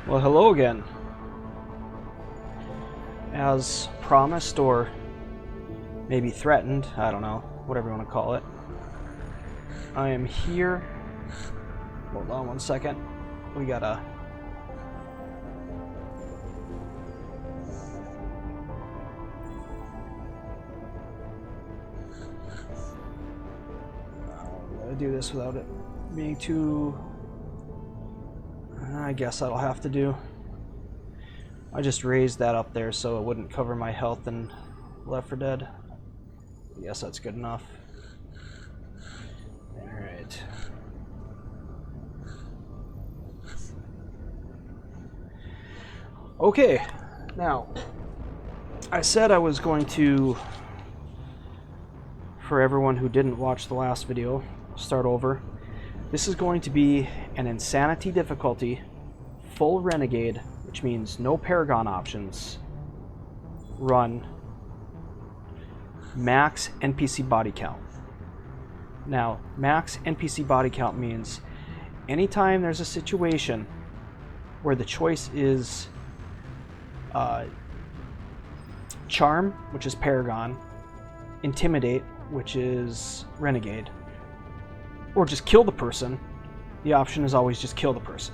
Well, hello again. As promised, or maybe threatened, I don't know, whatever you want to call it. I am here. Hold on one second. We gotta... do this without it being too... I guess that'll have to do. I just raised that up there so it wouldn't cover my health in Left 4 Dead. Yes, that's good enough. Alright. Okay, now, I said I was going to, for everyone who didn't watch the last video, start over. This is going to be an insanity difficulty, full Renegade, which means no Paragon options, run, max NPC body count. Now, max NPC body count means anytime there's a situation where the choice is Charm, which is Paragon, Intimidate, which is Renegade, or just kill the person, the option is always just kill the person.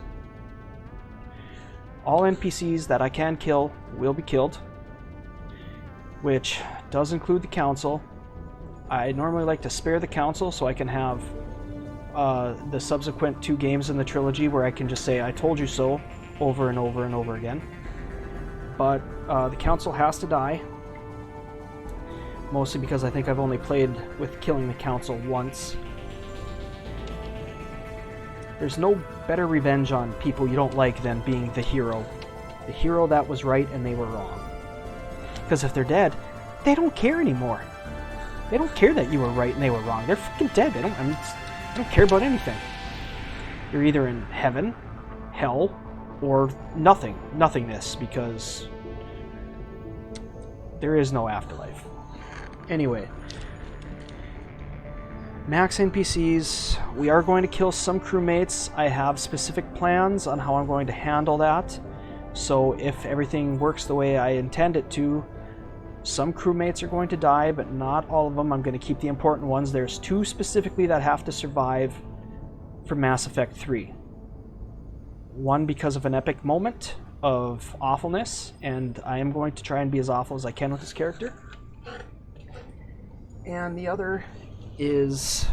All NPCs that I can kill will be killed, which does include the Council. I normally like to spare the Council so I can have the subsequent 2 games in the trilogy where I can just say, I told you so, over and over and over again. But the Council has to die, mostly because I think I've only played with killing the Council once. There's no better revenge on people you don't like than being the hero. The hero that was right and they were wrong. Because if they're dead, they don't care anymore. They don't care that you were right and they were wrong. They're fucking dead. They don't care about anything. You're either in heaven, hell, or nothing. Nothingness, because there is no afterlife. Anyway. Max NPCs, we are going to kill some crewmates. I have specific plans on how I'm going to handle that. So if everything works the way I intend it to, some crewmates are going to die, but not all of them. I'm going to keep the important ones. There's 2 specifically that have to survive for Mass Effect 3. One because of an epic moment of awfulness, and I am going to try and be as awful as I can with this character. And the other is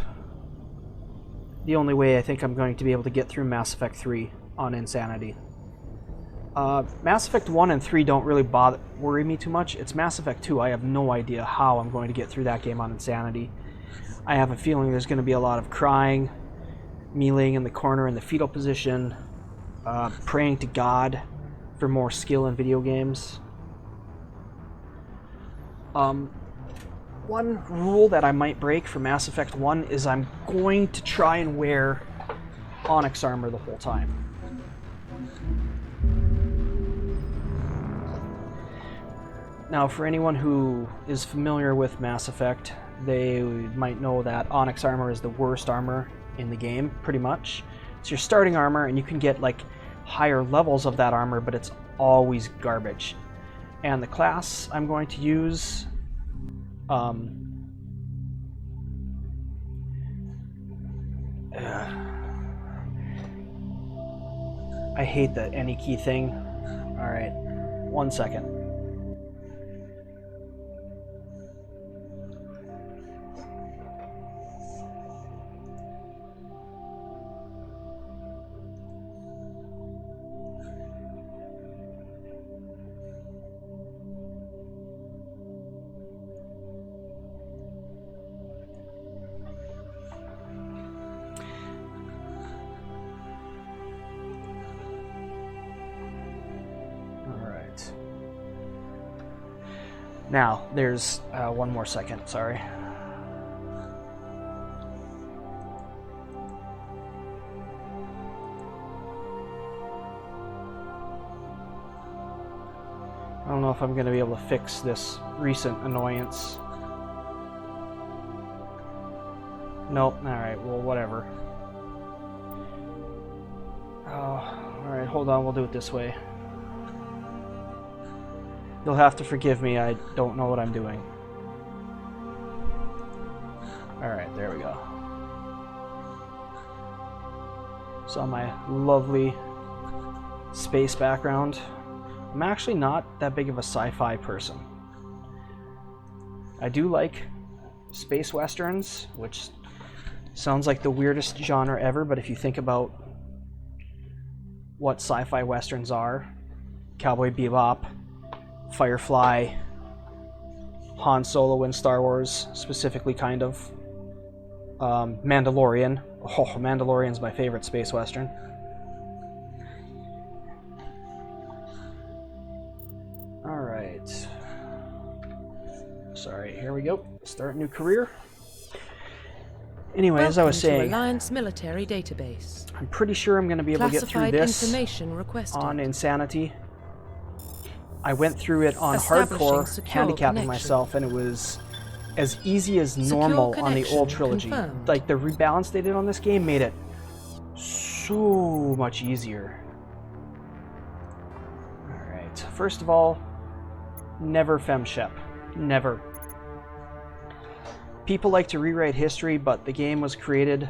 the only way I think I'm going to be able to get through Mass Effect 3 on Insanity. Mass Effect 1 and 3 don't really worry me too much. It's Mass Effect 2, I have no idea how I'm going to get through that game on Insanity. I have a feeling there's going to be a lot of crying, me laying in the corner in the fetal position, praying to God for more skill in video games. One rule that I might break for Mass Effect 1 is I'm going to try and wear Onyx armor the whole time. Now, for anyone who is familiar with Mass Effect, they might know that Onyx armor is the worst armor in the game, pretty much. It's your starting armor, and you can get like higher levels of that armor, but it's always garbage. And the class I'm going to use... I hate the any key thing. Alright, 1 second. Now, there's 1 more second, sorry. I don't know if I'm going to be able to fix this recent annoyance. Nope, alright, well, whatever. hold on, we'll do it this way. You'll have to forgive me, I don't know what I'm doing. Alright, there we go. So my lovely space background. I'm actually not that big of a sci-fi person. I do like space westerns, which sounds like the weirdest genre ever, but if you think about what sci-fi westerns are, Cowboy Bebop, Firefly, Han Solo in Star Wars, specifically kind of, Mandalorian. Oh, Mandalorian's my favorite space western. Alright. Sorry, here we go. Start new career. Anyway, as I was saying, Alliance military database. I'm pretty sure I'm going to be able to get through this information requested. on Insanity. I went through it on hardcore, handicapping myself, and it was as easy as normal on the old trilogy. Confirmed. Like, the rebalance they did on this game made it so much easier. Alright, first of all, never FemShep. Never. People like to rewrite history, but the game was created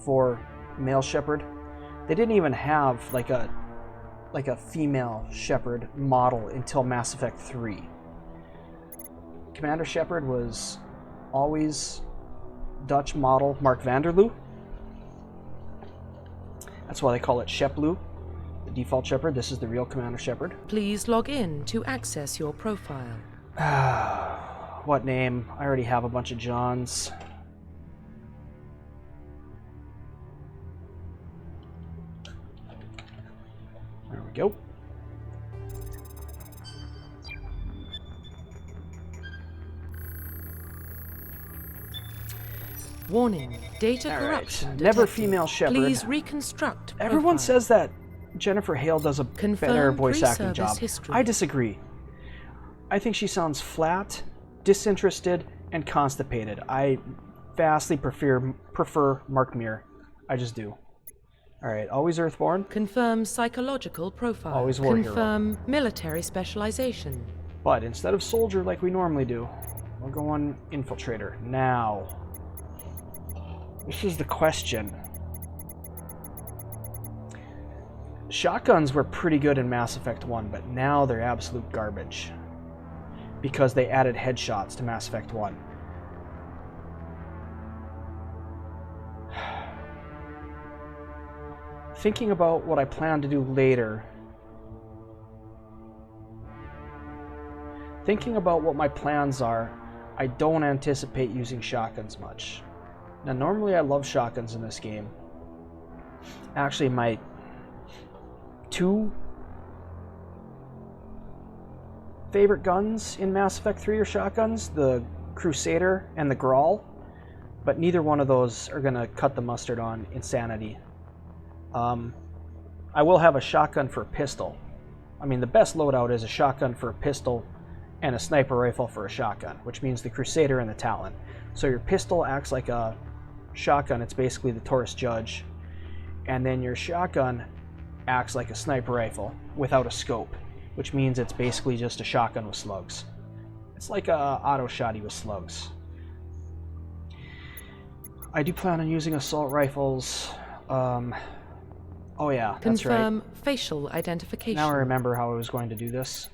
for male Shepard. They didn't even have like a female Shepard model until Mass Effect 3. Commander Shepard was always Dutch model Mark Vanderloo. That's why they call it Sheplu, the default Shepard. This is the real Commander Shepard. Please log in to access your profile. What name? I already have a bunch of Johns. There we go. Warning, data corruption detected. Never female Shepard. Please reconstruct profile. Everyone says that Jennifer Hale does a better voice acting job. History. I disagree. I think she sounds flat, disinterested, and constipated. I vastly prefer Mark Meer. I just do. Alright, always Earthborn. Confirm psychological profile. Always war hero. Confirm military specialization. But instead of soldier like we normally do, we'll go on infiltrator. Now, this is the question. Shotguns were pretty good in Mass Effect 1, but now they're absolute garbage. Because they added headshots to Mass Effect 1. Thinking about what I plan to do later. Thinking about what my plans are, I don't anticipate using shotguns much. Now, normally I love shotguns in this game. Actually, my two favorite guns in Mass Effect 3 are shotguns, the Crusader and the Grawl, but neither one of those are going to cut the mustard on Insanity. I will have a shotgun for a pistol. I mean, the best loadout is a shotgun for a pistol and a sniper rifle for a shotgun, which means the Crusader and the Talon. So your pistol acts like a shotgun, it's basically the Taurus Judge, and then your shotgun acts like a sniper rifle without a scope, which means it's basically just a shotgun with slugs. It's like a auto shotty with slugs. I do plan on using assault rifles. Oh yeah, that's right. Confirm facial identification. Now I remember how I was going to do this.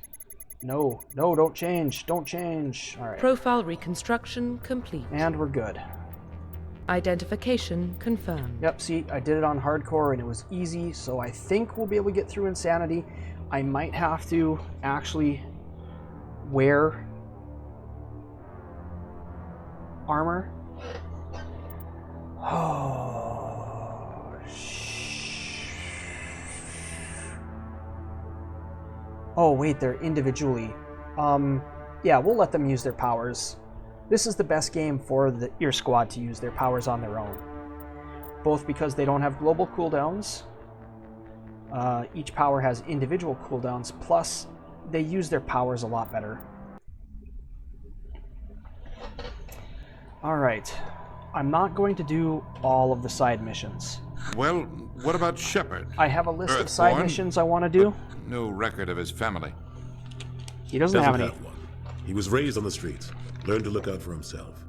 No, don't change, don't change. All right. Profile reconstruction complete. And we're good. Identification confirmed. Yep, see, I did it on hardcore and it was easy, so I think we'll be able to get through Insanity. I might have to actually wear armor. Oh, wait, they're individually. Yeah, we'll let them use their powers. This is the best game for your squad to use their powers on their own. Both because they don't have global cooldowns. Each power has individual cooldowns, plus they use their powers a lot better. Alright, I'm not going to do all of the side missions. Well, what about Shepard? I have a list of side Earthborn, missions I want to do. No record of his family. He doesn't have any. one. He was raised on the streets. Learned to look out for himself.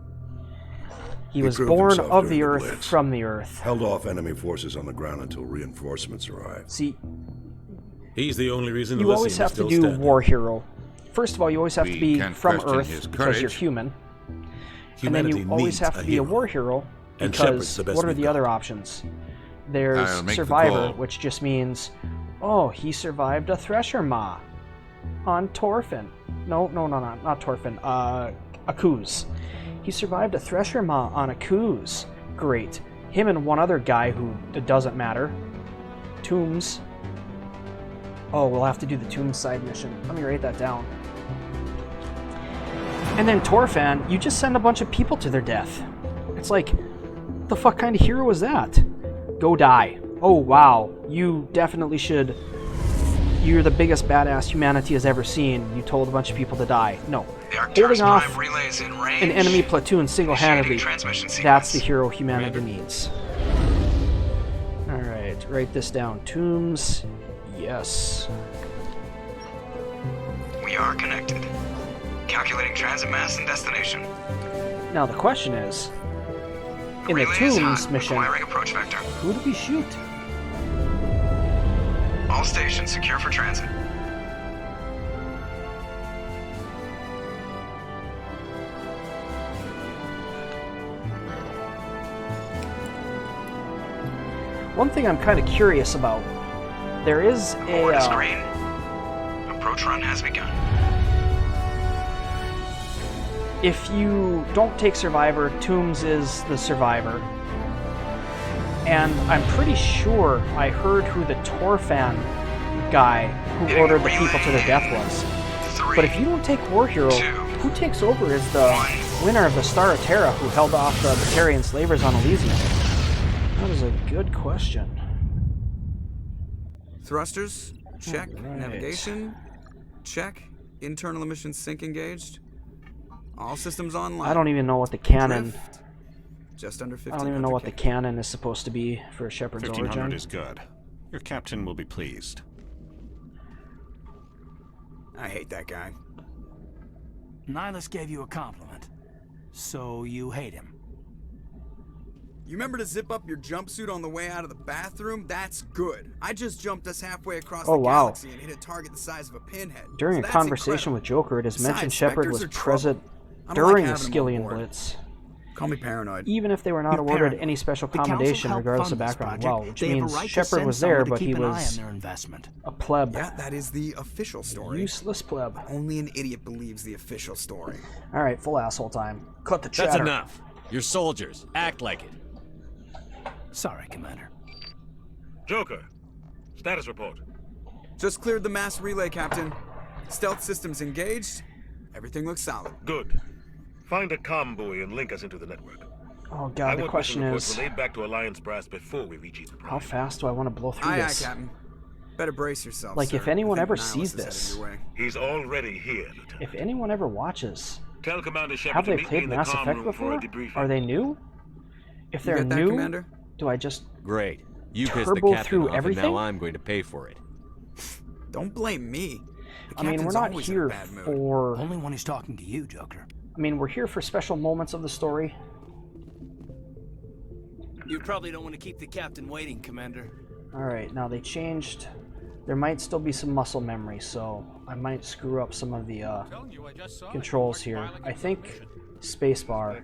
He was proved born himself of the during the Earth, Blitz. from the Earth. Held off enemy forces on the ground until reinforcements arrived. See, He's the only reason you always have to do war hero. First of all, you always have to We be can't from question Earth his because you're courage. human. Humanity And then you always needs have to a be a hero. war hero And because Shepard's the best what are we've the got. other options? There's I'll make the Survivor, call. which just means, oh, he survived a Thresher Maw on Torfin. No, not Torfin. Akuz. He survived a Thresher Maw on Akuz. Great. Him and one other guy who it doesn't matter. Tombs. Oh, we'll have to do the Tombs side mission. Let me write that down. And then Torfan, you just send a bunch of people to their death. It's like, the fuck kind of hero is that? Go die. Oh, wow. You definitely should. You're the biggest badass humanity has ever seen. You told a bunch of people to die. No. Holding off an enemy platoon single-handedly, that's the hero humanity needs. Alright, write this down. Tombs. Yes. We are connected. Calculating transit mass and destination. Now the question is, in the Relay is Tombs hot, mission, requiring approach vector. who do we shoot? All stations secure for transit. One thing I'm kind of curious about, there is Board is a... green. Approach run has begun. if you don't take Survivor, Tombs is the Survivor. And I'm pretty sure I heard who the Torfan guy who Hitting ordered the the people to their relay. death was. 3, But if you don't take War Hero, 2, who takes over as the winner of the Star of Terra who held off the Batarian slavers on Elysium? That is a good question. Thrusters, check. Alright. Navigation, check. Internal emissions sync engaged. All systems online. I don't even know what the cannon... Drift, just under 15. I don't even know what the cannon is supposed to be for Shepard's 1500 origin. is good. Your captain will be pleased. I hate that guy. Nihilus gave you a compliment, so you hate him. You remember to zip up your jumpsuit on the way out of the bathroom? That's good. I just jumped us halfway across Oh, the wow. galaxy and hit a target the size of a pinhead. During So a that's conversation incredible. with Joker, it is mentioned Besides, Shepard Spectres was are trouble. present I don't like during the having them on Skillian board. Blitz, Call me paranoid. even if they were not You're awarded paranoid. any special The council commendation helped regardless of fund this background. project. Wow, which They have a means right to Shepard send was someone there, to but keep he an eye on was their investment. a pleb. Yeah, that is the official story. Useless pleb. Only an idiot believes the official story. Alright, full asshole time. Cut the chatter. That's enough. You're soldiers. Act like it. Sorry, Commander. Joker, status report. Just cleared the mass relay, Captain. Stealth systems engaged. Everything looks solid. Good. Find a comm buoy and link us into the network. Oh I god, the want question mission reports is, relayed back to Alliance brass before we reach Ether Prime. how fast do I want to blow through Aye, aye, this? Captain. Better brace yourself, Like, sir. if anyone I think ever Nihilus sees is headed this, your way. He's already here, Lieutenant. if anyone ever watches, Tell Commander Shepard have to they meet me played in the Mass comm Effect room for before? a debriefing. Are they new? If You they're got that, new, Commander? do I just... Great. You pissed the Turbo captain through off, everything? and now I'm going to pay for it. Don't blame me. The I mean, we're captain's not always in a here bad mood. for... Only when he's talking to you, Joker. I mean, we're here for special moments of the story. You probably don't want to keep the captain waiting, Commander. Alright, now they changed... There might still be some muscle memory, so I might screw up some of the controls here. I think spacebar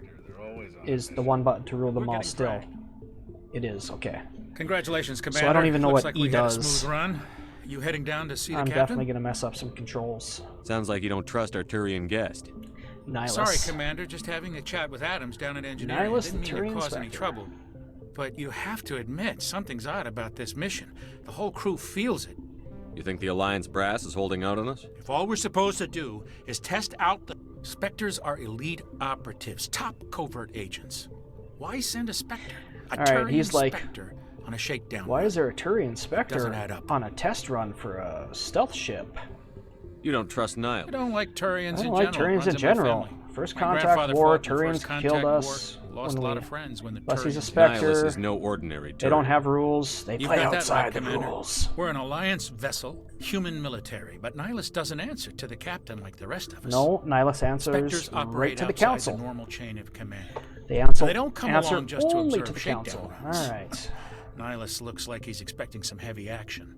is the one button to rule them all still. It is, okay. Congratulations, Commander. So I don't even know Looks what like E we had a does. smooth run. You heading down to see I'm the captain? definitely going to mess up some controls. Sounds like you don't trust our Turian guest. Nihilus. Sorry, Commander. Just having a chat with Adams down at engineering. Nihilus, Didn't the mean to Turian cause any Spectre. trouble. But you have to admit, something's odd about this mission. The whole crew feels it. You think the Alliance brass is holding out on us? If all we're supposed to do is test out the... Spectres are elite operatives, top covert agents. Why send a Spectre? A Alright, Turian he's like, Spectre on a shakedown why run? is there a Turian Spectre Doesn't add up. on a test run for a stealth ship? You don't trust Nihil. I don't like Turians I in don't like general. Turians Runs in in my general. family. First My Contact grandfather War, fought in the Turians First killed Contact us. Lost a lot of friends when the Plus he's a Turians- Spectre. Nihilus is no ordinary They don't Turian. have rules. They You've play got that outside right, the Commander. rules. We're an Alliance vessel, human military, but Nihilus doesn't answer to the captain like the rest of us. No, Nihilus answers Spectres right operate to the outside council. the normal chain of command. They answer, They don't come answer along just to only observe to the shakedown council. rounds. All right. Nihilus looks like he's expecting some heavy action.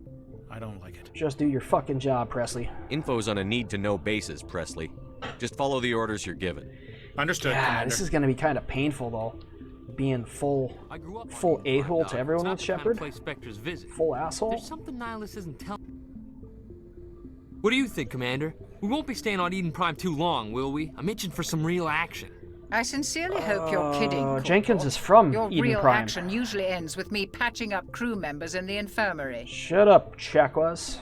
I don't like it. Just do your fucking job, Presley. Info's on a need-to-know basis, Presley. Just follow the orders you're given. Understood, Yeah, Commander. this is going to be kind of painful, though. Being full a-hole to everyone with Shepard. Full asshole. There's something Nihilus isn't telling. What do you think, Commander? We won't be staying on Eden Prime too long, will we? I'm itching for some real action. I sincerely hope you're kidding, Corporal. Jenkins is from Your Eden real Prime. action usually ends with me patching up crew members in the infirmary. Shut up, Chakwas.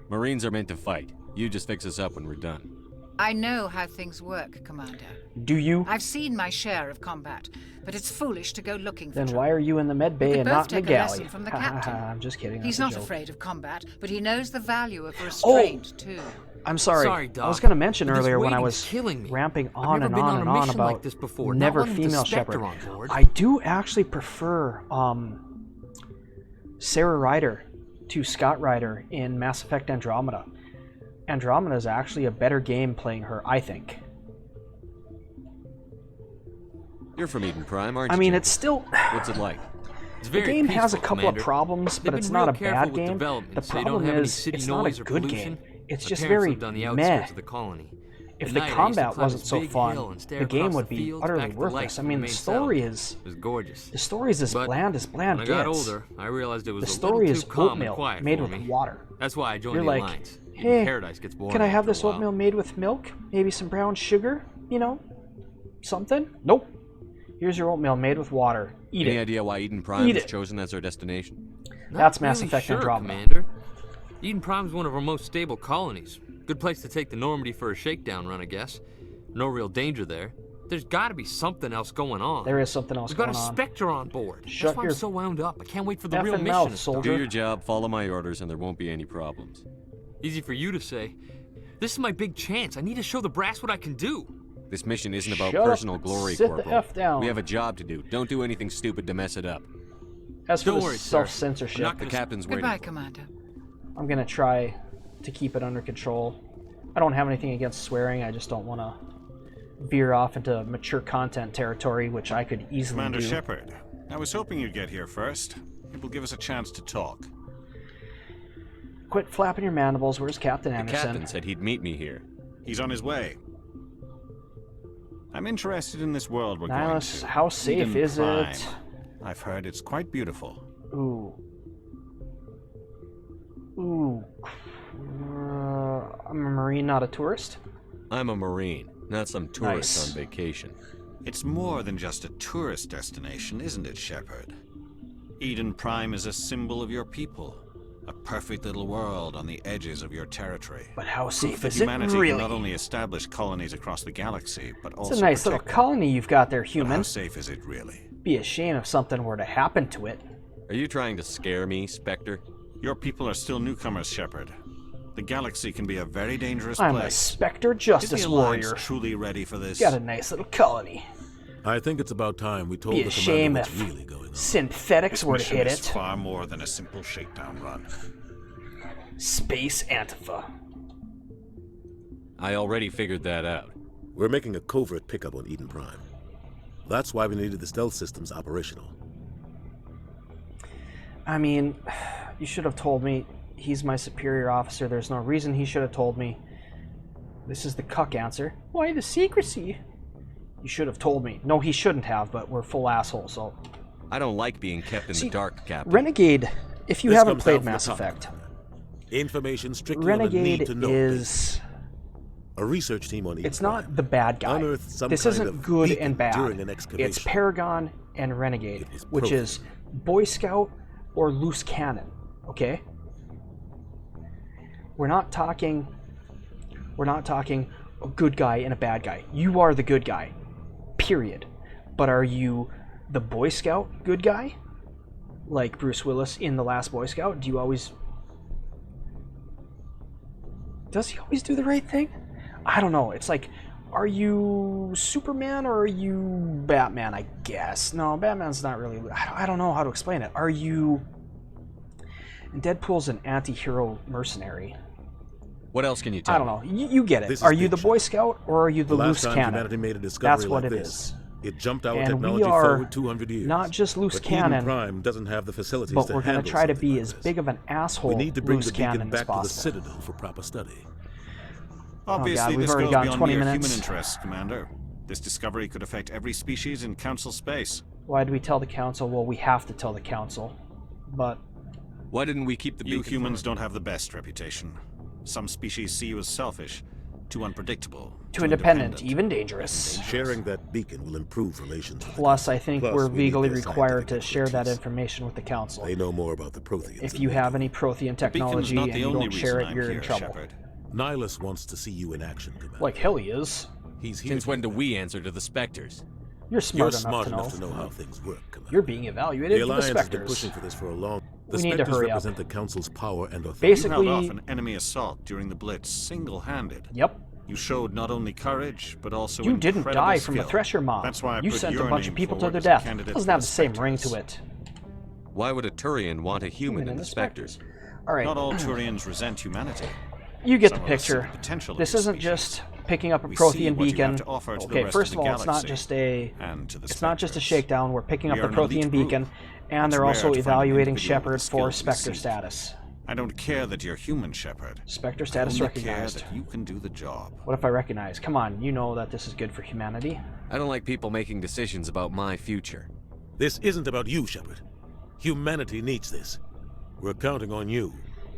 Marines are meant to fight. You just fix us up when we're done. I know how things work, Commander. Do you? I've seen my share of combat, but it's foolish to go looking for Then trouble. why are you in the med bay We and could not both in the take a galley? lesson from the captain. I'm just kidding. He's that's not a joke. afraid of combat, but he knows the value of restraint, too. I'm sorry. Sorry, Doc, I was going to mention but this earlier when I waiting's was killing me. ramping I've on never and been on on and a on mission about like this before, not never one with a female Spectre Shepard. on board. I do actually prefer Sarah Ryder to Scott Ryder in Mass Effect Andromeda. Andromeda is actually a better game playing her, I think. You're from Eden Prime, aren't you? I mean, Jenkins? it's still... What's it like? The game has a peaceful, couple Commander. of problems, but They've it's been not real a careful bad with game. development, The so you don't problem have any is, city it's not a noise or good pollution. game. It's My just parents very lived on the meh. outskirts of the colony. If At the night, I used to combat climb wasn't this so big fun, hill and stare the game across would the be fields utterly back to the worthless. lakes I from mean, the the main story settlement. is... It was gorgeous. The story is as But bland as bland when I got gets. older, I realized it was The a story little is too calm and oatmeal quiet made for with me. water. That's why I joined You're the like, Alliance. hey, Paradise gets boring can I have after a this while. oatmeal made with milk? Maybe some brown sugar? You know, something? Nope. Here's your oatmeal made with water. Eat Any it. idea why Eden Prime Eat was it. chosen as our destination? That's Not Mass really Effect sure, Andromeda. Commander. Eden Prime's one of our most stable colonies. Good place to take the Normandy for a shakedown run, I guess. No real danger there. There's got to be something else going on. There is something else We've got going a on. Spectre on board. Shut That's why your I'm so wound up. I can't wait for the effing real mission mouth, to start. soldier. Do your job, follow my orders, and there won't be any problems. Easy for you to say. This is my big chance. I need to show the brass what I can do. This mission isn't about Shut up. personal glory, Sit the Corporal. F down. We have a job to do. Don't do anything stupid to mess it up. As for Don't the worry, sir. self-censorship, The captain's Goodbye, waiting. Commander. I'm going to try to keep it under control. I don't have anything against swearing, I just don't want to veer off into mature content territory, which I could easily Commander do. Shepard, I was hoping you'd get here first. It will give us a chance to talk. Quit flapping your mandibles. Where's Captain The Anderson? captain said he'd meet me here. He's on his way. I'm interested in this world we're Nihilus, going to. how safe Eden is Prime. it? I've heard it's quite beautiful. Ooh. Ooh. I'm a Marine, not a tourist. I'm a Marine, not some tourist Nice. on vacation. It's more than just a tourist destination, isn't it, Shepard? Eden Prime is a symbol of your people. A perfect little world on the edges of your territory. But how Proof safe that is it humanity really? can not only establish colonies across the galaxy, but also It's a nice little protect them. colony you've got there, But how human. safe is it really? Be a shame if something were to happen to it. Are you trying to scare me, Spectre? Your people are still newcomers, Shepard. The galaxy can be a very dangerous I'm a place. Spectre Is Justice the Alliance Warrior. truly ready for this? Got a nice little colony. I think it's about time we told Be the a shame commander if what's really going on. synthetics This were to mission hit is it. far more than a simple shakedown run. Space Antifa. I already figured that out. We're making a covert pickup on Eden Prime. That's why we needed the stealth systems operational. I mean, you should have told me. He's my superior officer. There's no reason he should have told me. This is the cuck answer. Why the secrecy? You should have told me. No, he shouldn't have, but we're full assholes, so... I don't like being kept in See, the dark, Captain. Renegade, if you This haven't comes played down from the Mass top. Effect, Information strictly on a Renegade need-to-know is... basis. A research team on Eden It's Prime not the bad guy. unearthed some This kind isn't of good beacon and bad. during an excavation. It's Paragon and Renegade, It was which proven. is Boy Scout or loose cannon, okay? We're not talking a good guy and a bad guy. You are the good guy, period. But are you the Boy Scout good guy? Like Bruce Willis in The Last Boy Scout? Do you always... Does he always do the right thing? I don't know. It's like, Are you Superman or are you Batman, I guess? No, Batman's not really... I don't know how to explain it. Are you... And Deadpool's an anti-hero mercenary. What else can you tell I don't know. You get it. Are you the Boy Scout or are you the loose cannon? Humanity made a discovery That's what like it this. is. It jumped our And technology we are forward 200 years. not just loose but cannon, Eden Prime doesn't have the facilities but to we're going to handle try to something be like as this. big of an asshole We need to bring loose the beacon cannon as back to the possible. Citadel for proper study. Obviously, we've this already goes got beyond 20 mere minutes. human interests, Commander. This discovery could affect every species in Council space. Why did we tell the Council? Well, we have to tell the Council. But... Why didn't we keep the beacon? You humans don't have the best reputation. Some species see you as selfish, too unpredictable, too independent, even dangerous. Sharing that beacon will improve relations. Plus, I think we're we need legally their required to scientific share that expertise. information with the Council. They know more about the Protheans. If you have any Prothean technology not and the you only don't share reason it, you're I'm in here, trouble. Shepard. Nihilus wants to see you in action, Commander. Like hell he is. He's here. Since when do we answer to the Spectres? You're smart, enough enough to know how things work, Commander. You're being evaluated The for the Alliance has been Spectres. pushing for this for a long... The We need to Spectres hurry up. represent the Council's power and authority. Basically... You held off an enemy assault during the Blitz single-handed. Yep. You showed not only courage, but also You didn't incredible die from a skill. Thresher mob. That's why I you put sent your a bunch name of people to forward their as a death. It candidate doesn't for have the same ring Spectres. to it. Why would a Turian want a human in the Spectres? Alright. Not all Turians resent humanity. You get the Some of us see picture. the potential of This the isn't species. just picking up a We see Prothean what you have beacon. to offer to the Okay, rest first of of the all, it's not galaxy just a and to the it's not just a Spectres. shakedown. We're picking We up are a an elite Prothean group. beacon, and It's they're rare also to find an evaluating individual with Shepard the for skills we Spectre seek. status. I don't care that you're human, Shepard. Spectre I status only recognized. care that you can do the job. What if I recognize? Come on, you know that this is good for humanity. I don't like people making decisions about my future. This isn't about you, Shepard. Humanity needs this. We're counting on you.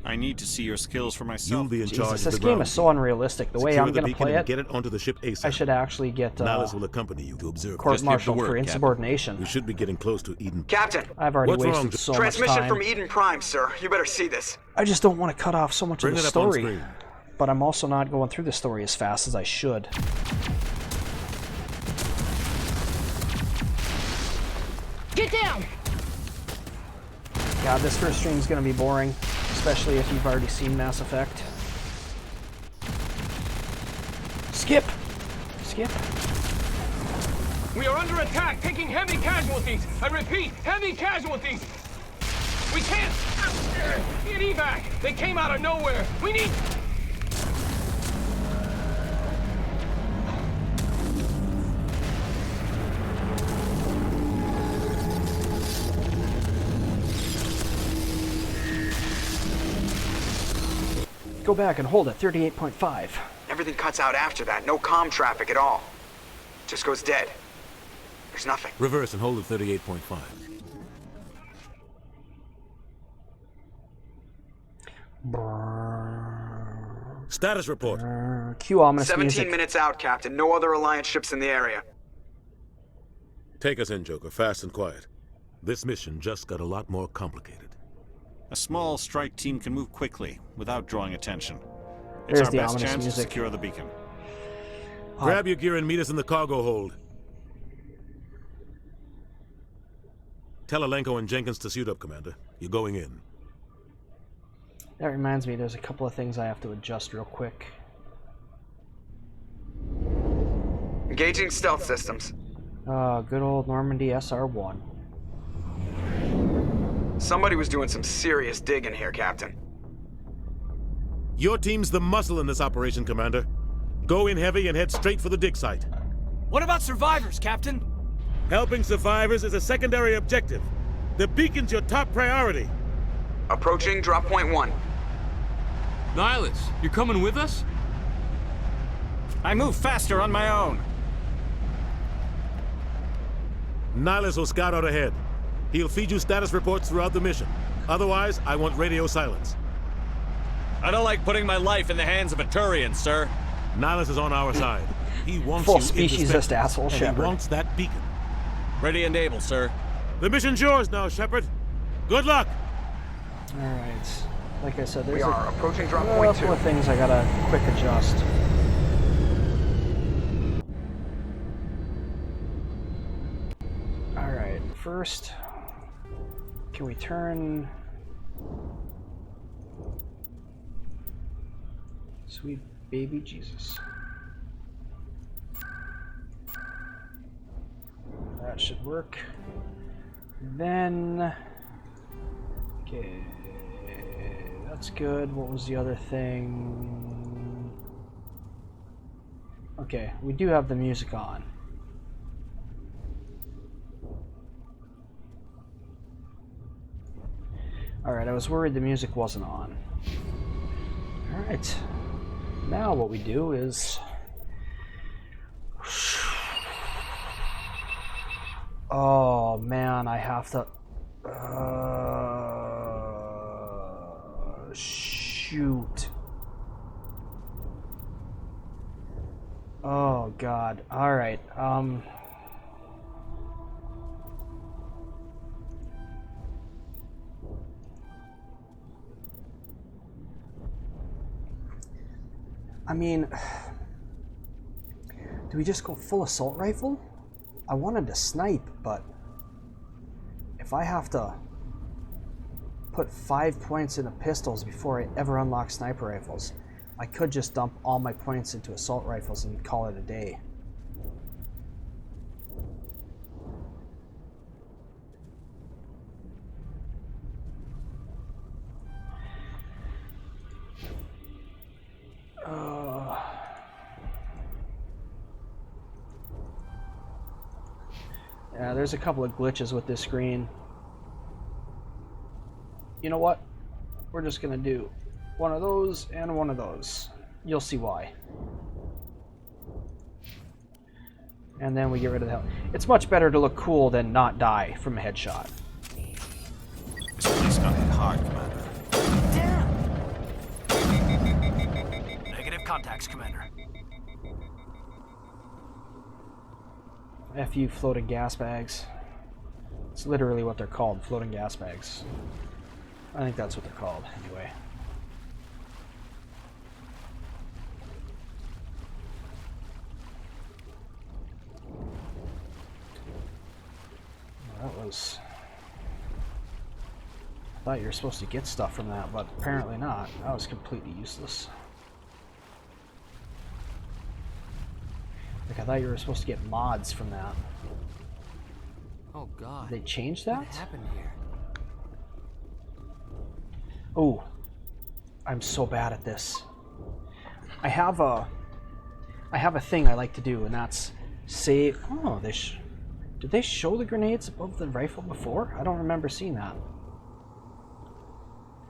I need to see your skills for myself. You'll be in charge Jesus, of this the game ground is so unrealistic. The way Secure I'm the going to beacon play and it, get it onto the ship ASAP. I should actually get Nihilus will accompany you to observe. court-martialed for insubordination. We should be getting close to Eden. Captain! I've already What's wrong? wasted so much Transmission time. from Eden Prime, sir. You better see this. I just don't want to cut off so much Bring of the it up on story. screen. But I'm also not going through the story as fast as I should. Get down! God, this first stream is going to be boring, especially if you've already seen Mass Effect. Skip! Skip. We are under attack, taking heavy casualties. I repeat, heavy casualties. We can't get evac. They came out of nowhere. We need... Go back and hold at 38.5. Everything cuts out after that. No comm traffic at all. Just goes dead. There's nothing. Reverse and hold at 38.5. Status report. Cue ominous 17 music. minutes out, Captain. No other Alliance ships in the area. Take us in, Joker, fast and quiet. This mission just got a lot more complicated. A small strike team can move quickly without drawing attention. It's There's our the best ominous chance music. to secure the beacon. Grab your gear and meet us in the cargo hold. Tell Alenko and Jenkins to suit up, Commander. You're going in. That reminds me, there's a couple of things I have to adjust real quick. Engaging stealth systems. Good old Normandy SR-1. Somebody was doing some serious digging here, Captain. Your team's the muscle in this operation, Commander. Go in heavy and head straight for the dig site. What about survivors, Captain? Helping survivors is a secondary objective. The beacon's your top priority. Approaching drop point 1. Nihilus, you're coming with us? I move faster on my own. Nihilus will scout out ahead. He'll feed you status reports throughout the mission. Otherwise, I want radio silence. I don't like putting my life in the hands of a Turian, sir. Nihilus is on our side. He wants Full you in the speciesist Spectres, asshole, and Shepard. he wants that beacon. Ready and able, sir. The mission's yours now, Shepard. Good luck. Alright. Like I said, there's We are approaching drop a point 2. couple of things I gotta quick adjust. Alright, first, can we turn... Sweet baby Jesus. that should work. Then, okay, that's good. What was the other thing? Okay, we do have the music on. Alright, I was worried the music wasn't on. Alright, now what we do is... Oh man, I have to... shoot. Oh god, alright, I mean, do we just go full assault rifle? I wanted to snipe, but if I have to put 5 points into pistols before I ever unlock sniper rifles, I could just dump all my points into assault rifles and call it a day. Yeah, there's a couple of glitches with this screen. You know what? We're just gonna do one of those and one of those. You'll see why. And then we get rid of the hell. It's much better to look cool than not die from a headshot. This place got hit hard, Commander. Damn! Negative contacts, Commander. FU floating gas bags. It's literally what they're called, floating gas bags. I think that's what they're called, anyway. That was... I thought you were supposed to get stuff from that, but apparently not. That was completely useless. Like, I thought you were supposed to get mods from that. Oh god. Did they change that? What happened here? Oh, I'm so bad at this. I have a thing I like to do, and that's save. Oh, did they show the grenades above the rifle before? I don't remember seeing that.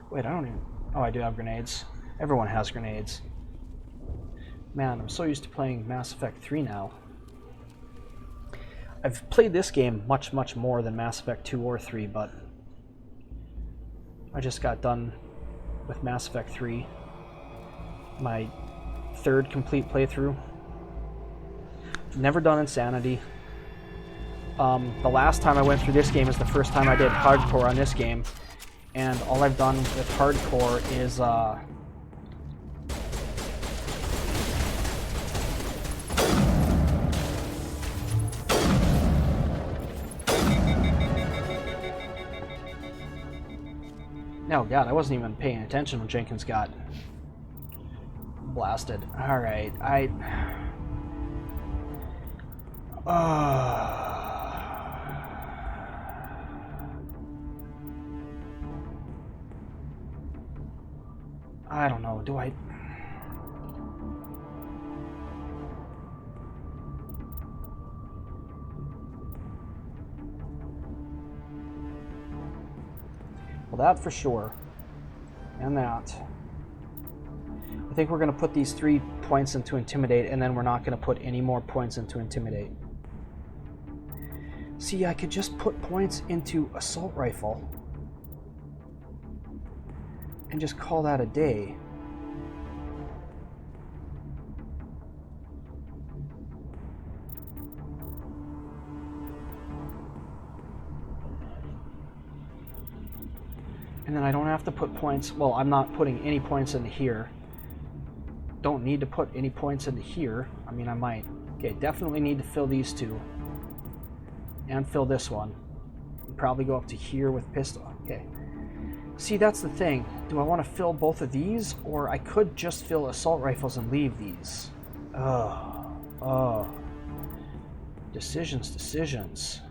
Wait, I don't even. Oh, I do have grenades. Everyone has grenades. Man, I'm so used to playing Mass Effect 3 now. I've played this game much, much more than Mass Effect 2 or 3, but I just got done with Mass Effect 3. My 3rd complete playthrough. Never done Insanity. The last time I went through this game is the first time I did hardcore on this game, and all I've done with hardcore is oh god, I wasn't even paying attention when Jenkins got blasted. Alright, I don't know, do I... Well, that for sure. And that. I think we're going to put these 3 points into Intimidate, and then we're not going to put any more points into Intimidate. See, I could just put points into Assault Rifle and just call that a day. And then I don't have to put points. Well, I'm not putting any points into here. Don't need to put any points into here. I mean, I might. Okay, definitely need to fill these 2. And fill this one. And probably go up to here with pistol. Okay. See, that's the thing. Do I want to fill both of these? Or I could just fill assault rifles and leave these. Oh. Decisions.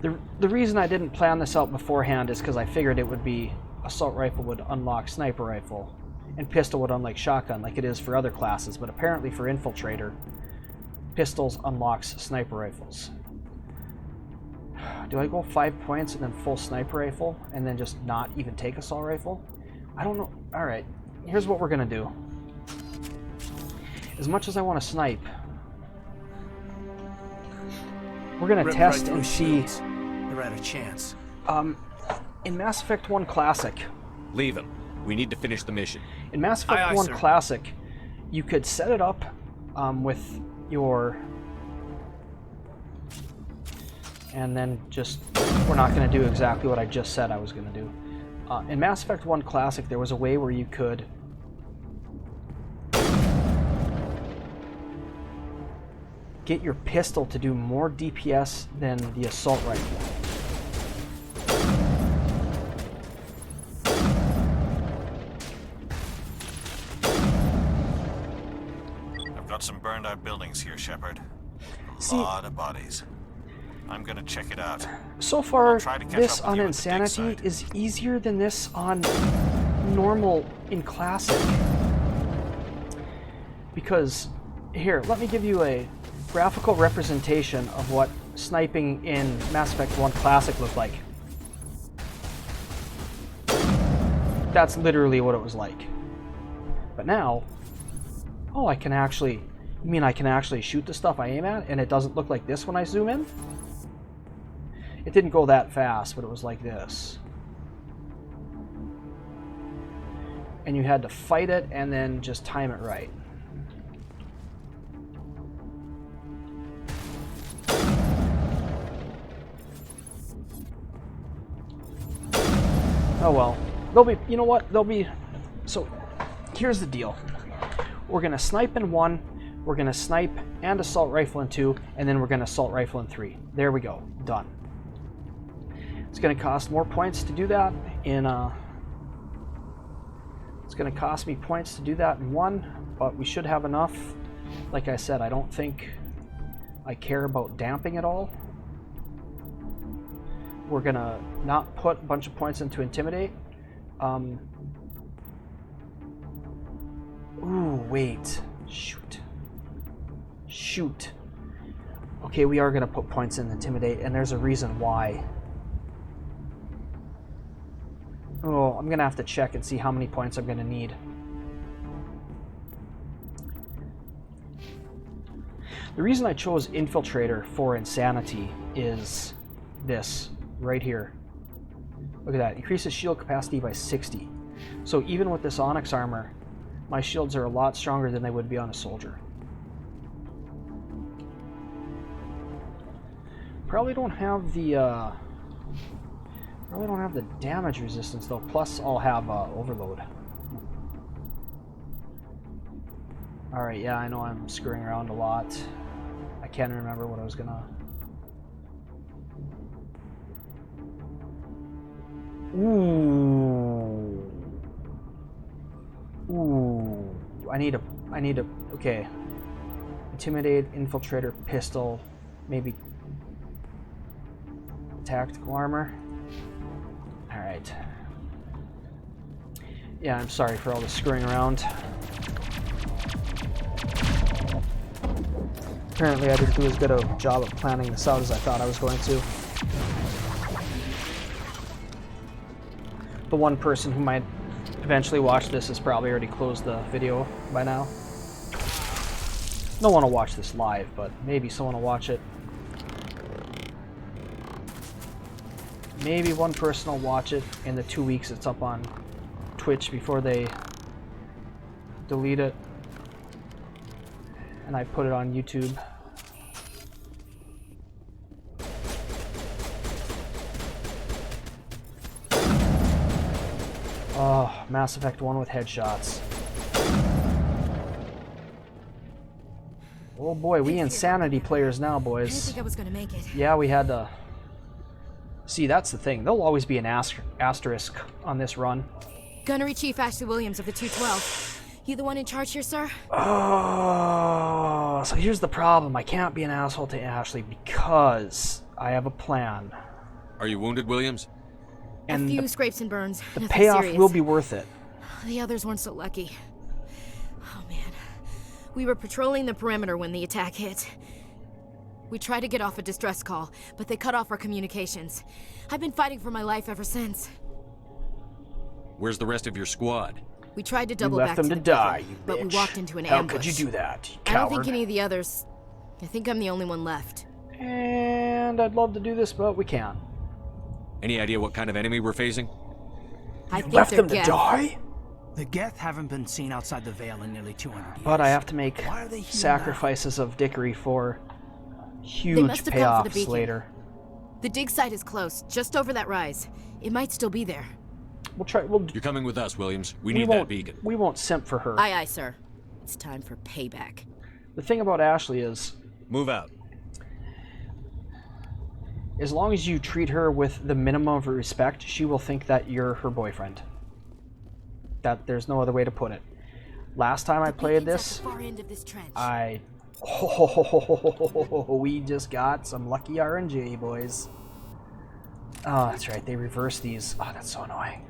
The reason I didn't plan this out beforehand is because I figured it would be assault rifle would unlock sniper rifle, and pistol would unlock shotgun like it is for other classes, but apparently for infiltrator, pistols unlocks sniper rifles. Do I go 5 points and then full sniper rifle and then just not even take assault rifle? I don't know. Alright, here's what we're gonna do. As much as I want to snipe, we're gonna test and see. They're at a chance. In Mass Effect 1 Classic. Leave him. We need to finish the mission. In Mass Effect 1 Classic, you could set it up with your. And then just, we're not going to do exactly what I just said I was going to do. In Mass Effect 1 Classic, there was a way where you could get your pistol to do more DPS than the assault rifle. I've got some burned out buildings here, Shepard. A See, lot of bodies. I'm gonna check it out. So far, this on Insanity is easier than this on normal in Classic. Because, here, let me give you a graphical representation of what sniping in Mass Effect 1 Classic looked like. That's literally what it was like. But now, oh, I can actually, you mean I can actually shoot the stuff I aim at and it doesn't look like this when I zoom in? It didn't go that fast, but it was like this. And you had to fight it and then just time it right. Oh well. They'll be, you know what? They'll be, so here's the deal. We're going to snipe in 1, we're going to snipe and assault rifle in 2, and then we're going to assault rifle in 3. There we go. Done. It's going to cost more points to do that in it's going to cost me points to do that in 1, but we should have enough. Like I said, I don't think I care about damping at all. We're going to not put a bunch of points into Intimidate. Ooh, wait. Shoot. Shoot. Okay, we are going to put points in Intimidate, and there's a reason why. Oh, I'm going to have to check and see how many points I'm going to need. The reason I chose Infiltrator for Insanity is this, right here. Look at that, increases shield capacity by 60. So even with this Onyx armor, my shields are a lot stronger than they would be on a soldier. Probably don't have the damage resistance though, plus I'll have overload. Alright, yeah, I know I'm screwing around a lot. I can't remember what I was gonna... Ooh. Ooh. I need a, okay. Intimidate, Infiltrator, Pistol, maybe Tactical Armor. Alright. Yeah, I'm sorry for all the screwing around. Apparently I didn't do as good a job of planning this out as I thought I was going to. The one person who might eventually watch this has probably already closed the video by now. No one will watch this live, but maybe someone will watch it. Maybe one person will watch it in the 2 weeks it's up on Twitch before they delete it and I put it on YouTube. Oh, Mass Effect 1 with headshots. Oh boy, we Insanity players now, boys. I didn't think I was gonna make it. Yeah, we had to... See, that's the thing. There'll always be an asterisk on this run. Gunnery Chief Ashley Williams of the 212. You the one in charge here, sir? Oh, so here's the problem. I can't be an asshole to Ashley because I have a plan. Are you wounded, Williams? And a few scrapes and burns. The Nothing payoff serious. will be worth it. The others weren't so lucky. Oh man. We were patrolling the perimeter when the attack hit. We tried to get off a distress call, but they cut off our communications. I've been fighting for my life ever since. Where's the rest of your squad? We tried to double left back them to to the die, beacon, you but we bitch. walked into an How ambush. could you do that, you I don't think coward? any of the others... I think I'm the only one left. And I'd love to do this, but we can't. Any idea what kind of enemy we're facing? I think Left they're them to Geth. die? The Geth haven't been seen outside the Veil in nearly 200 years. But I have to make Why are they here sacrifices of dickery for They huge must have come for the payoffs beacon. later. The dig site is close, just over that rise. It might still be there. We'll try. You're coming with us, Williams. We need that beacon. We won't simp for her. Aye, aye, sir. It's time for payback. The thing about Ashley is, move out. As long as you treat her with the minimum of respect, she will think that you're her boyfriend. That there's no other way to put it. Last time I played this, we just got some lucky RNG, boys. Oh, that's right. They reverse these. Oh, that's so annoying.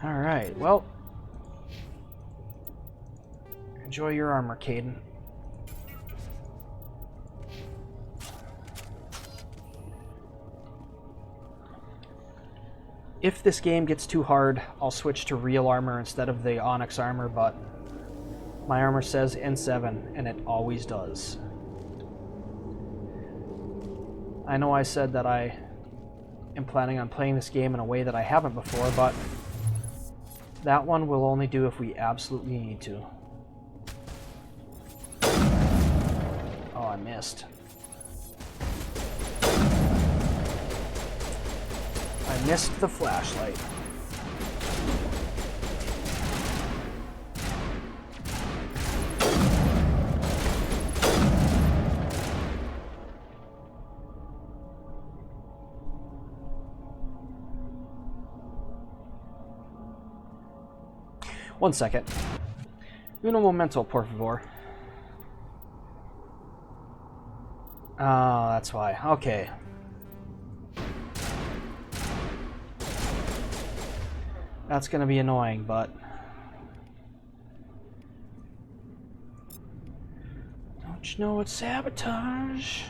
All right. Well, enjoy your armor, Caden. If this game gets too hard, I'll switch to real armor instead of the Onyx armor, but my armor says N7, and it always does. I know I said that I am planning on playing this game in a way that I haven't before, but that one will only do if we absolutely need to. Oh, I missed. I missed the flashlight. One second. Uno momento, por favor. Oh, that's why. Okay. That's gonna be annoying, but don't you know it's sabotage?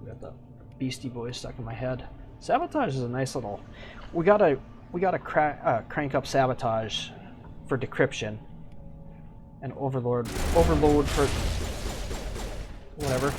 Got the Beastie Boys stuck in my head. Sabotage is a nice little. We gotta crank up sabotage for decryption, and overload for whatever.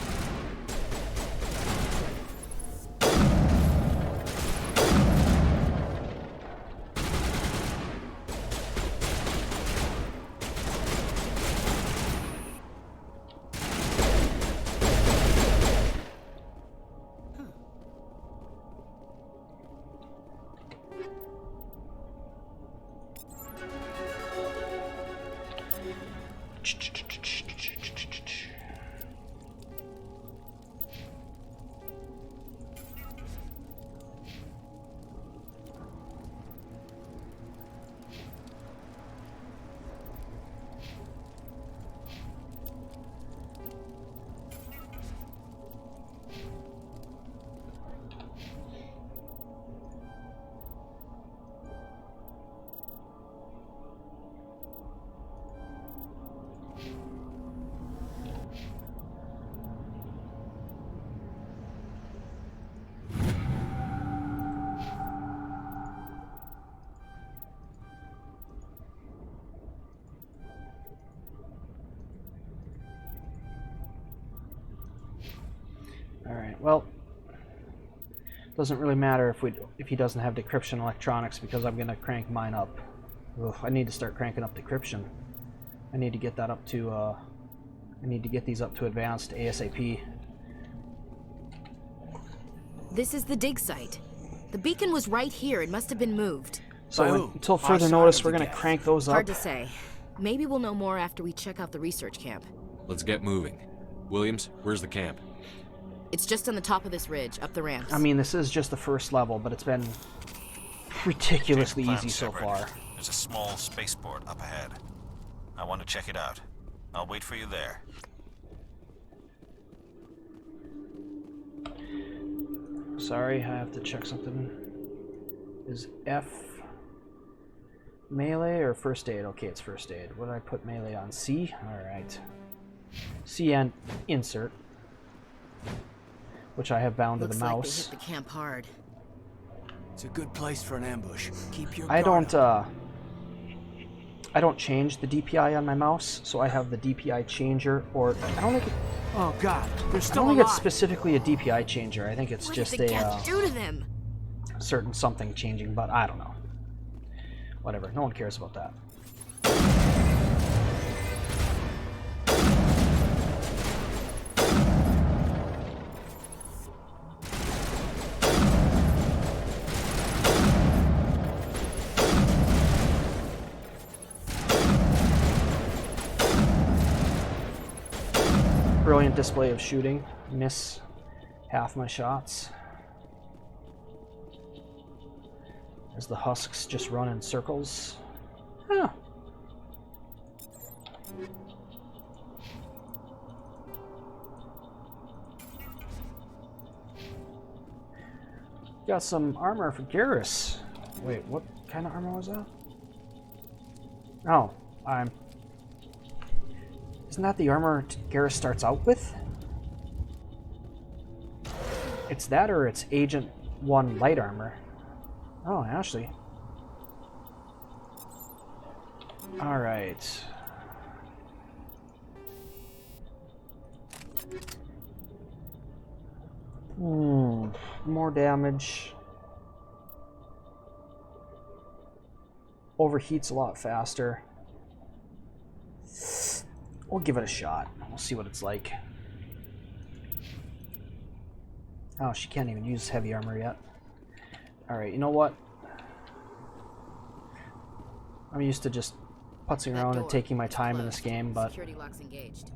Alright, well, doesn't really matter if he doesn't have decryption electronics, because I'm gonna crank mine up. Ugh, I need to start cranking up decryption. I need to get that up to I need to get these up to advanced ASAP. This is the dig site. The beacon was right here. It must have been moved. So until further notice, we're gonna crank those up. Hard to say. Maybe we'll know more after we check out the research camp. Let's get moving. Williams, where's the camp? It's just on the top of this ridge, up the ramps. I mean, this is just the first level, but it's been ridiculously easy so far. There's a small spaceport up ahead. I want to check it out. I'll wait for you there. Sorry, I have to check something. Is F melee or first aid? Okay, it's first aid. What did I put melee on? C? Alright. C and insert. Which I have bound to the mouse. Looks like they hit the camp hard. It's a good place for an ambush. Keep your I guard up. don't change the DPI on my mouse, so I have the DPI changer, or I don't think Oh God, they're I still don't think it's alive. specifically a DPI changer. I think it's What just did the a Geth do to them? certain something changing, but I don't know. Whatever, no one cares about that. Brilliant display of shooting. Miss half my shots. As the husks just run in circles. Huh. Got some armor for Garrus. Wait, what kind of armor was that? Oh, isn't that the armor Garrus starts out with? It's that or it's Agent 1 light armor. Oh, Ashley. Alright. More damage. Overheats a lot faster. We'll give it a shot. We'll see what it's like. Oh, she can't even use heavy armor yet. Alright, you know what? I'm used to just putzing around and taking my time in this game, but Security locks engaged.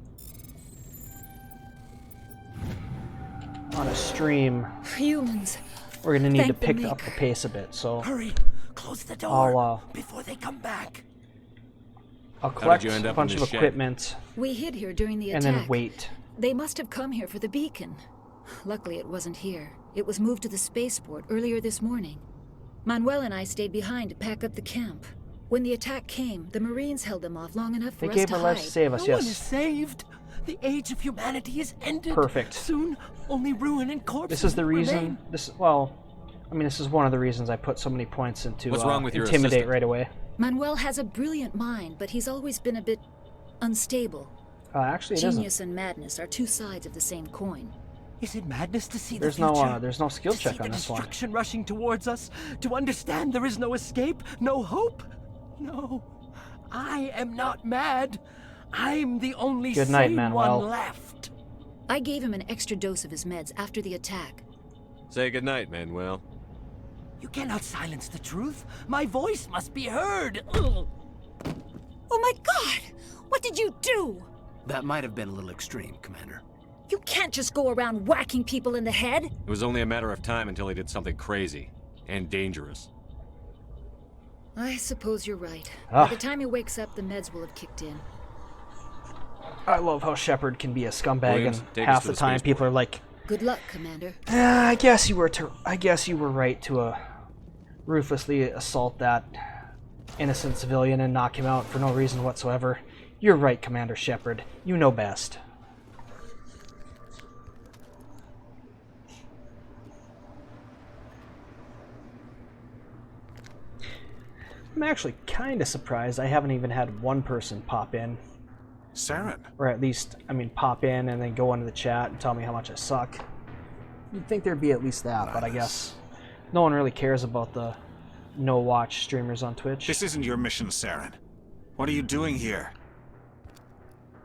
on a stream, Humans. we're gonna need to Thank the pick up the pace a bit. So Hurry, close the door before they come back. I'll collect you end a up bunch in of this shed? equipment We hid here during the and attack. then wait. They must have come here for the beacon. Luckily, it wasn't here. It was moved to the spaceport earlier this morning. Manuel and I stayed behind to pack up the camp. When the attack came, the Marines held them off long enough for They us gave to her life hide. to save us, No one is yes. saved. The age of humanity is ended. Perfect. Soon, only ruin and corpses This is the will reason. remain. This is one of the reasons I put so many points into What's wrong with your intimidate assistant? right away. Manuel has a brilliant mind, but he's always been a bit unstable. Actually, it Genius isn't. and madness are two sides of the same coin. Is it madness to see There's the future? there's no skill to check see on the this one. destruction rushing towards us? To understand there is no escape, no hope? No, I am not mad. I'm the only Good night, sane Manuel. one left. I gave him an extra dose of his meds after the attack. Say goodnight, Manuel. You cannot silence the truth. My voice must be heard. Ugh. Oh my god! What did you do? That might have been a little extreme, Commander. You can't just go around whacking people in the head. It was only a matter of time until he did something crazy and dangerous. I suppose you're right. Ah. By the time he wakes up, the meds will have kicked in. I love how Shepard can be a scumbag, Williams, and take us half to the the time spaceport. people are like, Good luck, Commander. I guess you were right to ruthlessly assault that innocent civilian and knock him out for no reason whatsoever. You're right, Commander Shepard. You know best. I'm actually kind of surprised I haven't even had one person pop in. Saren. Or at least, pop in and then go into the chat and tell me how much I suck. You'd think there'd be at least that, but I guess no one really cares about the no-watch streamers on Twitch. This isn't your mission, Saren. What are you doing here?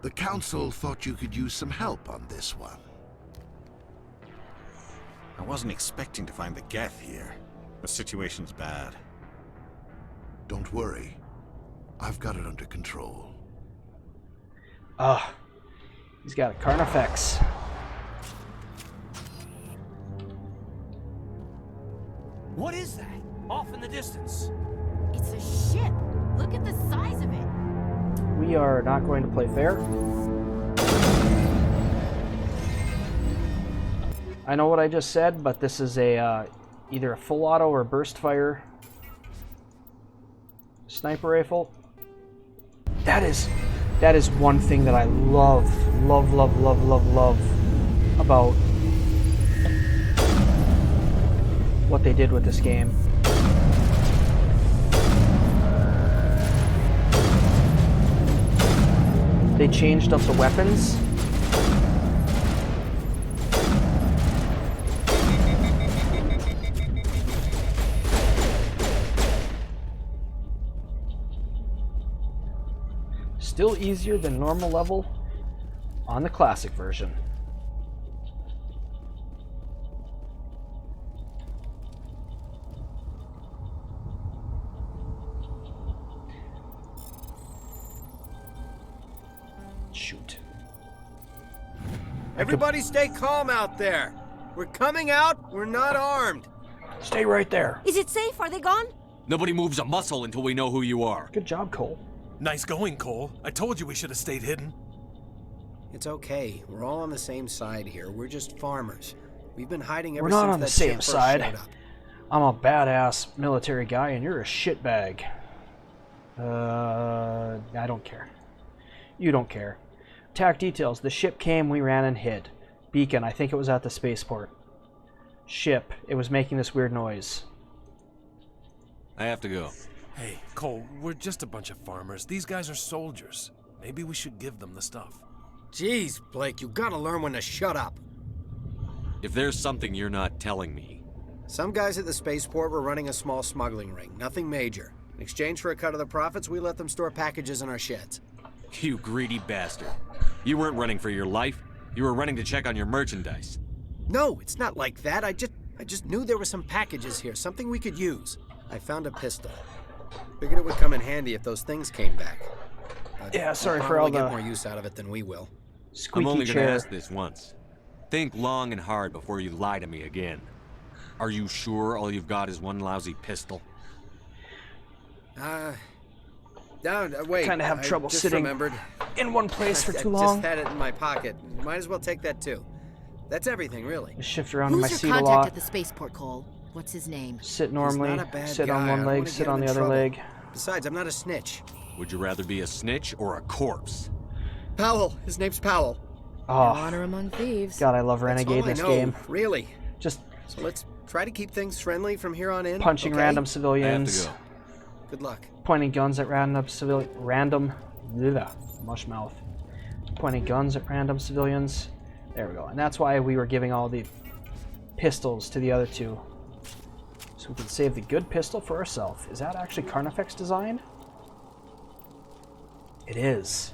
The Council thought you could use some help on this one. I wasn't expecting to find the Geth here. The situation's bad. Don't worry. I've got it under control. He's got a Carnifex. What is that? Off in the distance. It's a ship. Look at the size of it. We are not going to play fair. I know what I just said, but this is a either a full auto or burst fire sniper rifle. That is one thing that I love about what they did with this game. They changed up the weapons. Still easier than normal level on the classic version. Shoot. Everybody stay calm out there. We're coming out, we're not armed. Stay right there. Is it safe? Are they gone? Nobody moves a muscle until we know who you are. Good job, Cole. Nice going, Cole. I told you we should have stayed hidden. It's okay. We're all on the same side here. We're just farmers. We've been hiding ever We're since not on the that same ship first side. showed up. I'm a badass military guy and you're a shitbag. I don't care. You don't care. Attack details. The ship came, we ran and hid. Beacon, I think it was at the spaceport. Ship, it was making this weird noise. I have to go. Hey, Cole, we're just a bunch of farmers. These guys are soldiers. Maybe we should give them the stuff. Jeez, Blake, you gotta learn when to shut up. If there's something you're not telling me... Some guys at the spaceport were running a small smuggling ring. Nothing major. In exchange for a cut of the profits, we let them store packages in our sheds. You greedy bastard. You weren't running for your life. You were running to check on your merchandise. No, it's not like that. I just knew there were some packages here, something we could use. I found a pistol. Figured it would come in handy if those things came back. But yeah, sorry we'll for all probably the get more use out of it than we will. Squeaky I'm only chair. gonna ask this once. Think long and hard before you lie to me again. Are you sure all you've got is one lousy pistol? Wait. Kind of have trouble just sitting remembered. in one place for too I long. just had it in my pocket. Might as well take that too. That's everything, really. Just shift around in my Who's seat your a contact lot. at the spaceport, Cole? What's his name? Sit normally, He's not a bad sit guy. on I one don't leg, wanna sit get him on the in other trouble. leg. Besides, I'm not a snitch. Would you rather be a snitch or a corpse? Powell. His name's Powell. Oh, Honor among thieves. God, I love Renegade That's this all I know, game. Really. Just So let's try to keep things friendly from here on in. punching okay? random I have civilians, to go. Good luck. pointing guns at random mush mouth. Pointing guns at random civilians. There we go. And that's why we were giving all the pistols to the other two. So we can save the good pistol for ourselves. Is that actually Carnifex design? It is.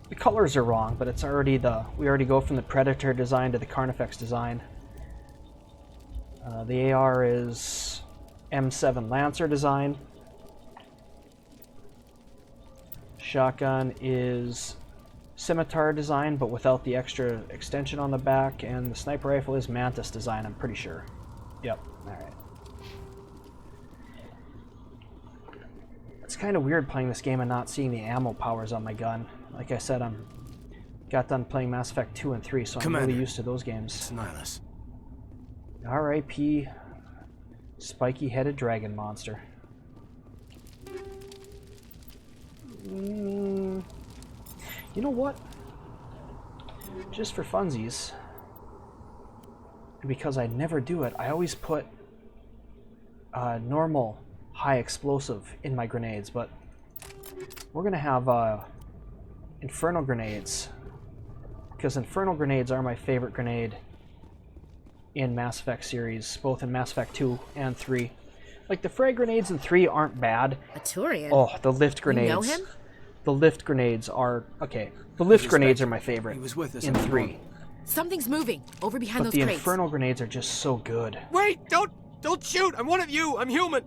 The colors are wrong, but it's already we already go from the Predator design to the Carnifex design. The AR is M7 Lancer design. Shotgun is Scimitar design, but without the extra extension on the back, and the sniper rifle is Mantis design, I'm pretty sure. Yep, alright. It's kind of weird playing this game and not seeing the ammo powers on my gun. Like I said, got done playing Mass Effect 2 and 3, so Commander, I'm really used to those games. It's Nihilus. R.I.P. Spiky-headed dragon monster. You know what? Just for funsies, and because I never do it, I always put normal high explosive in my grenades, but we're gonna have Inferno grenades, because Inferno grenades are my favorite grenade in Mass Effect series, both in Mass Effect 2 and 3. Like, the frag grenades in 3 aren't bad. A Turian? Oh, the lift grenades. You know him? The lift grenades are... Okay, the lift grenades are my favorite He was with us in 3. Something's moving over behind But those the crates. Inferno grenades are just so good. Wait! Don't shoot! I'm one of you! I'm human!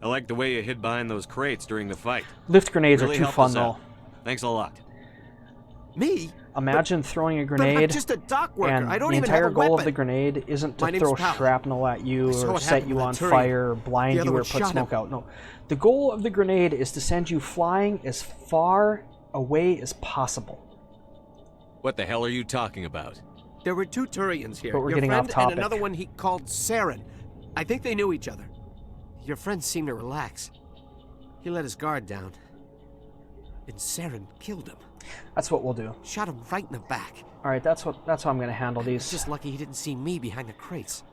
I like the way you hid behind those crates during the fight. Lift grenades Really are too helped fun, us though. out. Thanks a lot. Me? Imagine throwing a But I'm grenade, just a dock worker. and I don't the even have entire a goal of weapon. the grenade isn't My to name's throw Powell. shrapnel at you I saw or what set happened you with on that Turian. fire, blind The other you, or one put shot smoke him. out. No. The goal of the grenade is to send you flying as far away as possible. What the hell are you talking about? There were 2 Turians here. But we're Your getting friend off topic. and another one he called Saren. I think they knew each other. Your friend seemed to relax. He let his guard down. And Saren killed him. That's what we'll do. Shot him right in the back. All right, that's how I'm going to handle these. It's just lucky he didn't see me behind the crates.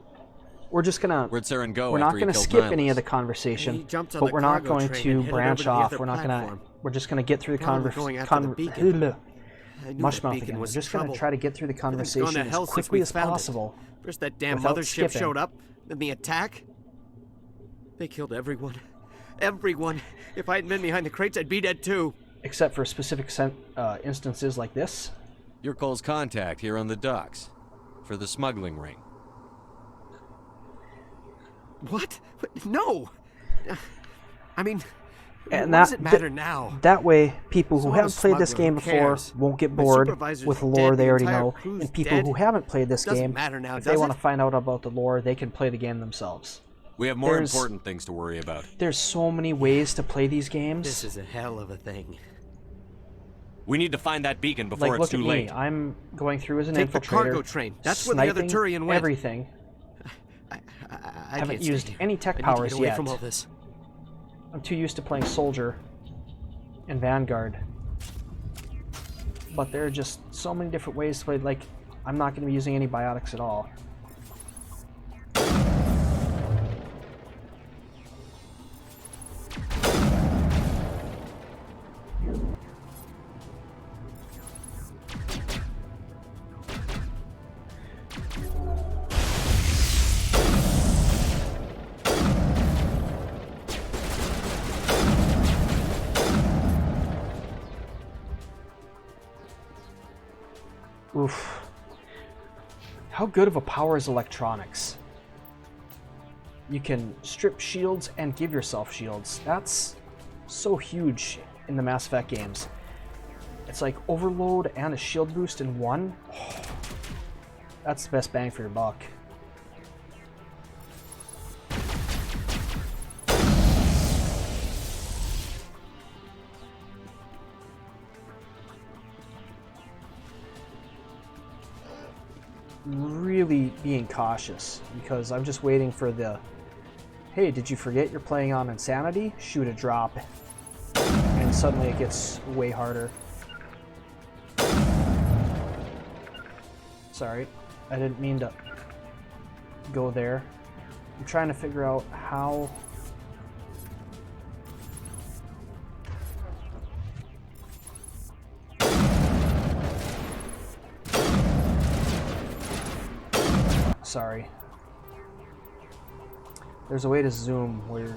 We're just gonna. Where'd Saren go We're after not he going to killed skip Nihilus? any of the He conversation, jumped on but the we're not cargo going train to and headed branch over to the off. other We're not going to. platform. We're just going to get through the Probably going after the beacon. I knew the Mushmouth beacon again. We're was just trouble. going to try to get through the Everything's gone conversation to as hell since quickly we as found it. possible. First that damn without mothership skipping. showed up, then the attack. They killed everyone. Everyone. If I hadn't been behind the crates, I'd be dead too. Except for specific instances like this. You're Cole's contact here on the docks for the smuggling ring. What? No. I mean, And what does it matter now? That way, people who So haven't I'm a played this smuggler, game who before cares? won't get My bored supervisor's with dead, lore the they already entire know. crew's And people dead. who haven't played this Doesn't game, matter now, if they does want it? to find out about the lore, they can play the game themselves. We have more There's- important things to worry about. There's so many ways to play these games. This is a hell of a thing. We need to find that beacon before Like, it's look too at late. me. I'm going through as an Take the infiltrator. cargo train. That's where the other sniping Turian went. everything. I Haven't can't stay used here. any tech I need powers to get away yet. from all this. I'm too used to playing Soldier and Vanguard. But there are just so many different ways to play. Like, I'm not going to be using any biotics at all. Oof. How good of a power is electronics? You can strip shields and give yourself shields. That's so huge in the Mass Effect games. It's like overload and a shield boost in one. Oh, that's the best bang for your buck. Really being cautious because I'm just waiting for the, hey, did you forget you're playing on Insanity? Shoot a drop. And suddenly it gets way harder. Sorry, I didn't mean to go there. I'm trying to figure out how... Sorry. There's a way to zoom where you're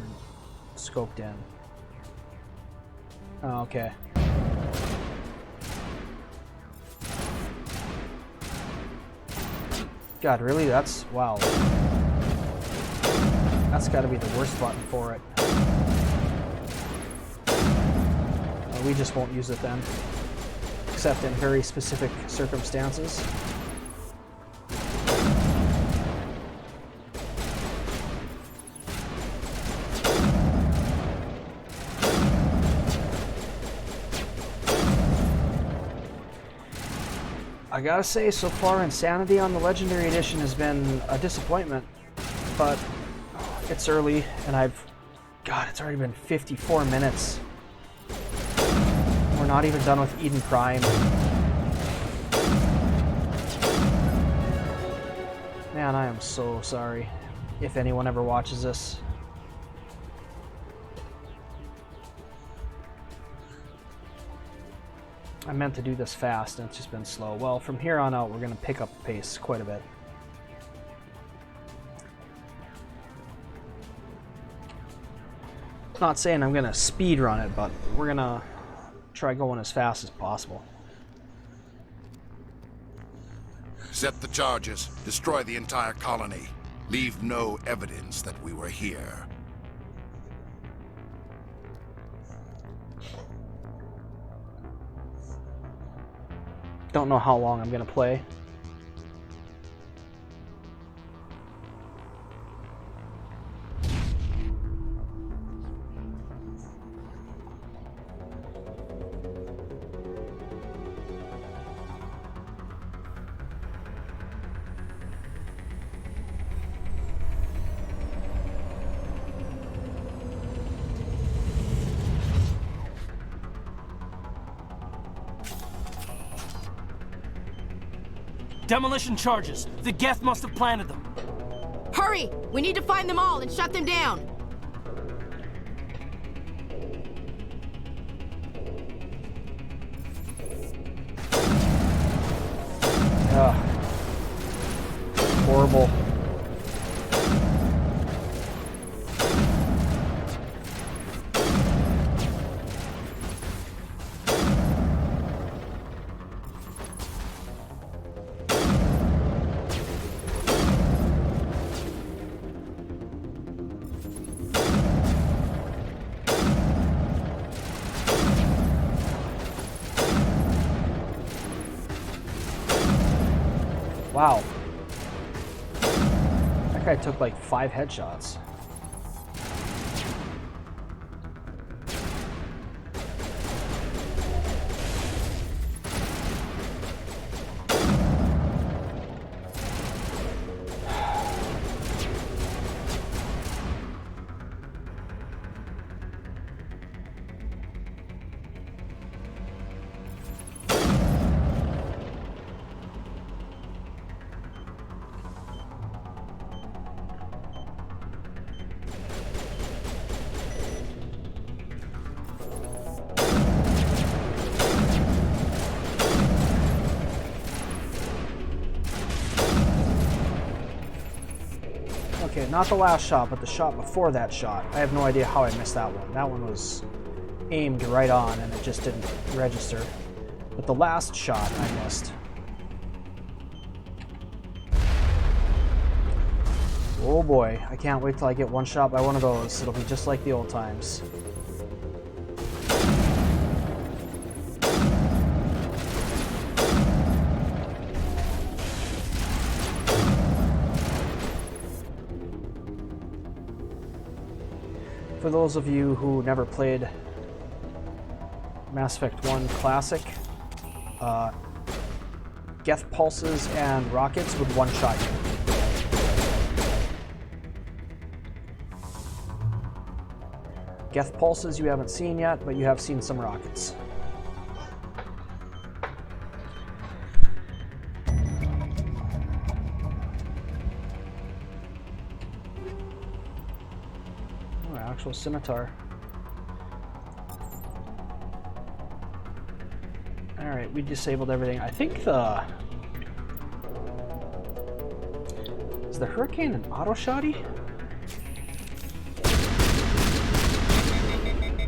scoped in. Oh, okay. God, really? That's... wow. That's gotta be the worst button for it. We just won't use it then. Except in very specific circumstances. I gotta say, so far Insanity on the Legendary Edition has been a disappointment, but it's early and God, it's already been 54 minutes. We're not even done with Eden Prime. Man, I am so sorry if anyone ever watches this. I meant to do this fast and it's just been slow. Well, from here on out, we're going to pick up the pace quite a bit. Not saying I'm going to speed run it, but we're going to try going as fast as possible. Set the charges. Destroy the entire colony. Leave no evidence that we were here. don't know how long I'm going to play. Demolition charges. The Geth must have planted them. Hurry! We need to find them all and shut them down! Ugh. Horrible. Wow. That guy took like 5 headshots. Okay, not the last shot, but the shot before that shot. I have no idea how I missed that one. That one was aimed right on and it just didn't register. But the last shot I missed. Oh boy, I can't wait till I get one shot by one of those. It'll be just like the old times. For those of you who never played Mass Effect 1 Classic, Geth pulses and rockets would one-shot you. Geth pulses you haven't seen yet, but you have seen some rockets. Actual scimitar. Alright, we disabled everything. I think the... Is the Hurricane an auto-shotty?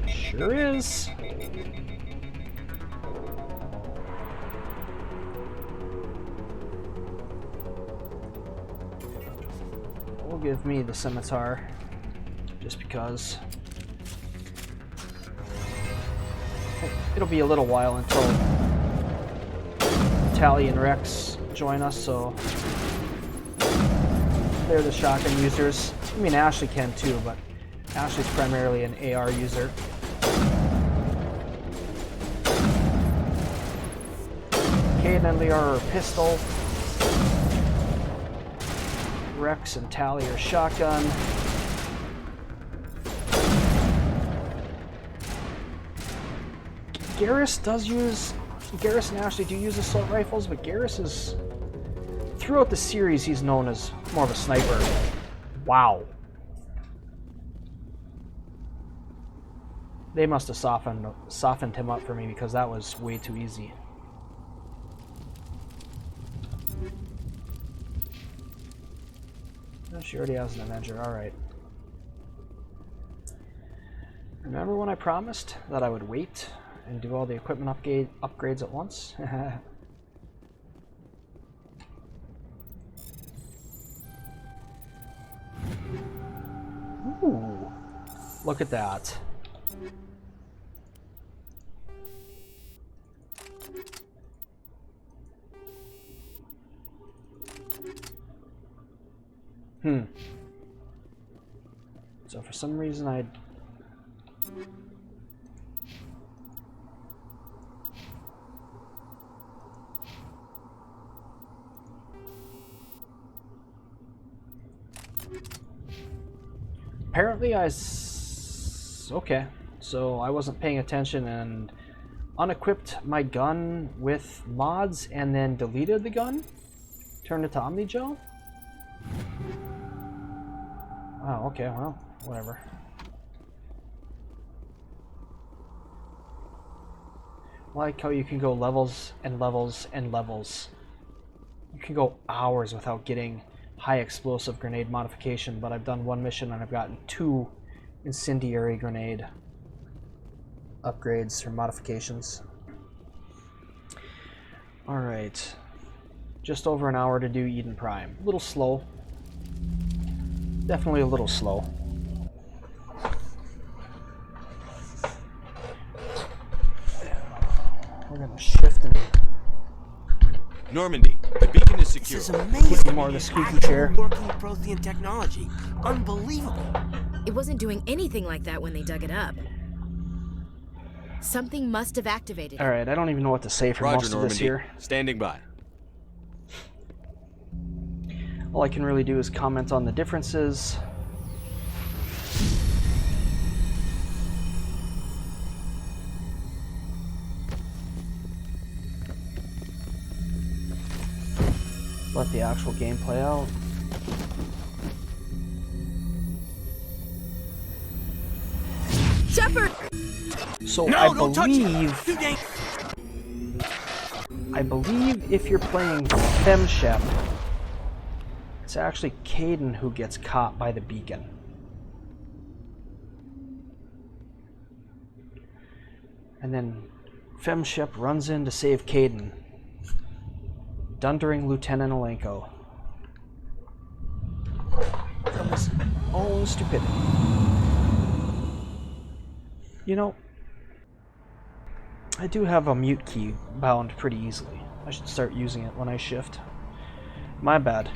Sure is. Will give me the scimitar. Just because it'll be a little while until Tally and Rex join us, so they're the shotgun users. I mean, Ashley can too, but Ashley's primarily an AR user. Caden and Liara are pistol. Rex and Tally are shotgun. Garrus and Ashley do use assault rifles, but Garrus is, throughout the series, he's known as more of a sniper. Wow. They must have softened him up for me because that was way too easy. Oh, she already has an Avenger, alright. Remember when I promised that I would wait and do all the equipment upgrades at once? Ooh, look at that. So for some reason I... Apparently okay, so I wasn't paying attention and unequipped my gun with mods and then deleted the gun? Turned it to Omnigel? Oh, okay, well, whatever. I like how you can go levels and levels and levels. You can go hours without getting high explosive grenade modification, but I've done one mission and I've gotten 2 incendiary grenade upgrades or modifications. Alright. Just over an hour to do Eden Prime. A little slow. Definitely a little slow. We're gonna shift and... Normandy, the beacon is secure. This is amazing. More of the squeaky chair. Working Prothean technology. Unbelievable. It wasn't doing anything like that when they dug it up. Something must have activated it. Alright, I don't even know what to say for most of this here. Standing by. All I can really do is comment on the differences. Let the actual game play out. Shepard! So no, I don't believe if you're playing FemShep, it's actually Caden who gets caught by the beacon. And then FemShep runs in to save Caden, dundering Lieutenant Alenko from his own stupidity. You know, I do have a mute key bound pretty easily. I should start using it when I shift. My bad.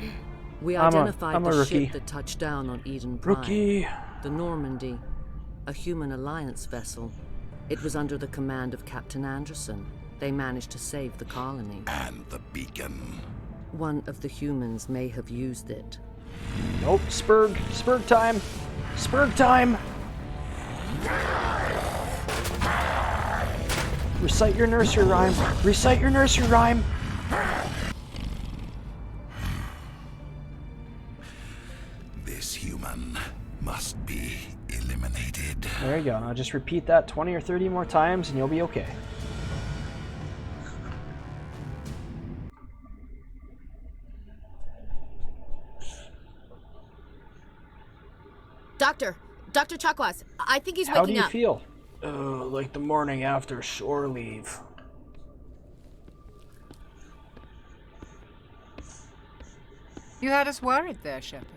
We identified I'm a the rookie. ship that touched down on Eden Prime. Rookie. The Normandy, a human alliance vessel. It was under the command of Captain Anderson. They managed to save the colony. And the beacon. One of the humans may have used it. Nope, Spurg. Spurg time. Spurg time. Recite your nursery rhyme. Recite your nursery rhyme. This human must be eliminated. There you go. Now just repeat that 20 or 30 more times and you'll be okay. Dr. Chakwas, I think he's How waking do up. you feel? Like the morning after shore leave. You had us worried there, Shepard.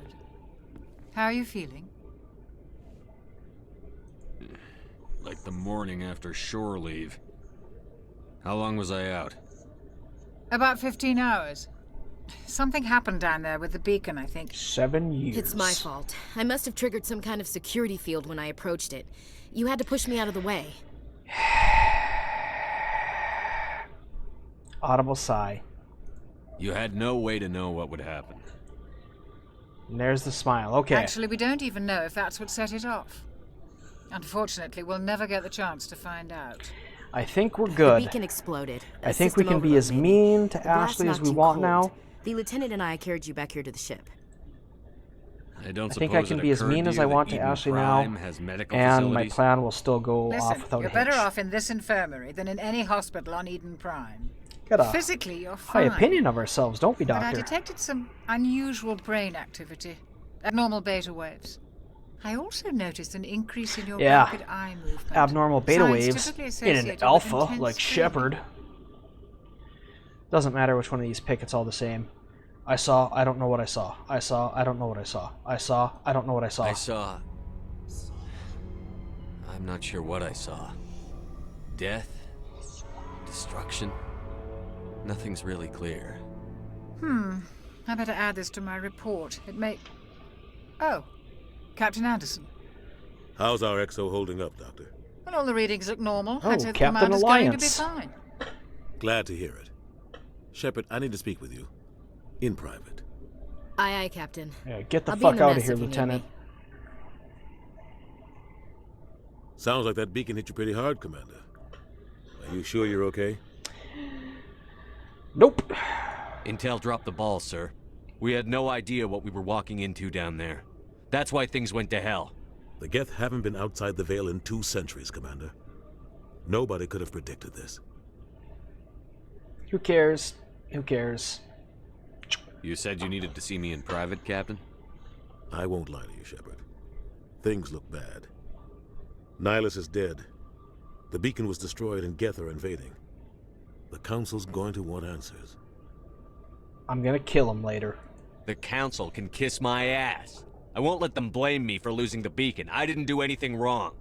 How are you feeling? Like the morning after shore leave. How long was I out? About 15 hours. Something happened down there with the beacon, I think. 7 years. It's my fault. I must have triggered some kind of security field when I approached it. You had to push me out of the way. Audible sigh. You had no way to know what would happen. And there's the smile. Okay. Actually, we don't even know if that's what set it off. Unfortunately, we'll never get the chance to find out. I think we're good. The beacon exploded. I think we can be as mean to Ashley as we want now. The lieutenant and I carried you back here to the ship. I don't I think I can be as mean as I want to Ashley now, and my plan will still go off Listen, without a you're hitch. better off in this infirmary than in any hospital on Eden Prime. Got a Physically, you're high fine. opinion of ourselves, don't we, But I Doctor? detected some unusual brain activity, abnormal beta waves. I also noticed an increase in your rapid eye movement. Abnormal beta Signs waves typically in associated an with alpha intense like feeling. Shepard. Doesn't matter which one of these pick, it's all the same. I saw, I don't know what I saw. I saw, I don't know what I saw. I saw, I don't know what I saw. I saw... I'm not sure what I saw. Death? Destruction? Nothing's really clear. I better add this to my report. It may Oh, Captain Anderson. How's our XO holding up, Doctor? Well, all the readings look normal. Oh, I'd say the Captain commander's going to be Alliance. fine. Glad to hear it. Shepard, I need to speak with you. In private. Aye, aye, Captain. Yeah, get the I'll be in fuck the out of mess here, if you need Lieutenant. me. Sounds like that beacon hit you pretty hard, Commander. Are you sure you're okay? Nope. Intel dropped the ball, sir. We had no idea what we were walking into down there. That's why things went to hell. The Geth haven't been outside the Veil in 2 centuries, Commander. Nobody could have predicted this. Who cares? Who cares? You said you needed to see me in private, Captain? I won't lie to you, Shepard. Things look bad. Nihilus is dead. The beacon was destroyed and Geth are invading. The Council's going to want answers. I'm gonna kill him later. The Council can kiss my ass. I won't let them blame me for losing the beacon. I didn't do anything wrong.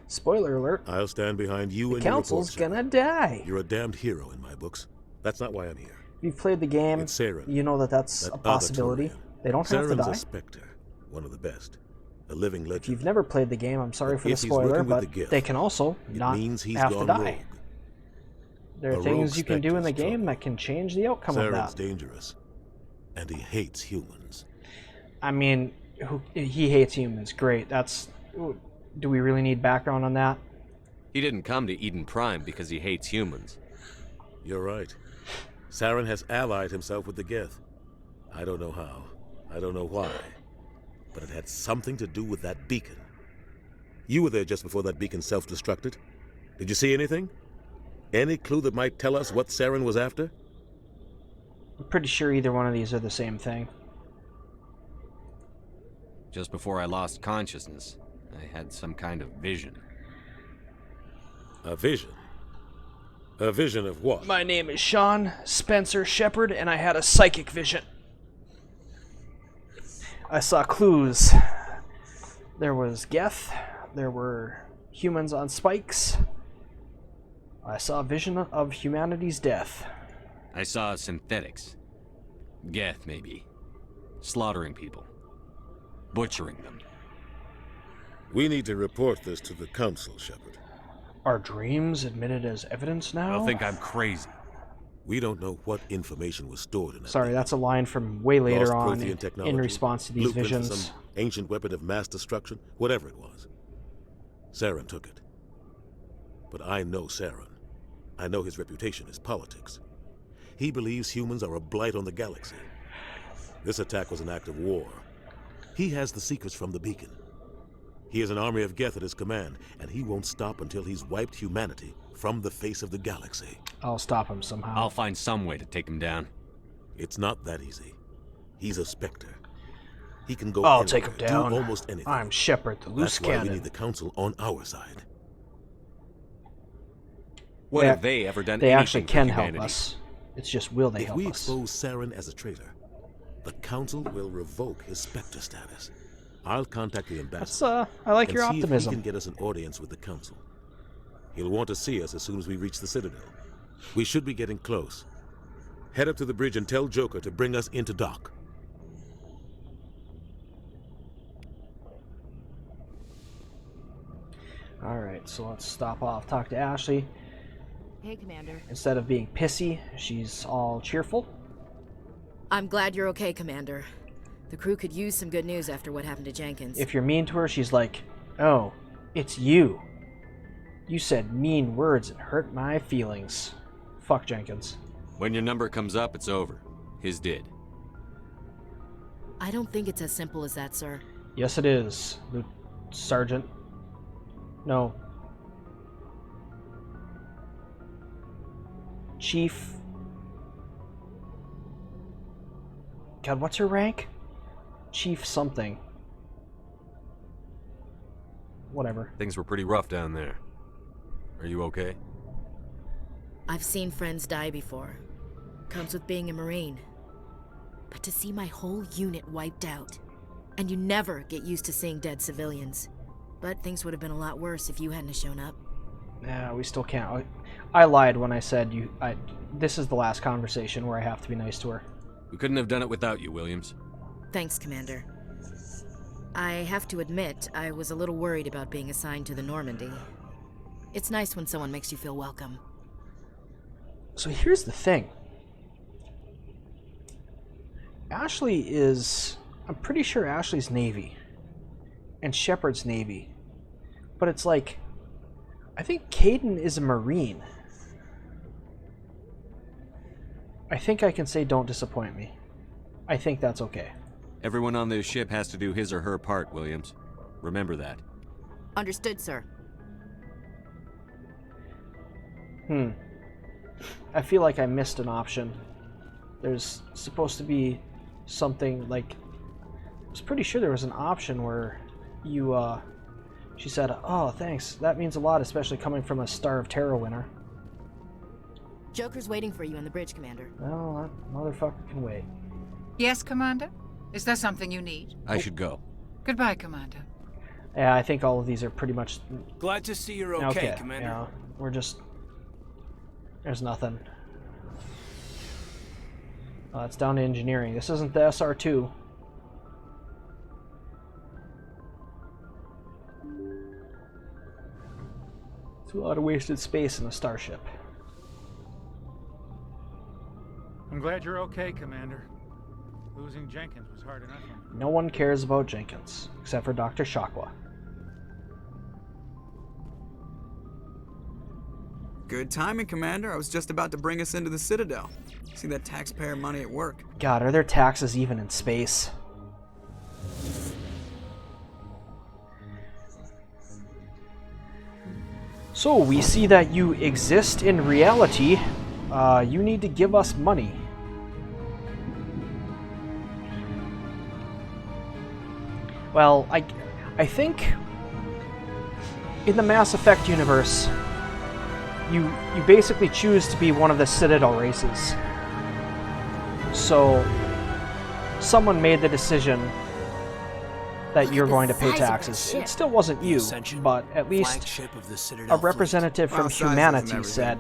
Spoiler alert. I'll stand behind you The and Council's your gonna die. You're a damned hero in my books. That's not why I'm here. If you've played the game, It's Saren, you know that that's that a possibility. other Turian. They don't have to Saren's die. a Spectre, one of the best. A living legend. If you've never played the game, I'm sorry But for the if he's spoiler, working with but the Geth, they can also it not means he's have to gone die. rogue. There are A things rogue you can do in the Spectre's game that can change the outcome of Saren's that. dangerous, and he hates humans. I mean, he hates humans. Great. That's. Do we really need background on that? He didn't come to Eden Prime because he hates humans. You're right. Saren has allied himself with the Geth. I don't know how. I don't know why. But it had something to do with that beacon. You were there just before that beacon self-destructed. Did you see anything? Any clue that might tell us what Saren was after? I'm pretty sure either one of these are the same thing. Just before I lost consciousness, I had some kind of vision. A vision? A vision of what? My name is Sean Spencer Shepard, and I had a psychic vision. I saw clues. There was Geth. There were humans on spikes. I saw a vision of humanity's death. I saw synthetics. Geth, maybe. Slaughtering people. Butchering them. We need to report this to the Council, Shepard. Are dreams admitted as evidence now? They'll think I'm crazy. We don't know what information was stored in that. Sorry, that's a line from way later Lost on Prothean technology, in response to these blueprint for visions. some ancient weapon of mass destruction, whatever it was. Saren took it. But I know Saren. I know his reputation is politics. He believes humans are a blight on the galaxy. This attack was an act of war. He has the secrets from the beacon. He has an army of Geth at his command, and he won't stop until he's wiped humanity from the face of the galaxy. I'll stop him somehow. I'll find some way to take him down. It's not that easy. He's a Spectre. He can go I'll anywhere, take him down. do almost anything. I'm Shepard, the loose That's why we cannon. need the Council on our side. What have they ever done? They actually anything can for help humanity? us. It's just will they If help we us? expose Saren as a traitor, the Council will revoke his Spectre status. I'll contact the ambassador. I like and your see if optimism. he can get us an audience with the Council. He'll want to see us as soon as we reach the Citadel. We should be getting close. Head up to the bridge and tell Joker to bring us into dock. Alright, so let's stop off, talk to Ashley. Hey, Commander. Instead of being pissy, she's all cheerful. I'm glad you're okay, Commander. The crew could use some good news after what happened to Jenkins. If you're mean to her, she's like, oh, it's you. You said mean words and hurt my feelings. Fuck Jenkins. When your number comes up, it's over. His did. I don't think it's as simple as that, sir. Yes, it is, Sergeant. No. Chief. God, what's her rank? Chief something. Whatever. Things were pretty rough down there. Are you okay? I've seen friends die before. Comes with being a Marine. But to see my whole unit wiped out. And you never get used to seeing dead civilians. But things would have been a lot worse if you hadn't shown up. Nah, we still can't. I lied when I said this is the last conversation where I have to be nice to her. We couldn't have done it without you, Williams. Thanks, Commander. I have to admit, I was a little worried about being assigned to the Normandy. It's nice when someone makes you feel welcome. So here's the thing. Ashley is... I'm pretty sure Ashley's Navy. And Shepard's Navy. But it's like... I think Caden is a Marine. I think I can say don't disappoint me. I think that's okay. Everyone on this ship has to do his or her part, Williams. Remember that. Understood, sir. I feel like I missed an option. There's supposed to be something like... I was pretty sure there was an option where you, she said, "Oh, thanks. That means a lot, especially coming from a Star of Terror winner." Joker's waiting for you on the bridge, Commander. Well, that motherfucker can wait. Yes, Commander? Is there something you need? I should go. Goodbye, Commander. Yeah, I think all of these are pretty much... Glad to see you're okay, Commander. Yeah, we're just... There's nothing. It's down to engineering. This isn't the SR2. It's a lot of wasted space in a starship. I'm glad you're okay, Commander. Losing Jenkins was hard enough. No one cares about Jenkins, except for Dr. Shakwa. Good timing, Commander. I was just about to bring us into the Citadel. See that taxpayer money at work. God, are there taxes even in space? So, we see that you exist in reality. You need to give us money. Well, I think in the Mass Effect universe, you basically choose to be one of the Citadel races. So, someone made the decision that you're going to pay taxes. It still wasn't you, but at least a representative from humanity said,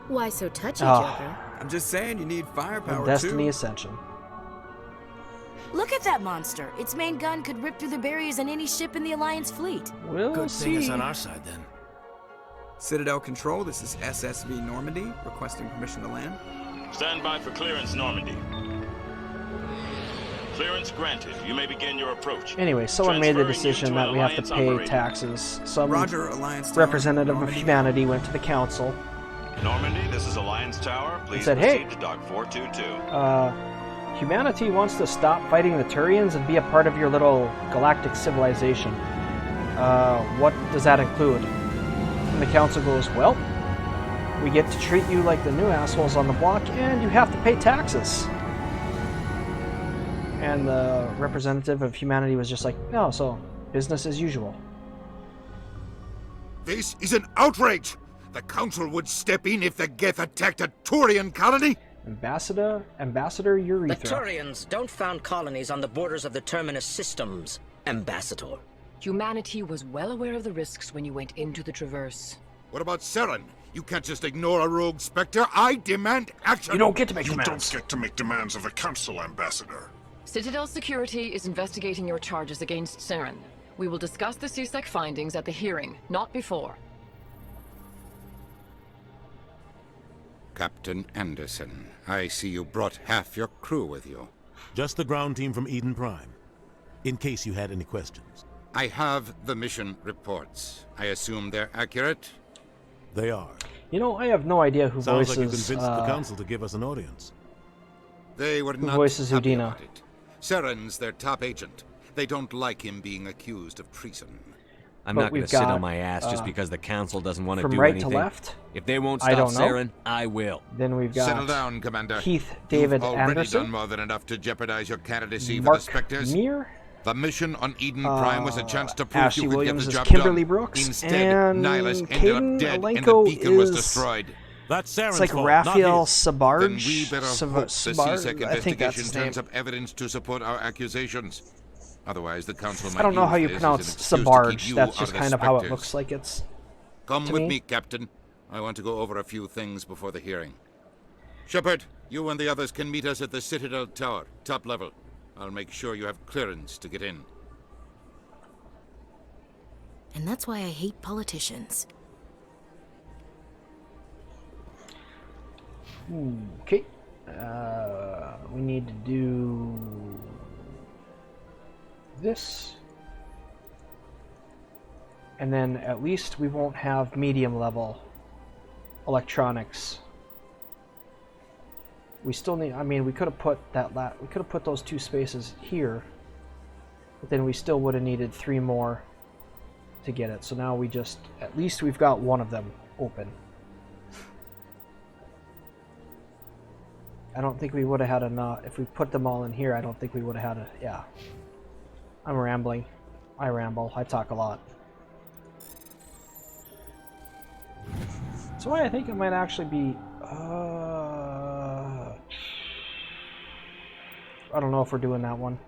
Why so touchy, Joker? I'm just saying you need firepower, Destiny too. Ascension. Look at that monster. Its main gun could rip through the barriers in any ship in the Alliance fleet. We'll Good see. thing it's on our side, then. Citadel Control, this is SSV Normandy, requesting permission to land. Stand by for clearance, Normandy. Clearance granted. You may begin your approach. Anyway, someone made the decision that we have to pay taxes. Some representative of humanity went to the council. Normandy, this is Alliance Tower. Please said, proceed "Hey, to Dock 422. Humanity wants to stop fighting the Turians and be a part of your little galactic civilization. What does that include?" And the council goes, "Well, we get to treat you like the new assholes on the block, and you have to pay taxes." And the representative of humanity was just like, "No, so business as usual." This is an outrage! The Council would step in if the Geth attacked a Turian colony? Ambassador The Urethra. Turians don't found colonies on the borders of the Terminus systems, Ambassador. Humanity was well aware of the risks when you went into the Traverse. What about Saren? You can't just ignore a rogue Spectre. I demand action! You don't get to make You demands. don't get to make demands of the Council, Ambassador. Citadel Security is investigating your charges against Saren. We will discuss the CSEC findings at the hearing, not before. Captain Anderson, I see you brought half your crew with you. Just the ground team from Eden Prime, in case you had any questions. I have the mission reports. I assume they're accurate? They are. You know, I have no idea who Sounds voices... like you convinced the Council to give us an audience. They were Who not voices happy Udina? about it. Saren's their top agent. They don't like him being accused of treason. I'm But not going we've to sit got, on my ass just because the Council doesn't want to from do right anything. to left? If they won't I stop don't know. Saren, I will. Then we've got Settle down, Commander. Keith David You've already Anderson. done more than enough to jeopardize your candidacy Mark for the Spectres. Meir. The mission on Eden Prime was a chance to prove Ashley you could Williams get is the job Kimberly done. Brooks, Instead, and Nihilus ended Caden up dead and Alenko the beacon was is- destroyed. That's Saren's It's like fault, Raphael not his. Sabarge. Then we better hope the CSEC I think that's investigation his name. turns up evidence to support our accusations. Otherwise, the Council might I don't know use how you this as pronounce an excuse to keep Sabarge. you That's out just the kind of how it Spectres. looks like it's. Come to with me. me, Captain. I want to go over a few things before the hearing. Shepard, you and the others can meet us at the Citadel Tower, top level. I'll make sure you have clearance to get in. And that's why I hate politicians. Okay. We need to do this. And then at least we won't have medium level electronics. We still need, I mean, we could have put we could have put those 2 spaces here, but then we still would have needed 3 more to get it. So now we just, at least we've got one of them open. I don't think we would have had enough. If we put them all in here, I don't think we would have had a, yeah. I'm rambling. I ramble. I talk a lot. So I think it might actually be, I don't know if we're doing that one.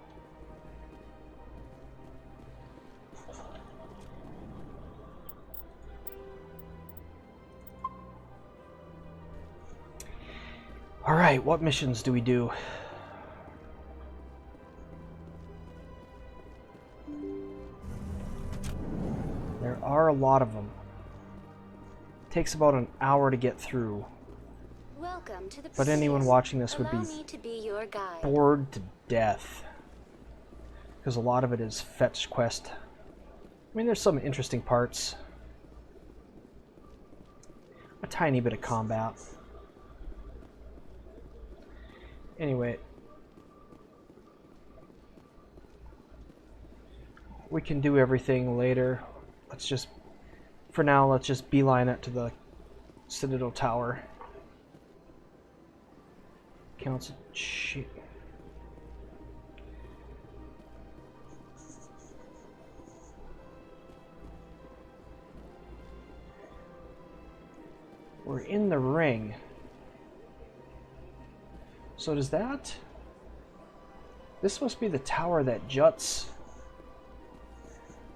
All right, what missions do we do? There are a lot of them. It takes about an hour to get through. Welcome to the But anyone watching this would be bored to death. Because a lot of it is fetch quest. I mean, there's some interesting parts. A tiny bit of combat. Anyway. We can do everything later. Let's just, for now, let's just beeline it to the Citadel Tower. Council, shit. We're in the ring. So does that... This must be the tower that juts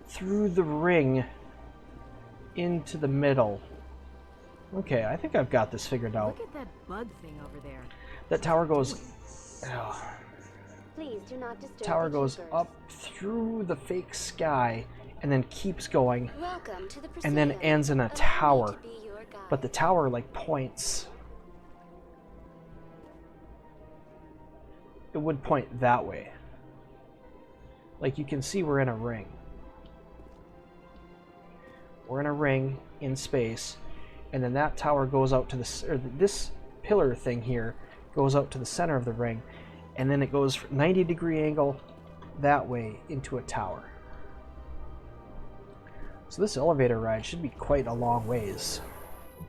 through the ring into the middle. Okay, I think I've got this figured out. Look at that bug thing over there. That tower goes... Please do not disturb tower the goes troopers. up through the fake sky and then keeps going. Welcome to the And then Presidio. ends in a Allow me tower. to be your guide. But the tower, like, points. It would point that way. Like, you can see we're in a ring. We're in a ring in space, and then that tower goes out to the... Or this pillar thing here goes out to the center of the ring, and then it goes 90-degree angle that way into a tower. So this elevator ride should be quite a long ways,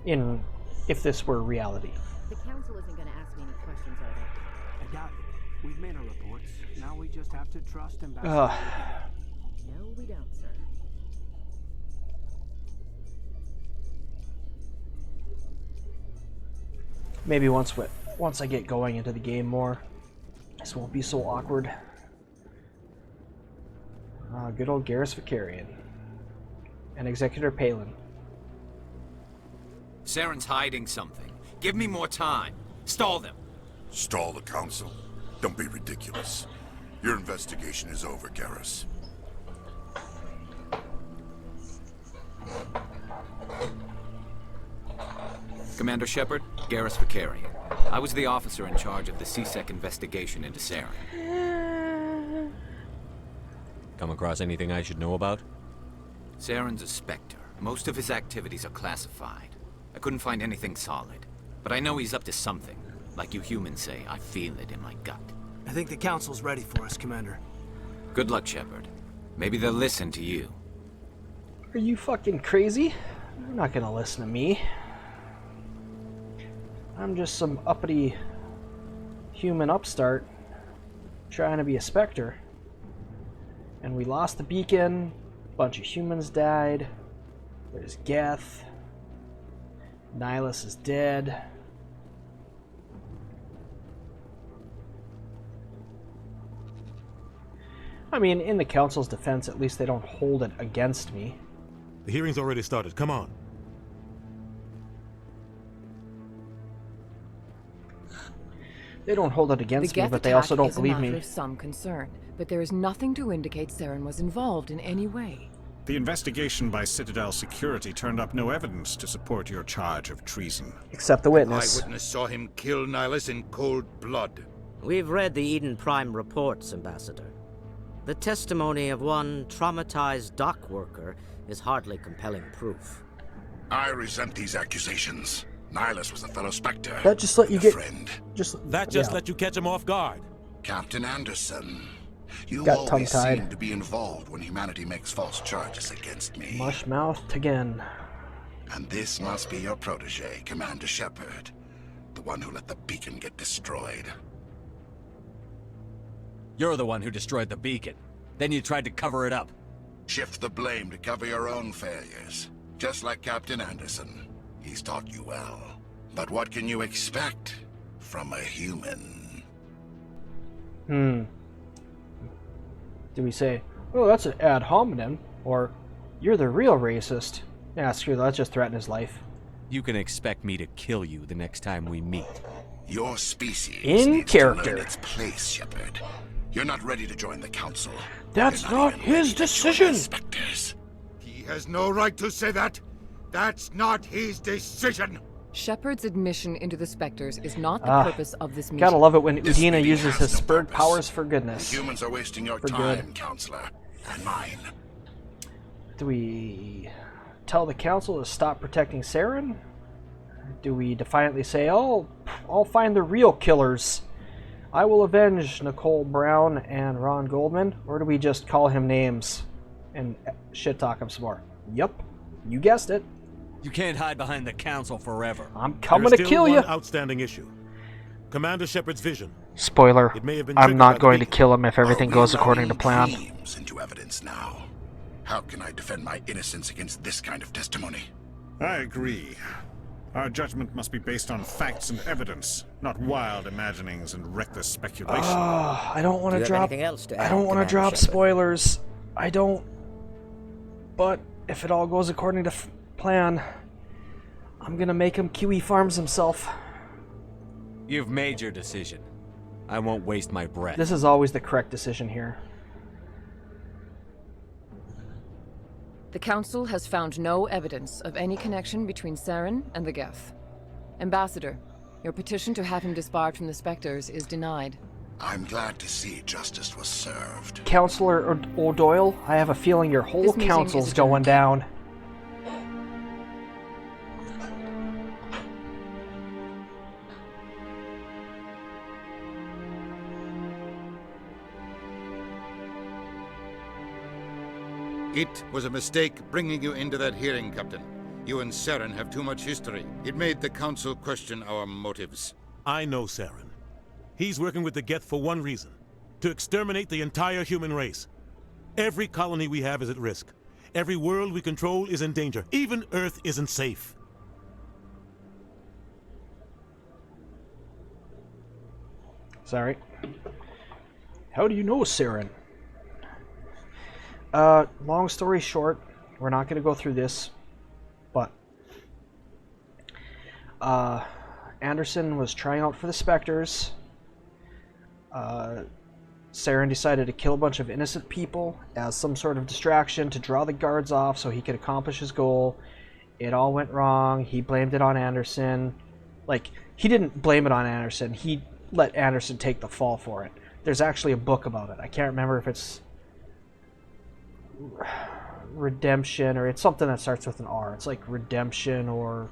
if this were reality. The council isn't going to ask me any questions, are they? I doubt it. We've made our reports. Now we just have to trust and back. No, we don't, sir. Maybe once I get going into the game more, this won't be so awkward. Good old Garrus Vicarian. And Executor Palin. Saren's hiding something. Give me more time. Stall them. Stall the council? Don't be ridiculous. Your investigation is over, Garrus. Commander Shepard, Garrus Vicarian. I was the officer in charge of the CSEC investigation into Saren. Come across anything I should know about? Saren's a Spectre. Most of his activities are classified. I couldn't find anything solid. But I know he's up to something. Like you humans say, I feel it in my gut. I think the council's ready for us, Commander. Good luck, Shepard. Maybe they'll listen to you. Are you fucking crazy? You're not gonna listen to me. I'm just some uppity human upstart trying to be a Spectre. And we lost the beacon, a bunch of humans died, there's Geth, Nihilus is dead. I mean, in the Council's defense, at least they don't hold it against me. The hearing's already started. Come on. They don't hold it against me, but they also don't believe me. Of some concern, but there is nothing to indicate Saren was involved in any way. The investigation by Citadel Security turned up no evidence to support your charge of treason. Except the witness. Eyewitness saw him kill Nihilus in cold blood. We've read the Eden Prime reports, Ambassador. The testimony of one traumatized dock worker is hardly compelling proof. I resent these accusations. Nihilus was a fellow Spectre. That just let you a get... friend. That just let you catch him off guard. Captain Anderson, you Got always tongue-tied. seem to be involved when humanity makes false charges against me. Mush-mouthed again. And this must be your protege, Commander Shepard. The one who let the beacon get destroyed. You're the one who destroyed the beacon. Then you tried to cover it up. Shift the blame to cover your own failures. Just like Captain Anderson. He's taught you well. But what can you expect from a human? Do we say, oh, that's an ad hominem, or you're the real racist? Yeah, screw that, let's just threaten his life. You can expect me to kill you the next time we meet. Your species In needs character. to learn its place, Shepard. You're not ready to join the Council. That's not his decision! He has no right to say that! That's not his decision! Shepard's admission into the Spectres is not the purpose of this meeting. Gotta love it when Udina uses his spurred powers for goodness. The humans are wasting your For time, good. Counselor. And mine. Do we tell the Council to stop protecting Saren? Do we defiantly say, oh, I'll find the real killers. I will avenge Nicole Brown and Ron Goldman? Or do we just call him names and shit talk him some more? Yup, you guessed it. You can't hide behind the Council forever. I'm coming to kill you. There's still one outstanding issue. Commander Shepard's vision. Spoiler, It may have been I'm triggered not by the going to beacon. kill him if everything Are we goes according to allowing plan. dreams into evidence now? How can I defend my innocence against this kind of testimony? I agree. Our judgment must be based on facts and evidence, not wild imaginings and reckless speculation. I don't want Do to you have drop. anything else to I add, don't want to Commander drop Shepard? spoilers. I don't. But if it all goes according to plan, I'm gonna make him QE farms himself. You've made your decision. I won't waste my breath. This is always the correct decision here. The Council has found no evidence of any connection between Saren and the Geth. Ambassador, your petition to have him disbarred from the Spectres is denied. I'm glad to see justice was served. Counselor O'Doyle, I have a feeling your whole This meeting council's is going down. It was a mistake bringing you into that hearing, Captain. You and Saren have too much history. It made the Council question our motives. I know Saren. He's working with the Geth for one reason. To exterminate the entire human race. Every colony we have is at risk. Every world we control is in danger. Even Earth isn't safe. Sorry. How do you know Saren? Long story short, we're not going to go through this, but Anderson was trying out for the Spectres. Saren decided to kill a bunch of innocent people as some sort of distraction to draw the guards off so he could accomplish his goal. It all went wrong. He blamed it on Anderson. Like, he didn't blame it on Anderson. He let Anderson take the fall for it. There's actually a book about it. I can't remember if it's Redemption or it's something that starts with an R. It's like Redemption or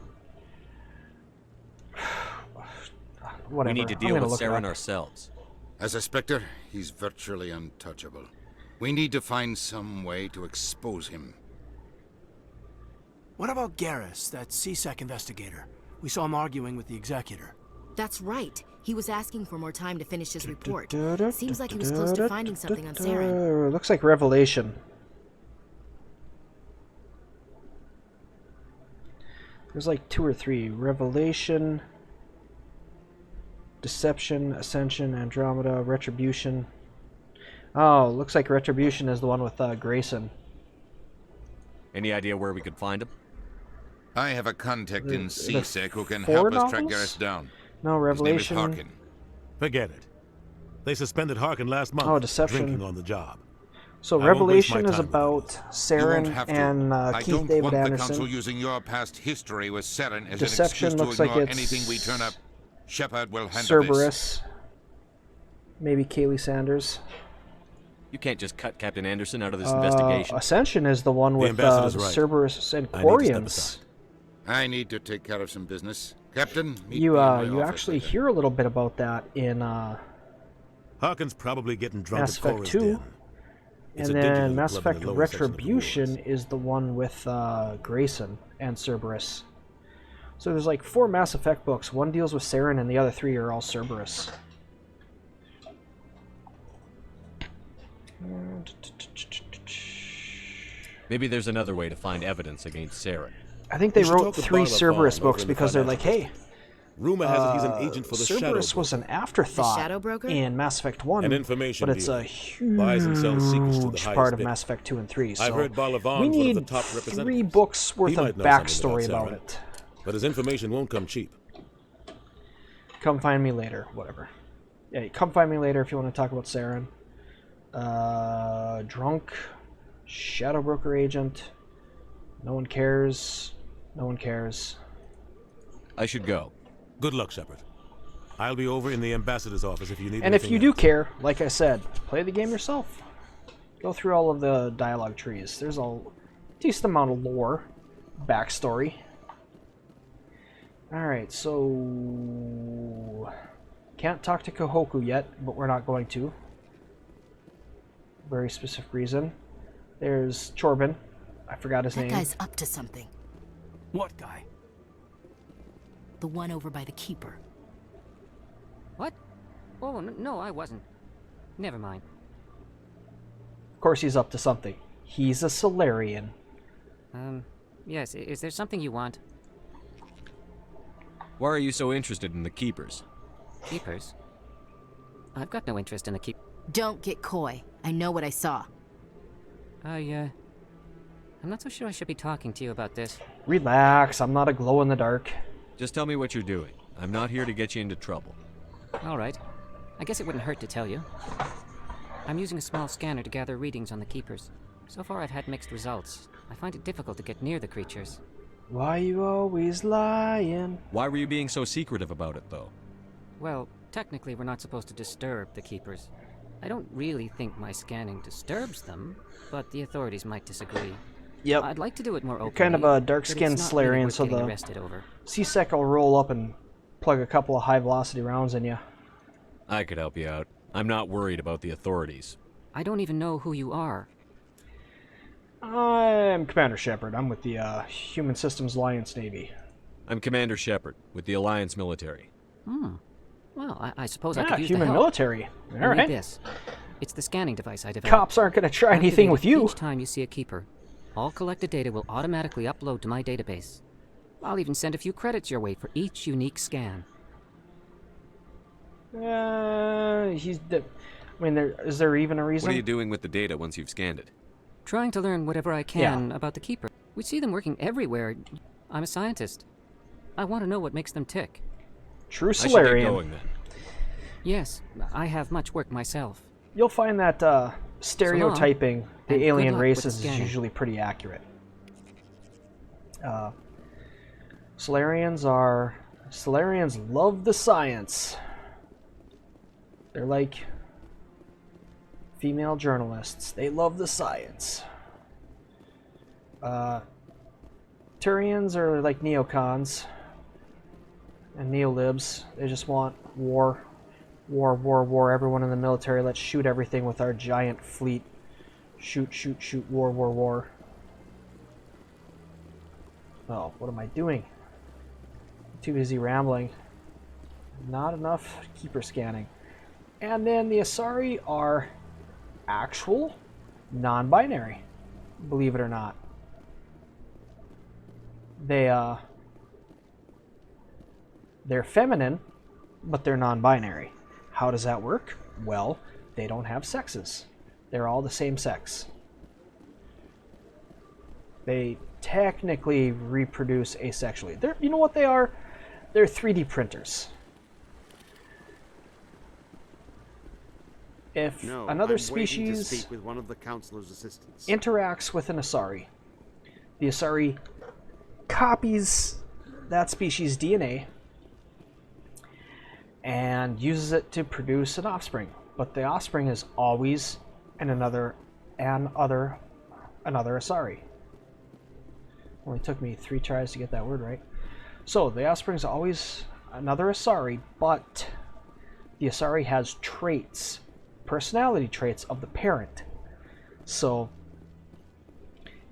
whatever. We need to deal with Saren ourselves. As a Spectre, he's virtually untouchable. We need to find some way to expose him. What about Garrus, that CSEC investigator? We saw him arguing with the Executor. That's right. He was asking for more time to finish his report. Seems like he was close to finding something on Saren. Looks like Revelation. There's like 2 or 3. Revelation, Deception, Ascension, Andromeda, Retribution. Oh, looks like Retribution is the one with Grayson. Any idea where we could find him? I have a contact in CSEC who can 4 help us novels? track Garrus down. No, Revelation. His name is Harkin. Forget it. They suspended Harkin last month. Oh, Deception. Drinking on the job. So I won't waste my Revelation is time with about You won't Saren have to. and I Keith don't David want the Anderson. Council using your past history with Saren as Deception an excuse looks to like ignore it's anything we turn up. Shepard will handle this. Cerberus. Maybe Kaylee Sanders. You can't just cut Captain Anderson out of this investigation. Ascension is the one with ambassador's right. Cerberus and I need to step quarians. aside. I need to take care of some business. Captain, meet You me in my you office actually later. hear a little bit about that in Hawkins probably getting drunk Mass at Effect Cora's 2. den. It's And a dingy then little Mass club in Effect the lower section of the Retribution is the one with Grayson and Cerberus. So there's like 4 Mass Effect books. One deals with Saren and the other 3 are all Cerberus. Maybe there's another way to find evidence against Saren. I think they We should wrote talk to 3 Barlow Cerberus Farm over books in the because they're like, financial hey, Rumor has it he's an agent for the Cerberus Shadow was an afterthought Shadow Broker? in Mass Effect 1, An information but it's a dealer. Buys and sells secrets to the huge highest part of bidder. Mass Effect 2 and 3. So I've heard Balavan's we one of need the top 3 representatives. books worth He of might know something backstory about Saren, it. But his information won't come cheap. Come find me later, whatever. Yeah, come find me later if you want to talk about Saren. Drunk, Shadow Broker agent. No one cares. No one cares. I should go. Good luck, Shepard. I'll be over in the ambassador's office if you need And if anything you do else. care, like I said, play the game yourself. Go through all of the dialogue trees. There's a decent amount of lore, backstory. Alright, so... Can't talk to Kohoku yet, but we're not going to. Very specific reason. There's Chorbin. I forgot his name. That guy's up to something. What guy? The one over by the Keeper. What? Oh, no, I wasn't. Never mind. Of course he's up to something. He's a Solarian. Yes, is there something you want? Why are you so interested in the Keepers? Keepers? I've got no interest in the keep. Don't get coy. I know what I saw. I'm not so sure I should be talking to you about this. Relax, I'm not a glow-in-the-dark. Just tell me what you're doing. I'm not here to get you into trouble. All right. I guess it wouldn't hurt to tell you. I'm using a small scanner to gather readings on the Keepers. So far I've had mixed results. I find it difficult to get near the creatures. Why you always lying? Why were you being so secretive about it, though? Well, technically we're not supposed to disturb the Keepers. I don't really think my scanning disturbs them, but the authorities might disagree. Yep. I'd like to do it more openly. You're kind of a dark-skinned Solarian, so the C-Sec will roll up and plug a couple of high-velocity rounds in you. I could help you out. I'm not worried about the authorities. I don't even know who you are. I'm Commander Shepard. I'm with the Human Systems Alliance Navy. I'm Commander Shepard, with the Alliance military. Well, I suppose I could use human the help. military. All I need right. this. It's the scanning device I developed. Cops aren't going to try anything with you. Each time you see a Keeper, all collected data will automatically upload to my database. I'll even send a few credits your way for each unique scan. Is there even a reason? What are you doing with the data once you've scanned it? Trying to learn whatever I can about the Keeper. We see them working everywhere. I'm a scientist. I want to know what makes them tick. True I should get Solarian. going, then. Yes, I have much work myself. You'll find that stereotyping the and alien good luck with races the is scanning. usually pretty accurate. Solarians love the science. They're like female journalists. They love the science. Turians are like neocons and neolibs. They just want war. War, war, war. Everyone in the military, let's shoot everything with our giant fleet. Shoot, shoot, shoot. War, war, war. Oh, what am I doing? Too busy rambling. Not enough Keeper scanning. And then the Asari are actual non-binary. Believe it or not. They're feminine, but they're non-binary. How does that work? Well, they don't have sexes. They're all the same sex. They technically reproduce asexually. You know what they are? They're 3D printers. If No, another I'm waiting to species speak with one of the Councilor's assistants. interacts with an Asari, the Asari copies that species' DNA and uses it to produce an offspring. But the offspring is always another Asari. Only took me 3 tries to get that word right. So the offspring is always another Asari, but the Asari has traits, personality traits of the parent. So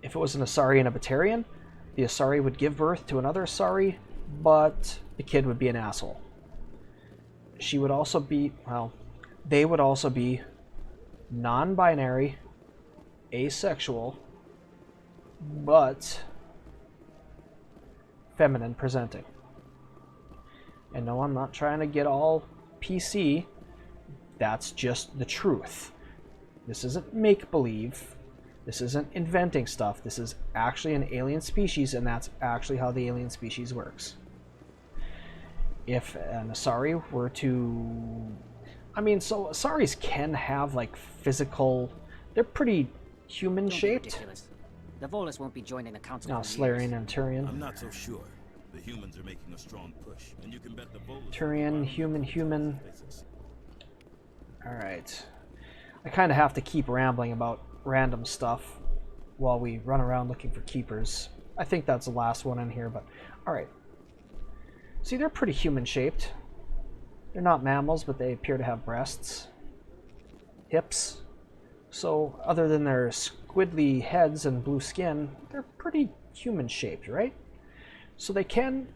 if it was an Asari and a Batarian, the Asari would give birth to another Asari, but the kid would be an asshole. She would also be, well, they would also be non-binary, asexual, but feminine presenting. And no, I'm not trying to get all PC. That's just the truth. This isn't make-believe. This isn't inventing stuff. This is actually an alien species, and that's actually how the alien species works. If an Asari were to... I mean, so Asaris can have, like, physical... They're pretty human-shaped. The Volus won't be joining the council. No, Salarian and Turian. I'm not so sure. The humans are making a strong push, and you can bet the Volus... Turian, human. Alright. I kind of have to keep rambling about random stuff while we run around looking for keepers. I think that's the last one in here, but... Alright. See, they're pretty human-shaped. They're not mammals, but they appear to have breasts. Hips. So, other than their squiddly heads and blue skin, they're pretty human-shaped, right? So they can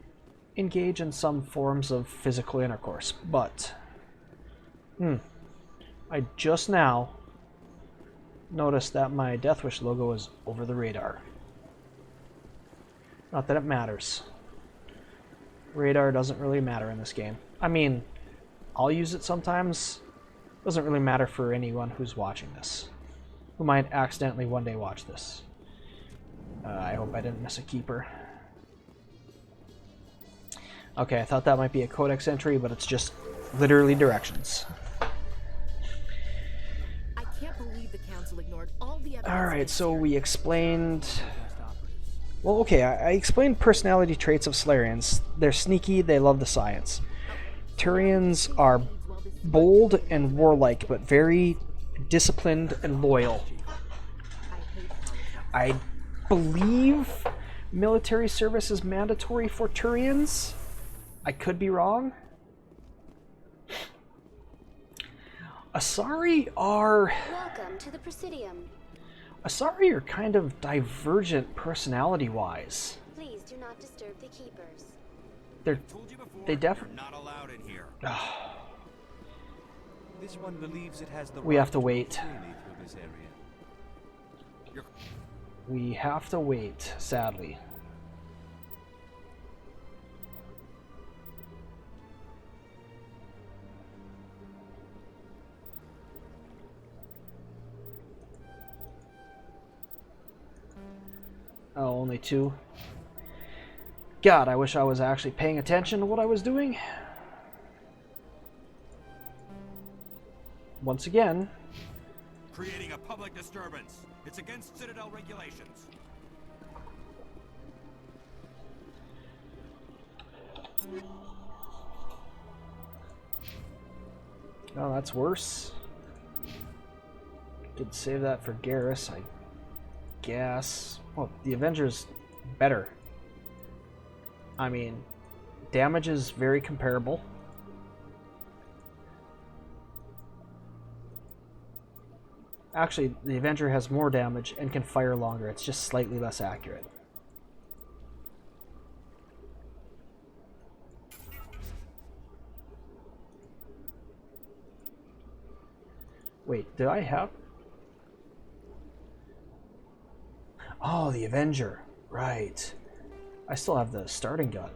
engage in some forms of physical intercourse, but... I just now noticed that my Deathwish logo is over the radar. Not that it matters. Radar doesn't really matter in this game. I mean, I'll use it sometimes. Doesn't really matter for anyone who's watching this, who might accidentally one day watch this. I hope I didn't miss a keeper. Okay, I thought that might be a codex entry, but it's just literally directions. I can't believe the council ignored all the evidence. Alright, so we explained... Well, okay, I explained personality traits of Salarians. They're sneaky, they love the science. Turians are bold and warlike, but very disciplined and loyal. I believe military service is mandatory for Turians. I could be wrong. Asari are... Welcome to the Presidium. Asari are kind of divergent personality-wise. Please do not disturb the keepers. They definitely... Not allowed in here. This one believes it has the We have to wait. through this area. We have to wait, sadly. Oh, only 2. God, I wish I was actually paying attention to what I was doing. Once again. Creating a public disturbance. It's against Citadel regulations. Oh, that's worse. Could save that for Garrus, I guess. Well, the Avenger's better. I mean, damage is very comparable. Actually, the Avenger has more damage and can fire longer. It's just slightly less accurate. Wait, did I have... Oh, the Avenger. Right. I still have the starting gun.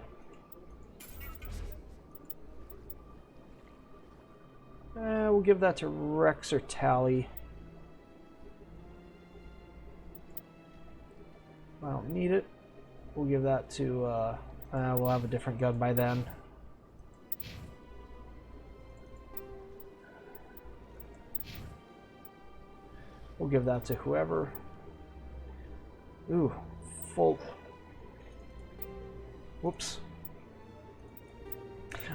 We'll give that to Rex or Tally. I don't need it. We'll give that to... we'll have a different gun by then. give that to whoever. Ooh, full. Whoops.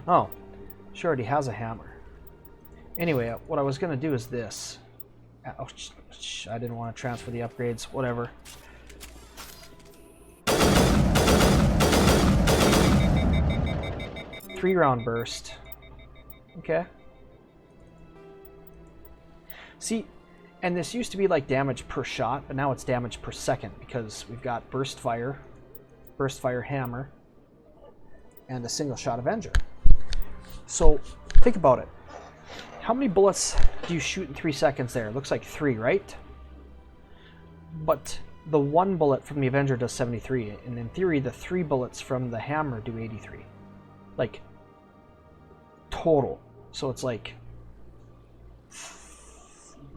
Oh, she already has a hammer. Anyway, what I was going to do is this. Oh, I didn't want to transfer the upgrades. Whatever. Three-round burst. Okay. See, and this used to be like damage per shot, but now it's damage per second because we've got burst fire hammer, and a single shot Avenger. So think about it. How many bullets do you shoot in 3 seconds there? It looks like 3, right? But the 1 bullet from the Avenger does 73, and in theory the 3 bullets from the hammer do 83. Like, total. So it's like,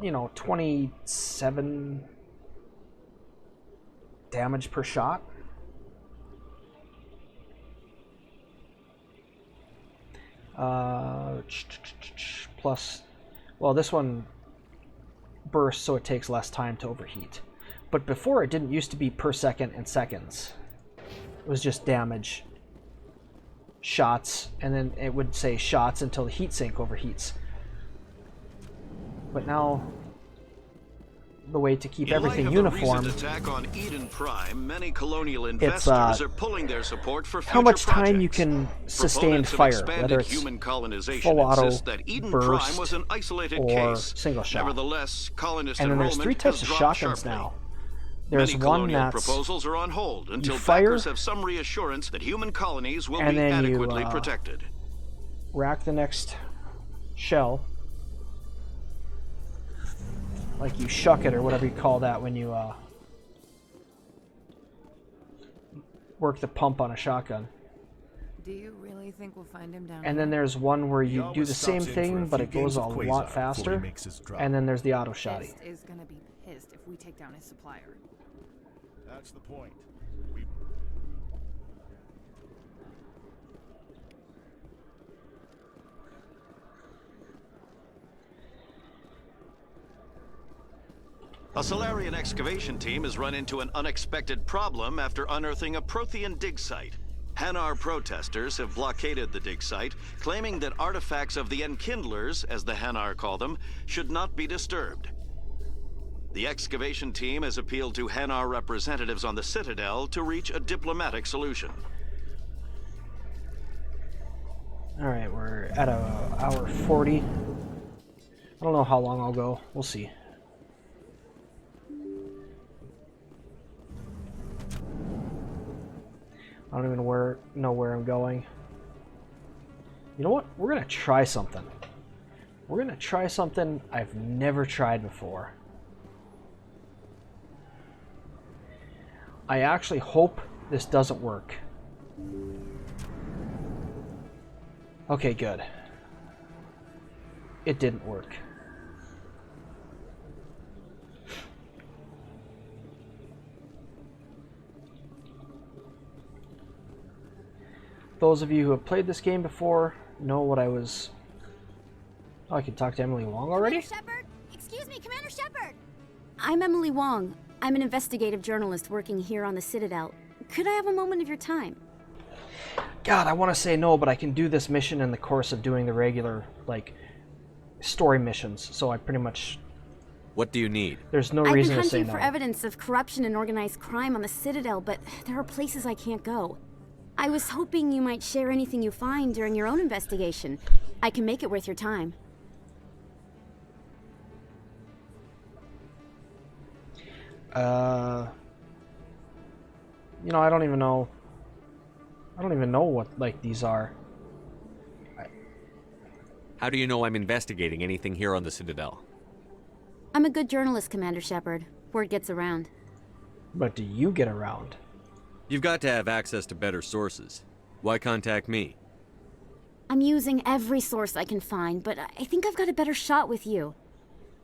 you know, 27 damage per shot. Plus, well, this one bursts, so it takes less time to overheat. But before, it didn't used to be per second and seconds. It was just damage, shots, and then it would say shots until the heatsink overheats. But now, the way to keep everything uniform, attack on Eden Prime, many colonial investors are pulling their support for how much future time you can sustain fire, whether it's human colonization full auto, that Eden burst, Prime was an isolated or case. single shot. Nevertheless, colonist And then there's 3 types of shotguns now. There's one that's proposals are on hold until fire, backers have some reassurance that human colonies will and be then adequately you, protected. Rack the next shell. Like you shuck it, or whatever you call that when you work the pump on a shotgun. Do you really think we'll find him down And then there's one where you do the same thing, but it goes a lot faster. And then there's the auto shotty. Fist is gonna be pissed if we take down his supplier. That's the point. A Solarian excavation team has run into an unexpected problem after unearthing a Prothean dig site. Hanar protesters have blockaded the dig site, claiming that artifacts of the Enkindlers, as the Hanar call them, should not be disturbed. The excavation team has appealed to Hanar representatives on the Citadel to reach a diplomatic solution. Alright, we're at hour 40. I don't know how long I'll go. We'll see. I don't even know where I'm going. You know what? We're going to try something. We're going to try something I've never tried before. I actually hope this doesn't work. Okay, good. It didn't work. Those of you who have played this game before know what I was... Oh, I can talk to Emily Wong already? Shepard? Excuse me, Commander Shepard! I'm Emily Wong. I'm an investigative journalist working here on the Citadel. Could I have a moment of your time? God, I want to say no, but I can do this mission in the course of doing the regular, like, story missions, so I pretty much... What do you need? There's no reason to say no. I've been hunting for evidence of corruption and organized crime on the Citadel, but there are places I can't go. I was hoping you might share anything you find during your own investigation. I can make it worth your time. You know, I don't even know what, like, these are. How do you know I'm investigating anything here on the Citadel? I'm a good journalist, Commander Shepard. Word gets around. But do you get around? You've got to have access to better sources. Why contact me? I'm using every source I can find, but I think I've got a better shot with you.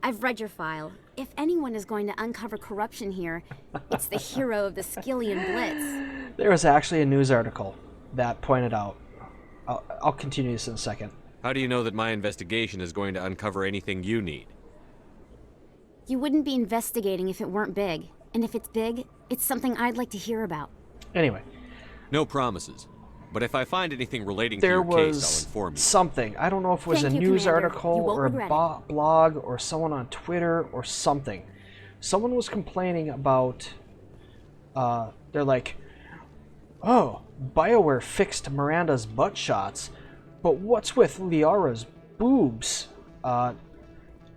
I've read your file. If anyone is going to uncover corruption here, it's the hero of the Skillian Blitz. There was actually a news article that pointed out. I'll continue this in a second. How do you know that my investigation is going to uncover anything you need? You wouldn't be investigating if it weren't big. And if it's big, it's something I'd like to hear about. Anyway. No promises. But if I find anything relating to There your case, I'll was inform you. something. I don't know if it was a Thank you, news Commander. article You won't or a regret blog or someone on Twitter or something. Someone was complaining about, they're like, oh, BioWare fixed Miranda's butt shots, but what's with Liara's boobs?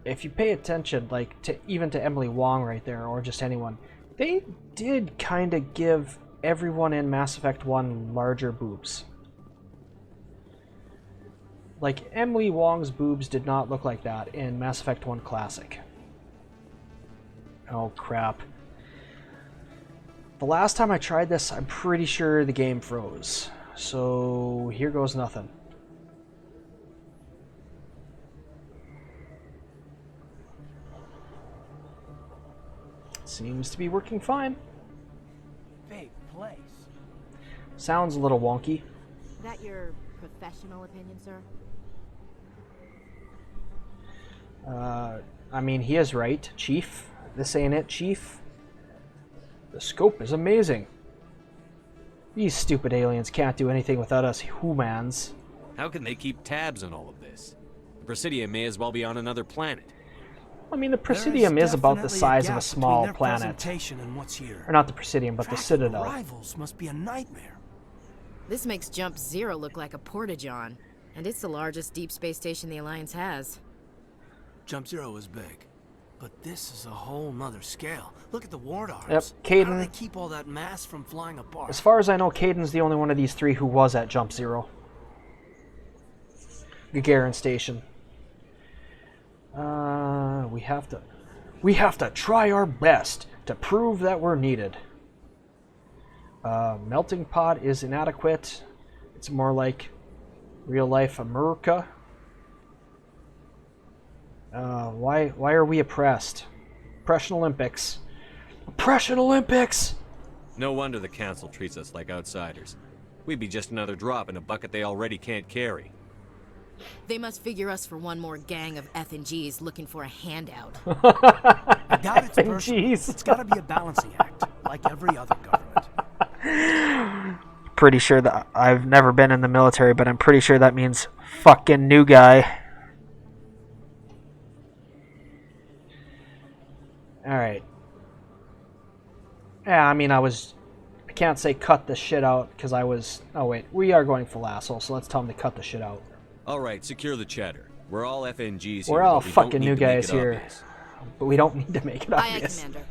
If you pay attention, like, even to Emily Wong right there, or just anyone, they did kind of give everyone in Mass Effect 1 larger boobs. Like, Emily Wong's boobs did not look like that in Mass Effect 1 Classic. Oh, crap. The last time I tried this, I'm pretty sure the game froze. So, here goes nothing. Seems to be working fine. Big place. Sounds a little wonky. Is that your professional opinion, sir? I mean, he is right, Chief. This ain't it, Chief. The scope is amazing. These stupid aliens can't do anything without us humans. How can they keep tabs on all of this? The Presidium may as well be on another planet. I mean, the Presidium is about the size of a small planet. And what's here. Or not the Presidium, but the Citadel. Rivals must be a nightmare. This makes Jump Zero look like a porta-john, and it's the largest deep space station the Alliance has. Jump Zero is big, but this is a whole nother scale. Look at the ward arms. Yep, How do they Caden. keep all that mass from flying apart? As far as I know, Caden's the only one of these three who was at Jump Zero. Gagarin Station. We have to try our best to prove that we're needed. Melting pot is inadequate. It's more like real life America. Why are we oppressed? Oppression Olympics. Oppression Olympics! No wonder the Council treats us like outsiders. We'd be just another drop in a bucket they already can't carry. They must figure us for one more gang of F&Gs looking for a handout. I doubt it's personal. It's got to be a balancing act, like every other government. Pretty sure that I've never been in the military, but I'm pretty sure that means fucking new guy. Alright. Yeah, I mean, I can't say cut the shit out, because I was... Oh, wait. We are going full asshole, so let's tell them to cut the shit out. Alright, secure the chatter. We're all FNGs here. We're all but we fucking don't need new to make guys it here. obvious. But we don't need to make it Aye, obvious. Commander.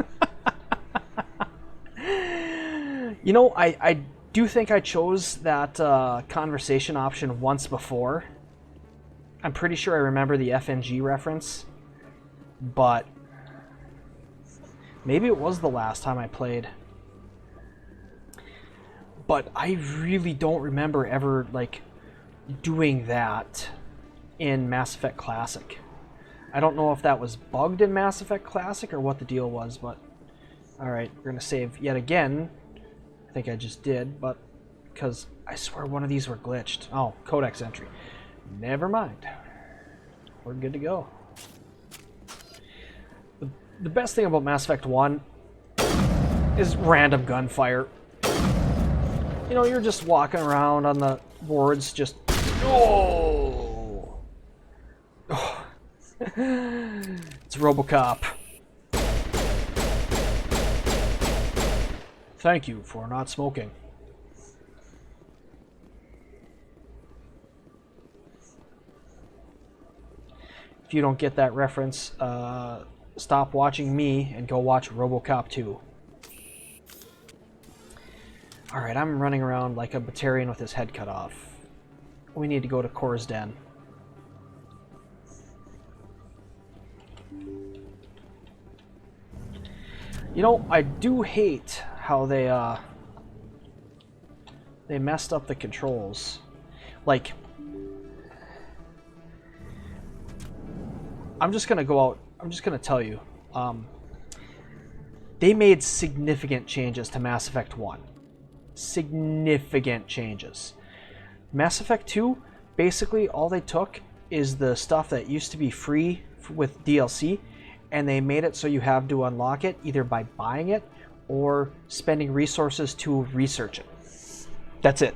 You know, I do think I chose that conversation option once before. I'm pretty sure I remember the FNG reference. But... maybe it was the last time I played. But I really don't remember ever, like, doing that in Mass Effect Classic. I don't know if that was bugged in Mass Effect Classic or what the deal was, but... Alright, we're gonna save yet again. I think I just did, but... because I swear one of these were glitched. Oh, codex entry. Never mind. We're good to go. The best thing about Mass Effect 1 is random gunfire. You know, you're just walking around on the wards, just... Oh! Oh. It's RoboCop. Thank you for not smoking. If you don't get that reference, stop watching me and go watch RoboCop 2. Alright, I'm running around like a Batarian with his head cut off. We need to go to Kor's Den. You know, I do hate how they messed up the controls. Like, I'm just gonna go out, I'm just gonna tell you, they made significant changes to Mass Effect 1. Significant changes. Mass Effect 2, basically all they took is the stuff that used to be free with DLC, and they made it so you have to unlock it either by buying it or spending resources to research it. That's it.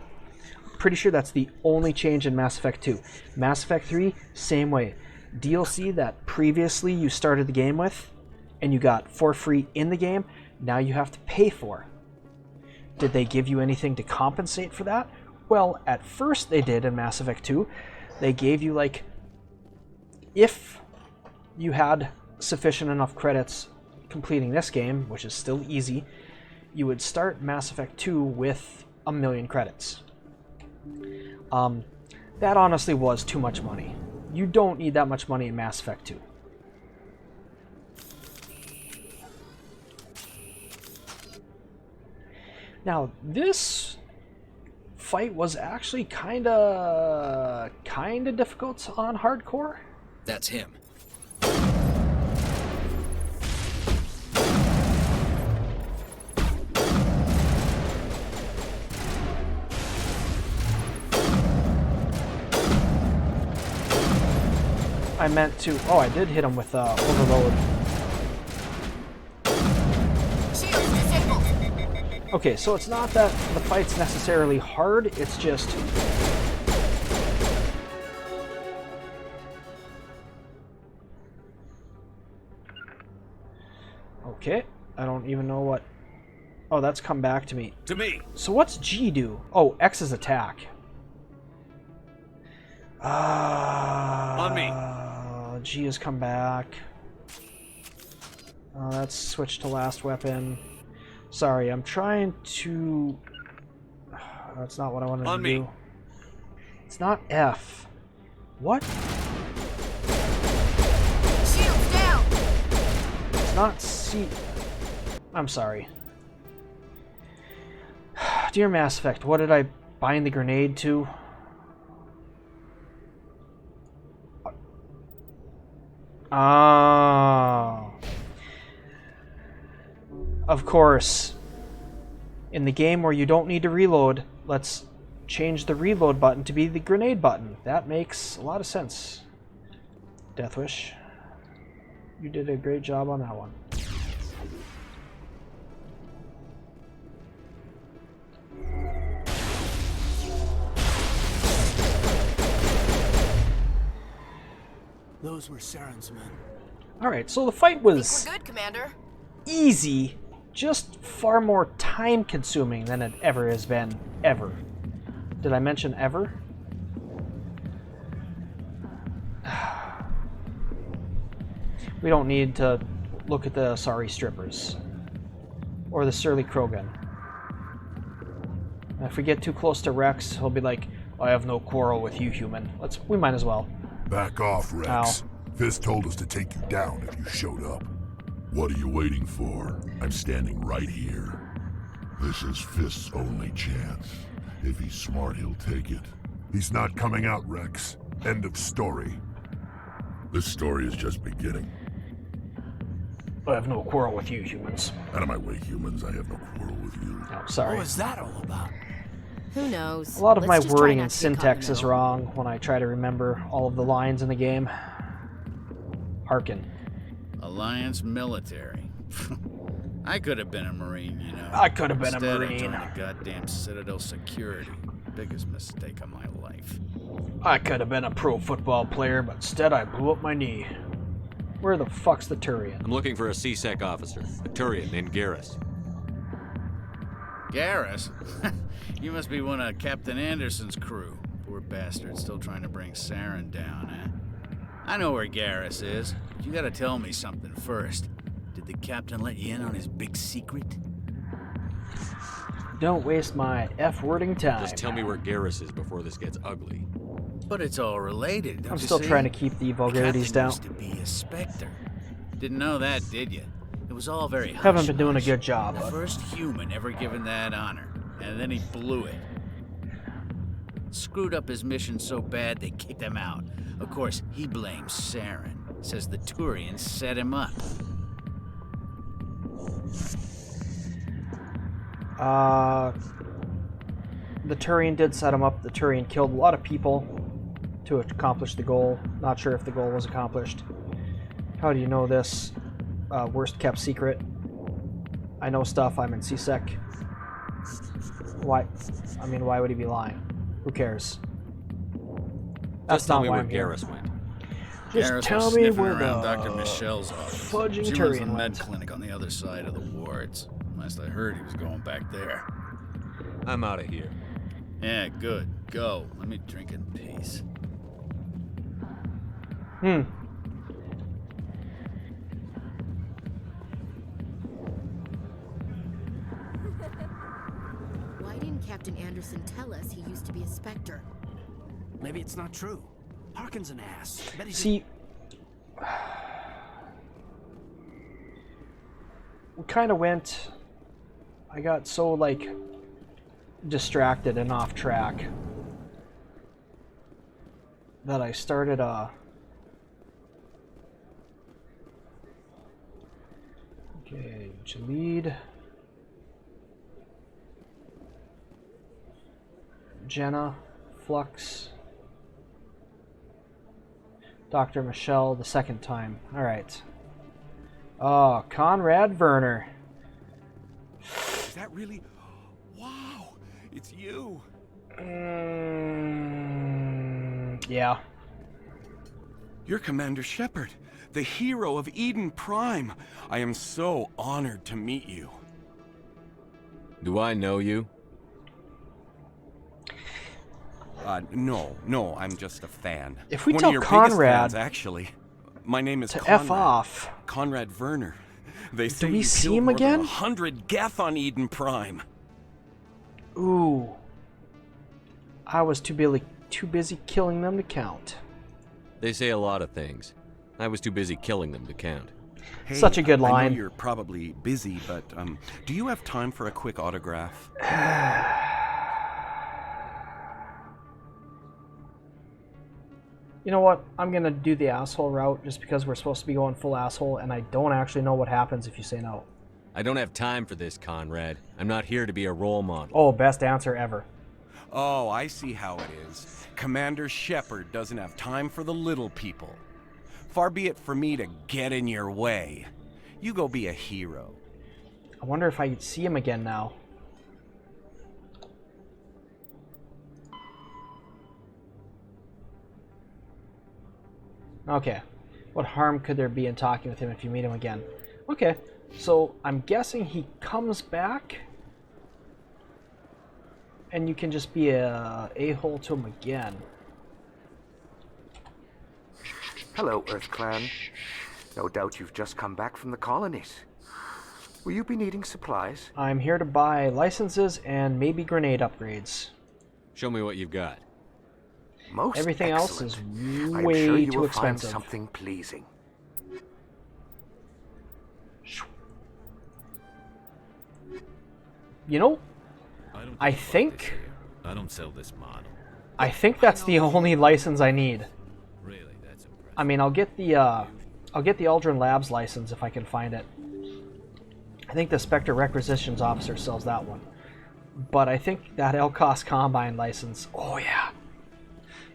Pretty sure that's the only change in Mass Effect 2. Mass Effect 3, same way. DLC that previously you started the game with and you got for free in the game, now you have to pay for. Did they give you anything to compensate for that? Well, at first they did in Mass Effect 2. They gave you, like, if you had sufficient enough credits completing this game, which is still easy, you would start Mass Effect 2 with 1,000,000 credits. That honestly was too much money. You don't need that much money in Mass Effect 2. Now, this fight was actually kinda difficult on hardcore. That's him. I meant to... Oh, I did hit him with overload. Okay, so it's not that the fight's necessarily hard, it's just... Okay, I don't even know what... Oh, that's come back to me. To me! So what's G do? Oh, X is attack. On me! G has come back. Let's switch to last weapon. Sorry, I'm trying to... That's not what I wanted to do. It's not F. What? Shields down! It's not C. I'm sorry. Dear Mass Effect, what did I bind the grenade to? Oh. Of course. In the game where you don't need to reload, let's change the reload button to be the grenade button. That makes a lot of sense. Deathwish, you did a great job on that one. Those were Saren's men. Alright, so the fight was We're good, Commander. easy, just far more time consuming than it ever has been, ever. Did I mention ever? We don't need to look at the sorry strippers. Or the surly Krogan. If we get too close to Rex, he'll be like, I have no quarrel with you, human. We might as well. Back off, Rex. Ow. Fist told us to take you down if you showed up. What are you waiting for? I'm standing right here. This is Fist's only chance. If he's smart, he'll take it. He's not coming out, Rex. End of story. This story is just beginning. I have no quarrel with you, humans. Out of my way, humans. I have no quarrel with you. Oh, sorry. What was that all about? Who knows? A lot of Let's my just try wording not and to get caught in syntax the is middle. wrong when I try to remember all of the lines in the game. Harkin. Alliance military. I could have been a Marine, you know. I could have been Instead, a Marine. I joined the goddamn Citadel security. Biggest mistake of my life. I could have been a pro football player, but instead I blew up my knee. Where the fuck's the Turian? I'm looking for a C-Sec officer, a Turian named Garrus. Garrus? You must be one of Captain Anderson's crew. Poor bastard, still trying to bring Saren down, eh? I know where Garrus is, but you gotta tell me something first. Did the captain let you in on his big secret? Don't waste my F-wording time. Just tell me where Garrus is before this gets ugly. But it's all related, don't I'm you still see? trying to keep the vulgarities down. Used to be a Spectre. Didn't know that, did you? It was all very hush. Haven't been doing a good job. The first human ever given that honor, and then he blew it. Screwed up his mission so bad they kicked him out. Of course, he blames Saren. Says the Turians set him up. The Turian did set him up. The Turian killed a lot of people to accomplish the goal. Not sure if the goal was accomplished. How do you know this? worst kept secret. I know stuff. I'm in CSEC. Why? I mean, why would he be lying? Who cares? That's Just tell not me why where I'm here. Garrus went. Just Garrus tell was me sniffing where around the Dr. Michelle's office. fudging She runs the Turian med went. clinic on the other side of the wards. Last I heard, he was going back there. I'm out of here. Yeah, good. Go. Let me drink in peace. Why didn't Captain Anderson tell us he used to be a Spectre? Maybe it's not true. Harkin's an ass. Bet he See, we kind of went. I got so like distracted and off track that I started okay, Jalid, Jenna, Flux, Dr. Michelle the second time. All right. Oh, Conrad Werner. Is that really? Wow, it's you. Yeah. You're Commander Shepard, the hero of Eden Prime. I am so honored to meet you. Do I know you? No, I'm just a fan. If we One tell of your Conrad biggest fans, actually. My name is to Conrad. F off. Conrad Werner. They say we you see killed him more than again? 100 Geth on Eden Prime. Ooh. I was too busy killing them to count. They say a lot of things. I was too busy killing them to count. Hey, Such a good I line. know you're probably busy, but do you have time for a quick autograph? You know what? I'm gonna do the asshole route just because we're supposed to be going full asshole, and I don't actually know what happens if you say no. I don't have time for this, Conrad. I'm not here to be a role model. Oh, best answer ever. Oh, I see how it is. Commander Shepard doesn't have time for the little people. Far be it for me to get in your way. You go be a hero. I wonder if I could see him again now. Okay. What harm could there be in talking with him if you meet him again? Okay. So I'm guessing he comes back and you can just be a a-hole to him again. Hello, Earth Clan. No doubt you've just come back from the colonies. Will you be needing supplies? I'm here to buy licenses and maybe grenade upgrades. Show me what you've got. Most Everything else is excellent. way I'm sure you too will expensive. Find something pleasing. You know, I think I don't sell this model. I think that's the only license I need. Really, that's impressive. I mean, I'll get the Aldrin Labs license if I can find it. I think the Spectre Requisitions Officer sells that one. But I think that LCOS Combine license, oh yeah.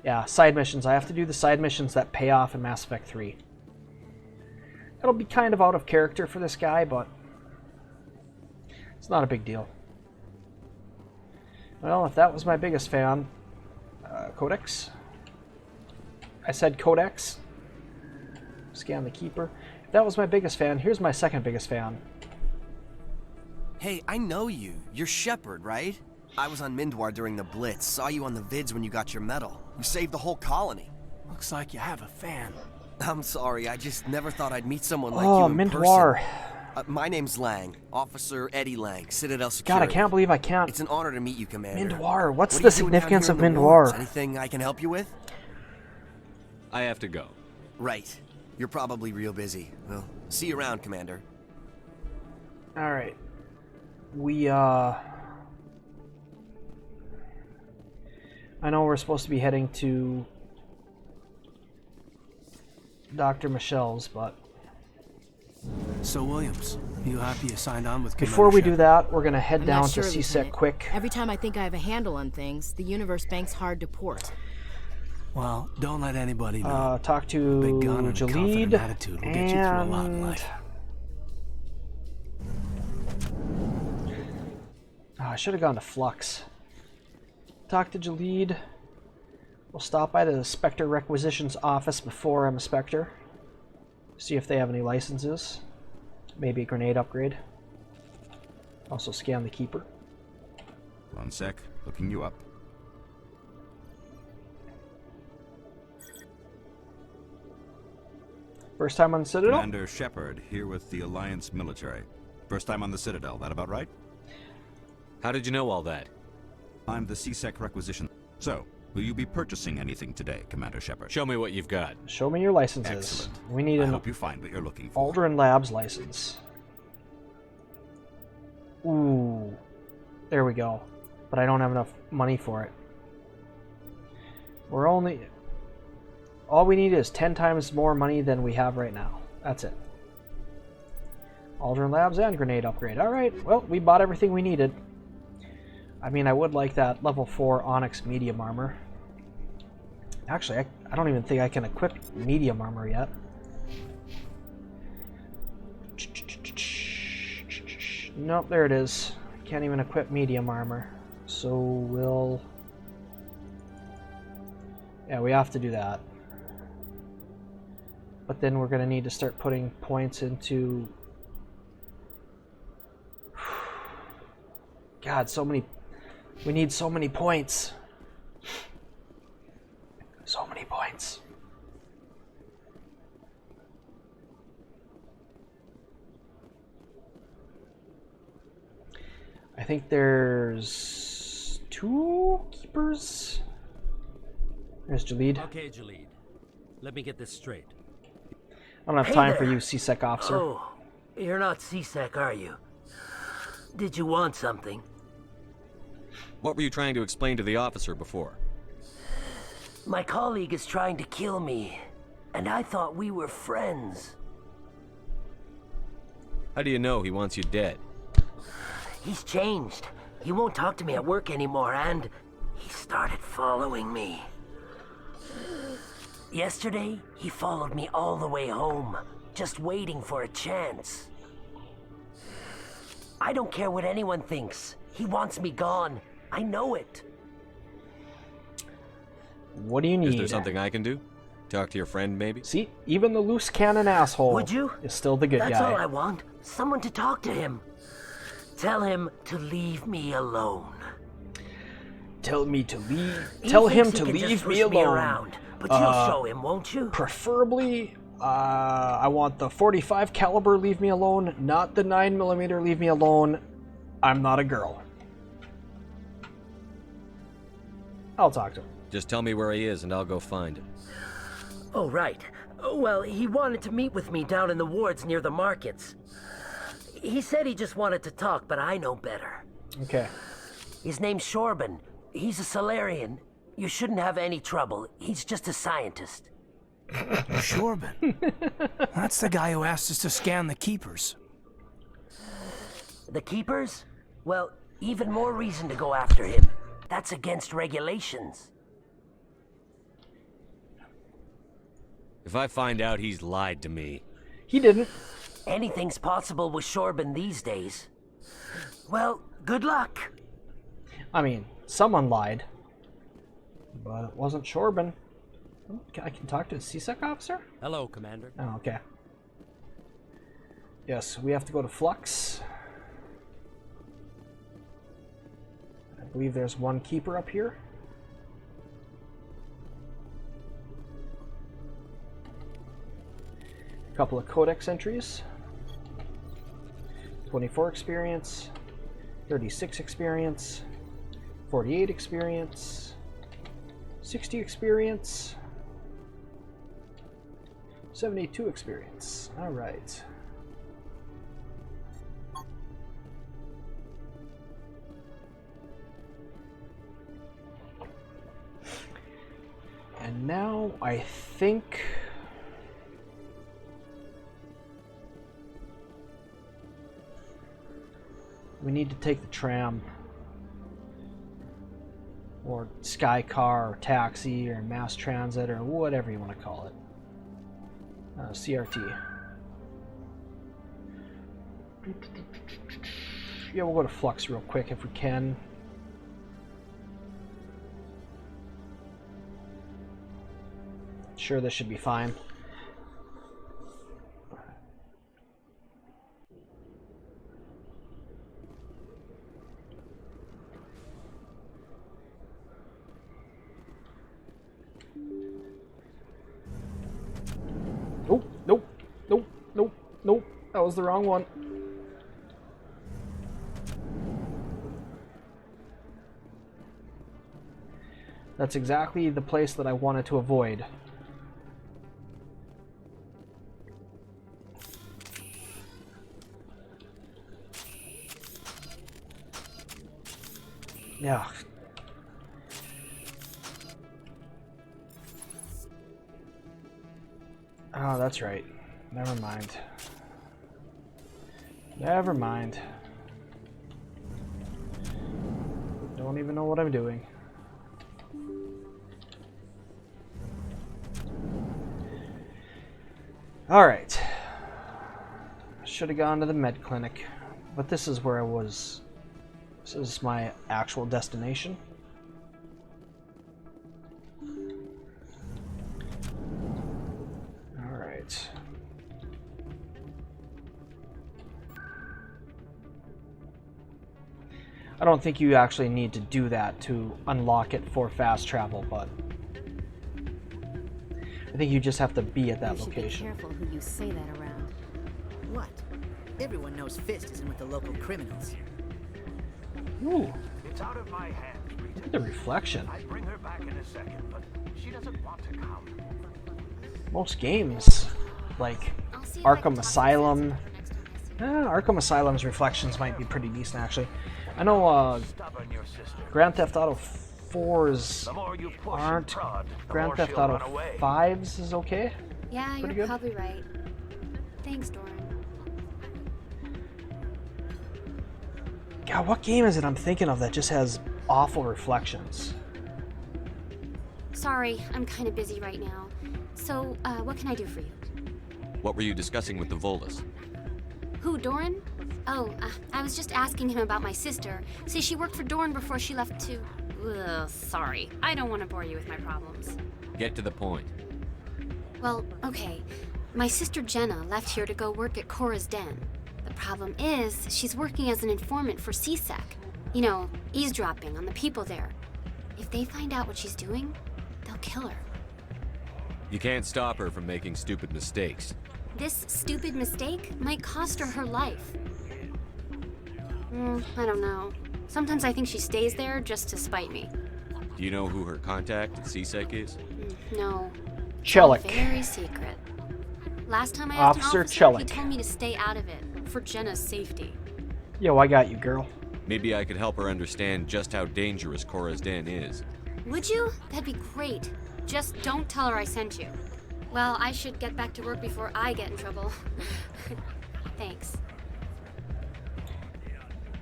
Yeah, side missions. I have to do the side missions that pay off in Mass Effect 3. It'll be kind of out of character for this guy, but it's not a big deal. Well, if that was my biggest fan, Codex. I said Codex. Scan the Keeper. If that was my biggest fan, here's my second biggest fan. Hey, I know you. You're Shepard, right? I was on Mindwar during the Blitz. Saw you on the vids when you got your medal. You saved the whole colony. Looks like you have a fan. I'm sorry, I just never thought I'd meet someone like Oh, you in Mindwar. person. My name's Lang, Officer Eddie Lang, Citadel God, Security. I can't believe I can't. It's an honor to meet you, Commander. Mindwar, what's What the are you doing down significance here of in the wards? Mindwar? Anything I can help you with? I have to go. Right. You're probably real busy. Well, see you around, Commander. Alright. We, I know we're supposed to be heading to Dr. Michelle's, but So, Williams, you happy you signed on with before Commander we do Shepard? that, we're gonna head I'm down not to sure, CSEC Lieutenant. quick. Every time I think I have a handle on things, the universe bank's hard to port. Well, don't let anybody know. Talk Big gun to and a confident Jalid attitude will get you through a lot in and life. should have gone to Flux. Talk to Jalid. We'll stop by the Spectre Requisitions office before I'm a Spectre. See if they have any licenses. Maybe a grenade upgrade. Also scan the Keeper. One sec. Looking you up. First time on the Citadel? Commander Shepard, here with the Alliance military. First time on the Citadel, that about right? How did you know all that? I'm the CSEC requisition. So, will you be purchasing anything today, Commander Shepard? Show me what you've got. Show me your licenses. Excellent. We need I an hope you find what you're looking for. Aldrin Labs license. Ooh. There we go. But I don't have enough money for it. We're only... All we need is 10 times more money than we have right now. That's it. Aldrin Labs and grenade upgrade. Alright, well, we bought everything we needed. I mean, I would like that level 4 Onyx medium armor. Actually, I don't even think I can equip medium armor yet. Nope, there it is. Can't even equip medium armor. So we'll... Yeah, we have to do that. But then we're going to need to start putting points into... God, so many... We need so many points. So many points. I think there's 2 keepers. There's Jalid. Okay, Jalid. Let me get this straight. I don't have time for you, CSEC officer. Oh, you're not CSEC, are you? Did you want something? What were you trying to explain to the officer before? My colleague is trying to kill me, and I thought we were friends. How do you know he wants you dead? He's changed. He won't talk to me at work anymore, and he started following me. Yesterday, he followed me all the way home, just waiting for a chance. I don't care what anyone thinks. He wants me gone. I know it. What do you need? Is there something I can do? Talk to your friend, maybe? See, even the loose cannon asshole Would you? is still the good That's guy. all I want. Someone to talk to him. Tell him to leave me alone. Tell me to leave. He Tell him thinks to he can leave just me push me alone. around, but you'll show him, won't you? Preferably, I want the 45 caliber. Leave me alone, not the 9mm. Leave me alone. I'm not a girl. I'll talk to him. Just tell me where he is and I'll go find him. Oh, right. Well, he wanted to meet with me down in the wards near the markets. He said he just wanted to talk, but I know better. Okay. His name's Shorban. He's a Solarian. You shouldn't have any trouble. He's just a scientist. Shorban? That's the guy who asked us to scan the Keepers. The Keepers? Well, even more reason to go after him. That's against regulations. If I find out he's lied to me... He didn't. Anything's possible with Shorban these days. Well, good luck. I mean, someone lied. But it wasn't Shorban. I can talk to the CSEC officer? Hello, Commander. Oh, okay. Yes, we have to go to Flux. I believe there's one keeper up here. A couple of codex entries. 24 experience, 36 experience, 48 experience, 60 experience, 72 experience. All right. And now I think we need to take the tram or sky car or taxi or mass transit or whatever you want to call it. CRT. Yeah, we'll go to Flux real quick if we can. Sure, this should be fine. Oh, nope, nope, nope, nope. That was the wrong one. That's exactly the place that I wanted to avoid. Yeah. Oh, that's right. Never mind. Never mind. Don't even know what I'm doing. Alright. Should have gone to the med clinic, but this is where I was. This is my actual destination. Alright. I don't think you actually need to do that to unlock it for fast travel, but I think you just have to be at that You should location. be careful who you say that around. What? Everyone knows Fist isn't with the local criminals. Ooh, It's out of my hands, Rita. look at the reflection. I'd bring her back in a second, but she doesn't want to come. Most games, like Arkham Asylum. Arkham Asylum's reflections might be pretty decent, actually. I know Grand Theft Auto 4's aren't. Grand Theft Auto 5's is okay. Yeah, Pretty you're good. probably right. Thanks, Doran. God, what game is it I'm thinking of that just has awful reflections? Sorry, I'm kind of busy right now. So, what can I do for you? What were you discussing with the Volus? Who, Doran? Oh, I was just asking him about my sister. See, she worked for Doran before she left to... Ugh, sorry. I don't want to bore you with my problems. Get to the point. Well, okay. My sister Jenna left here to go work at Cora's Den. The problem is, she's working as an informant for CSEC. You know, eavesdropping on the people there. If they find out what she's doing, they'll kill her. You can't stop her from making stupid mistakes. This stupid mistake might cost her her life. I don't know. Sometimes I think she stays there just to spite me. Do you know who her contact at CSEC is? No. Chelik. Very secret. Last time I asked Officer an officer, he Chelik. told me to stay out of it, for Jenna's safety. Yo, I got you, girl. Maybe I could help her understand just how dangerous Cora's Den is. Would you? That'd be great. Just don't tell her I sent you. Well, I should get back to work before I get in trouble. Thanks.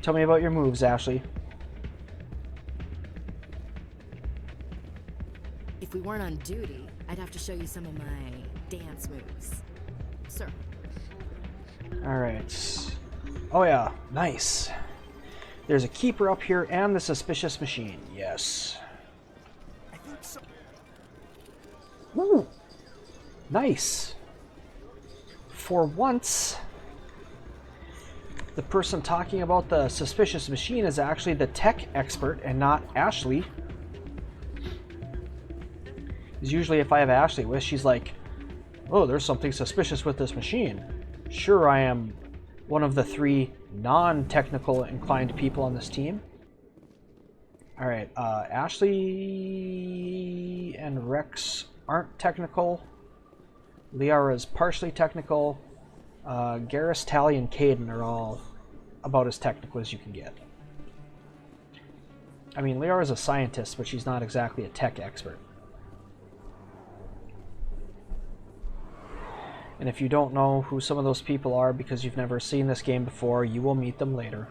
Tell me about your moves, Ashley. If we weren't on duty, I'd have to show you some of my dance moves. Sir. Alright. Oh yeah, nice. There's a keeper up here and the suspicious machine. Yes. I think so. Ooh. Nice. For once, the person talking about the suspicious machine is actually the tech expert and not Ashley. Because usually if I have Ashley with, she's like, oh, there's something suspicious with this machine. Sure, I am one of the 3 non-technical inclined people on this team. Alright, Ashley and Rex aren't technical. Liara is partially technical. Garrus, Tally, and Caden are all about as technical as you can get. I mean, Liara is a scientist, but she's not exactly a tech expert. And if you don't know who some of those people are because you've never seen this game before, you will meet them later.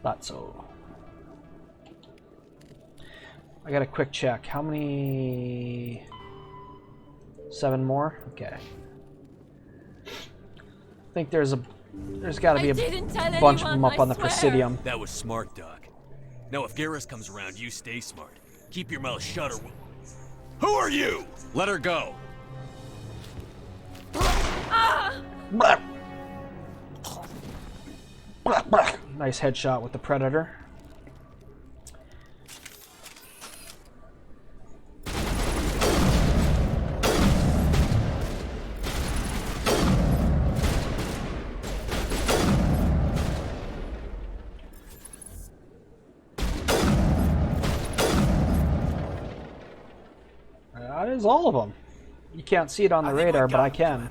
Thought so. I got a quick check. How many? 7 more? Okay. think there's got to be a bunch of them up on the Presidium. That was smart, Doc. Now, if Garrus comes around, you stay smart. Keep your mouth shut or we'll... Who are you? Let her go. Nice headshot with the Predator. That is all of them. You can't see it on the radar, but I can.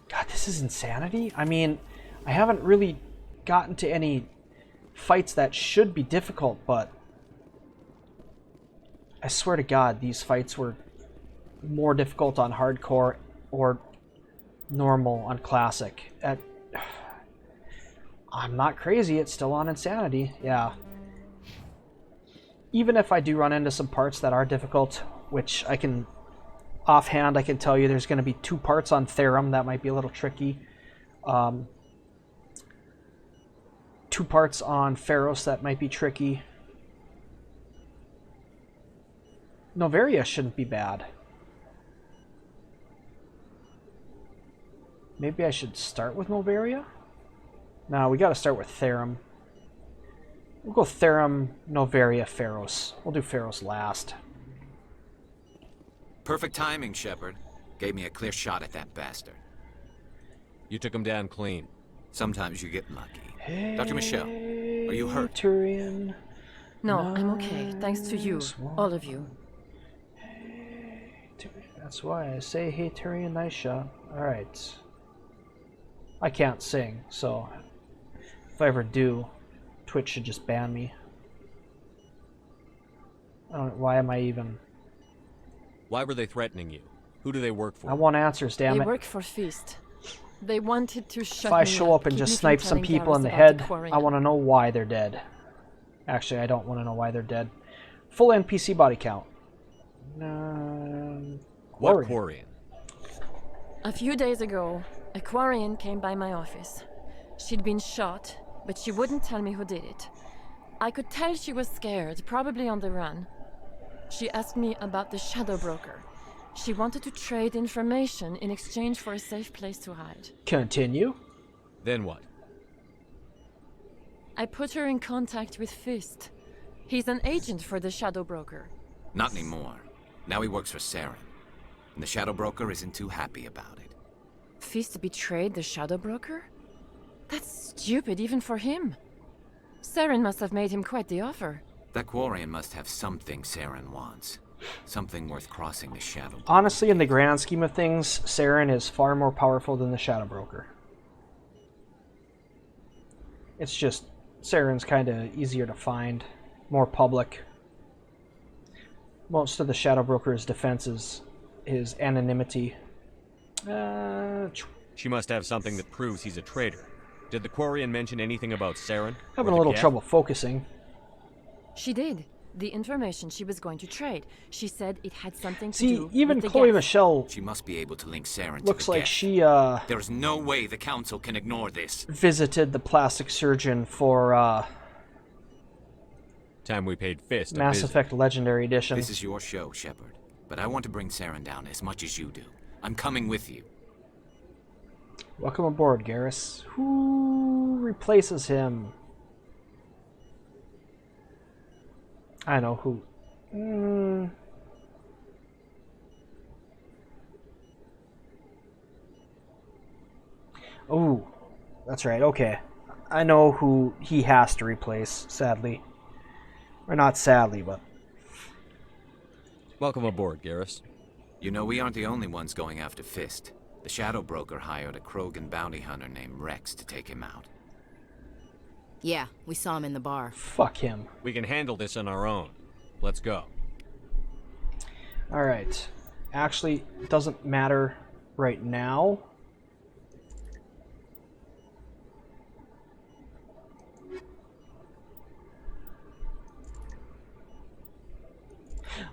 God, this is insanity. I mean, I haven't really gotten to any fights that should be difficult, but I swear to God, these fights were more difficult on hardcore or normal on classic. I'm not crazy, it's still on insanity. Yeah. Even if I do run into some parts that are difficult, which I can, offhand, I can tell you there's going to be 2 parts on Therum that might be a little tricky. 2 parts on Pharos that might be tricky. Novaria shouldn't be bad. Maybe I should start with Novaria? No, we gotta start with Therum. We'll go Therum, Novaria, Pharos. We'll do Pharos last. Perfect timing, Shepard. Gave me a clear shot at that bastard. You took him down clean. Sometimes you get lucky. Hey, Dr. Michelle, are you hurt? Turian. No, I'm okay. Thanks to you. All of you. That's why I say, hey, Turian, nice shot. Alright. I can't sing, so if I ever do, Twitch should just ban me. I don't know, why am I even... Why were they threatening you? Who do they work for? I want answers, damn it. They work for Feast. They wanted to shut If I me show up and keep just me from snipe some telling people Garrus in the about head, quarian. I want to know why they're dead. Actually, I don't want to know why they're dead. Full NPC body count. What quarian? A few days ago, a quarian came by my office. She'd been shot, but she wouldn't tell me who did it. I could tell she was scared, probably on the run. She asked me about the Shadow Broker. She wanted to trade information in exchange for a safe place to hide. Continue. Then what? I put her in contact with Fist. He's an agent for the Shadow Broker. Not anymore. Now he works for Saren. And the Shadow Broker isn't too happy about it. Fist betrayed the Shadow Broker? That's stupid even for him. Saren must have made him quite the offer. That quarian must have something Saren wants. Something worth crossing the Shadow Broker. Honestly, in the grand scheme of things, Saren is far more powerful than the Shadow Broker. It's just, Saren's kind of easier to find, more public. Most of the Shadow Broker's defense is anonymity. She must have something that proves he's a traitor. Did the quarian mention anything about Saren? Having a little trouble focusing. She did. The information she was going to trade. She said it had something to See, do even with the Chloe Geth. Michelle She must be able to link Saren looks to the like Geth. she There's no way the Council can ignore this. visited the plastic surgeon for Time we paid Fist a Mass visit. Effect Legendary Edition. This is your show, Shepard. But I want to bring Saren down as much as you do. I'm coming with you. Welcome aboard, Garrus. Who replaces him? I know who. Oh, that's right. Okay. I know who he has to replace, sadly. Or not sadly, but... Welcome aboard, Garrus. You know, we aren't the only ones going after Fist. The Shadow Broker hired a Krogan bounty hunter named Rex to take him out. Yeah, we saw him in the bar. Fuck him. We can handle this on our own. Let's go. Alright. Actually, it doesn't matter right now.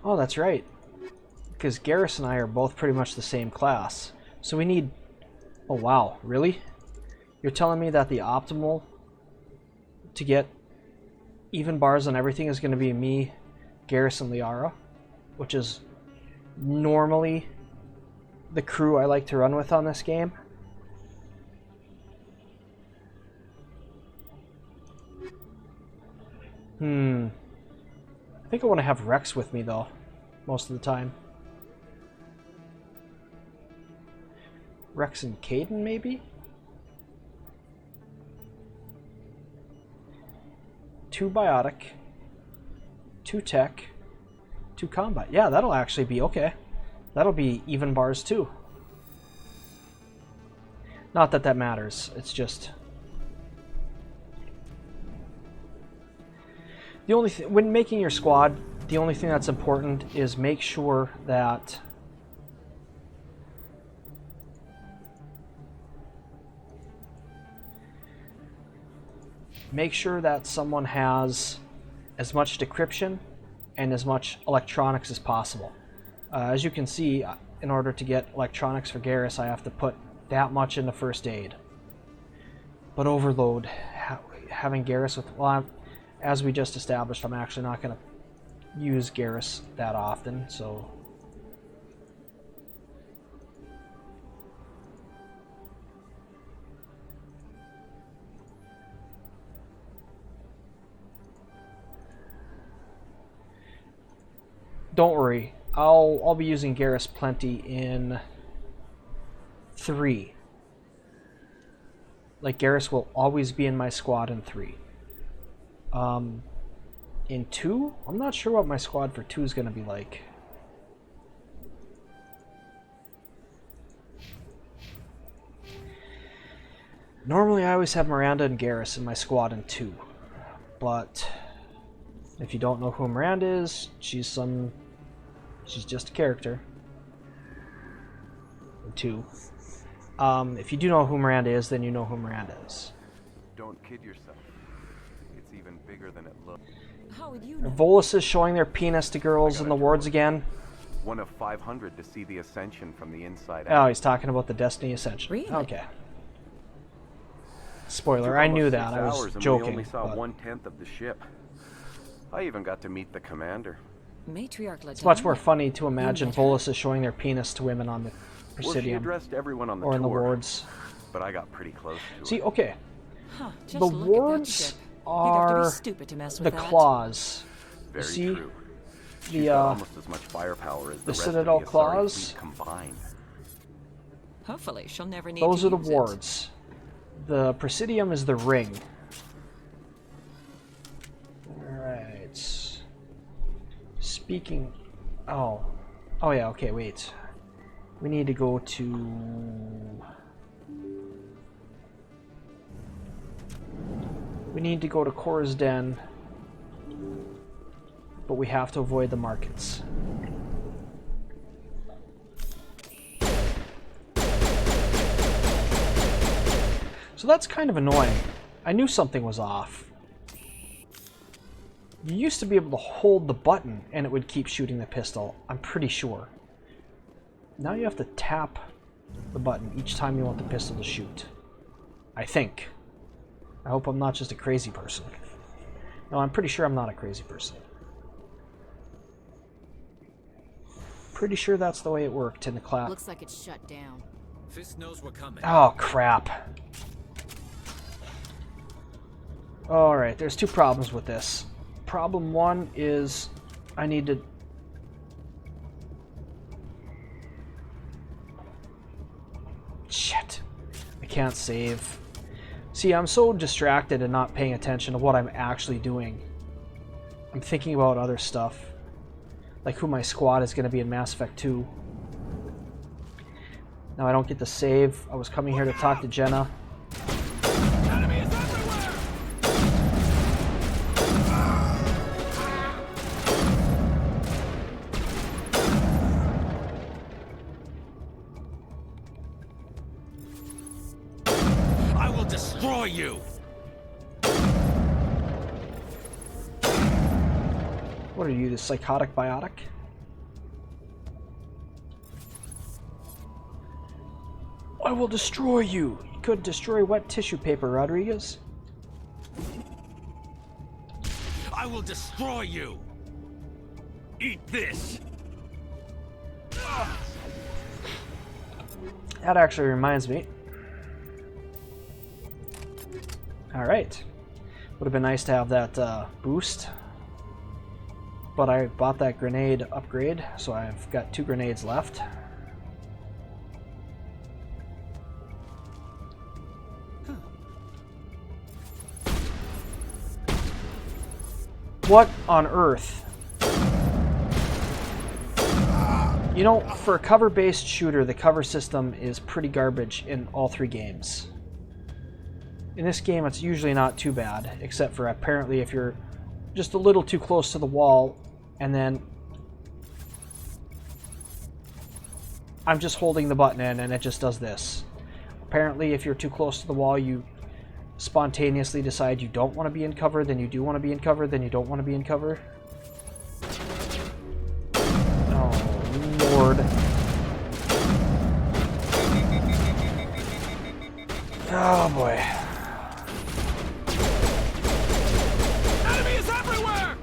Oh, that's right. Because Garrus and I are both pretty much the same class. So we need Oh wow, really? You're telling me that the optimal to get even bars on everything is going to be me, Garrus, and Liara, which is normally the crew I like to run with on this game. I think I want to have Rex with me though, most of the time. Rex and Caden, maybe? 2 biotic, 2 tech, 2 combat. Yeah, that'll actually be okay. That'll be even bars too. Not that that matters, it's just... The only when making your squad, the only thing that's important is make sure that someone has as much decryption and as much electronics as possible. As you can see, in order to get electronics for Garrus, I have to put that much into first aid. But overload, having Garrus with... Well, as we just established, I'm actually not going to use Garrus that often, so... Don't worry, I'll be using Garrus plenty in 3. Like, Garrus will always be in my squad in 3. In 2, I'm not sure what my squad for 2 is going to be like. Normally I always have Miranda and Garrus in my squad in 2. But if you don't know who Miranda is, she's just a character. In 2. If you do know who Miranda is, then you know who Miranda is. Don't kid yourself. It's even bigger than it looks. How would you know? Volus is showing their penis to girls in the wards again. One of 500 to see the Ascension from the inside Oh, out. he's talking about the Destiny Ascension. Really? Okay. Spoiler, I knew that. I was joking. We only saw but 1/10 of the ship. I even got to meet the commander. Matriarch it's much more funny to imagine Volus is showing their penis to women on the Well, she Presidium addressed everyone on the or in the tour, wards. but I got pretty close to See, her. okay. Huh, just The look at that wards ship. You'd have to be are stupid to mess with the that. claws. Very See, true. She's the got almost as much firepower as the rest Citadel of the Asari claws. fleet combined. Hopefully, she'll never need Those to are the use it. wards. The Presidium is the ring. Alright. Speaking... Oh. Oh yeah, okay, wait. We need to go to... We need to go to Korra's Den. But we have to avoid the markets. So that's kind of annoying. I knew something was off. You used to be able to hold the button and it would keep shooting the pistol, I'm pretty sure. Now you have to tap the button each time you want the pistol to shoot. I think. I hope I'm not just a crazy person. No, I'm pretty sure I'm not a crazy person. Pretty sure that's the way it worked in the class. Looks like it's shut down. Fist knows we're coming. Oh, crap. Alright, there's 2 problems with this. Problem 1 is I need to... Shit. I can't save. See, I'm so distracted and not paying attention to what I'm actually doing. I'm thinking about other stuff. Like who my squad is going to be in Mass Effect 2. Now I don't get to save. I was coming here to talk to Jenna. I will destroy you! What are you, the psychotic biotic? I will destroy you. You could destroy wet tissue paper, Rodriguez. I will destroy you! Eat this! That actually reminds me. Alright. Would have been nice to have that boost. But I bought that grenade upgrade, so I've got 2 grenades left. What on earth? You know, for a cover-based shooter, the cover system is pretty garbage in all 3 games. In this game, it's usually not too bad, except for apparently if you're just a little too close to the wall, and then I'm just holding the button in and it just does this. Apparently, if you're too close to the wall, you spontaneously decide you don't want to be in cover, then you do want to be in cover, then you don't want to be in cover. Oh, Lord. Oh, boy. Enemies everywhere!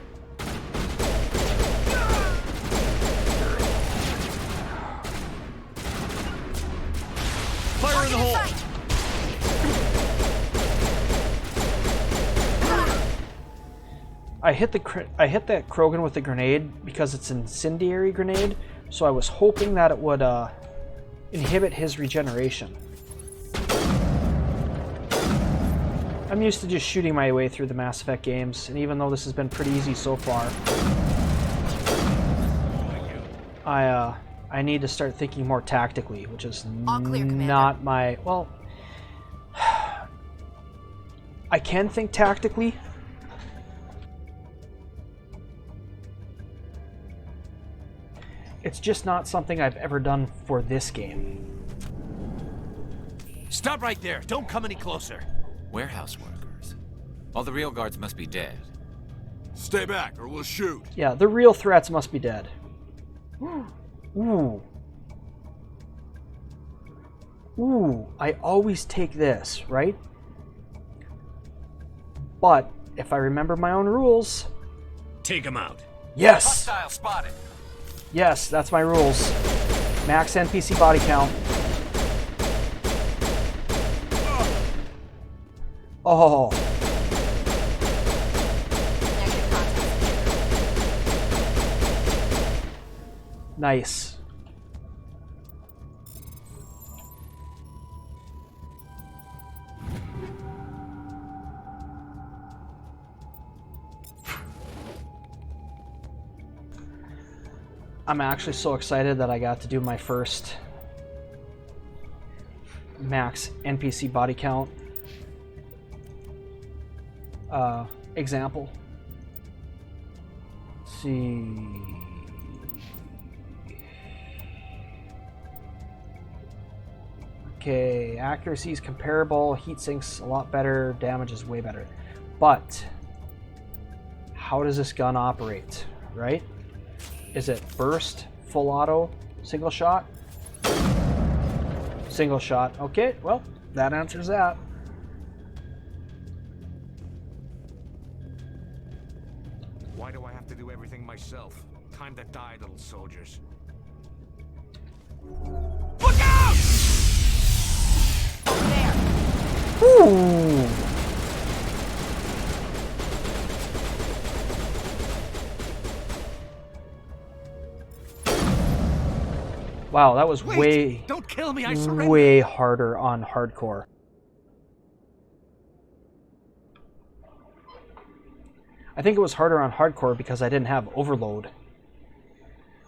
Fire in the hole! I hit that Krogan with the grenade because it's an incendiary grenade, so I was hoping that it would inhibit his regeneration. I'm used to just shooting my way through the Mass Effect games, and even though this has been pretty easy so far, I need to start thinking more tactically, which is not my... Well, I can think tactically. It's just not something I've ever done for this game. Stop right there! Don't come any closer! Warehouse workers. All the real guards must be dead. Stay back, or we'll shoot. Yeah, the real threats must be dead. Ooh. Ooh, I always take this, right? But, if I remember my own rules... Take him out. Yes! Hostile spotted. Yes, that's my rules. Max NPC body count. Oh. Nice. I'm actually so excited that I got to do my first max NPC body count example. Let's see. Okay, accuracy is comparable, heat sinks a lot better, damage is way better. But how does this gun operate, right? Is it burst, full auto, single shot? Single shot. Okay, well, that answers that. Why do I have to do everything myself? Time to die, little soldiers. Look out! Over there! Ooh. Wow, that was way, don't kill me, I surrender. Way harder on hardcore. I think it was harder on hardcore because I didn't have overload.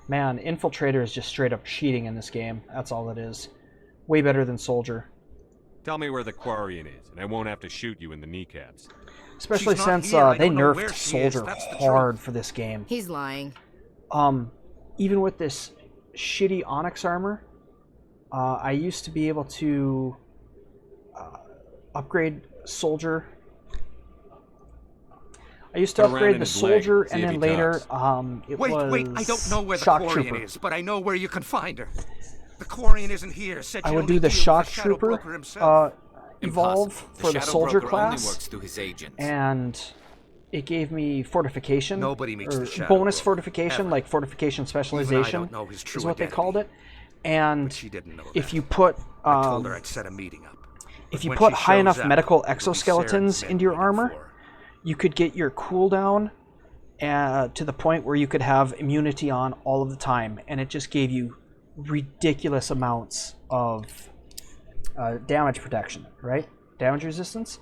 Man, Infiltrator is just straight up cheating in this game. That's all it is. Way better than Soldier. Tell me where the quarian is, and I won't have to shoot you in the kneecaps. Especially since they nerfed Soldier hard for this game. He's lying. Even with this shitty Onyx armor, I used to be able to upgrade Soldier. I used to upgrade the Soldier, and then later, it was Wait, I don't know where the Shock quarian Trooper. is, but I know where you can find her. The quarian isn't here. Said I you would only do the deal with shock Shadow trooper Broker himself. evolve Impossible. for the Shadow soldier Broker only class, works through his agents. and it gave me fortification. Nobody meets or the Shadow bonus Broker, fortification, ever. like fortification specialization don't know his true is what they identity. called it. And But she didn't know if that. you put I told her I'd set a meeting up. if But you when put she high shows enough up, medical it'll be exoskeletons Saren's into your men armor, waiting for her. you could get your cooldown to the point where you could have immunity on all of the time, and it just gave you ridiculous amounts of damage protection, right? Damage resistance.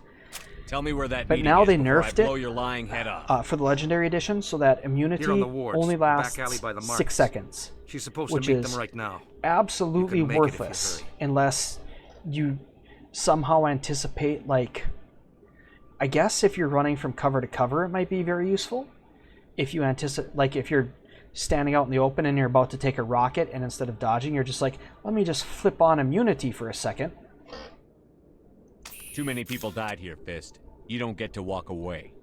Tell me where that But meeting now is they before I nerfed blow it your lying head off. for the legendary edition, so that immunity Here on the wards, only the back lasts alley by the 6 markets. seconds. She's supposed which to meet is them right now. absolutely You can make it if you worthless hurry. unless you somehow anticipate, like, I guess if you're running from cover to cover, it might be very useful. If you anticipate, like, if you're standing out in the open and you're about to take a rocket, and instead of dodging, you're just like, let me just flip on immunity for a second. Too many people died here, Fist. You don't get to walk away.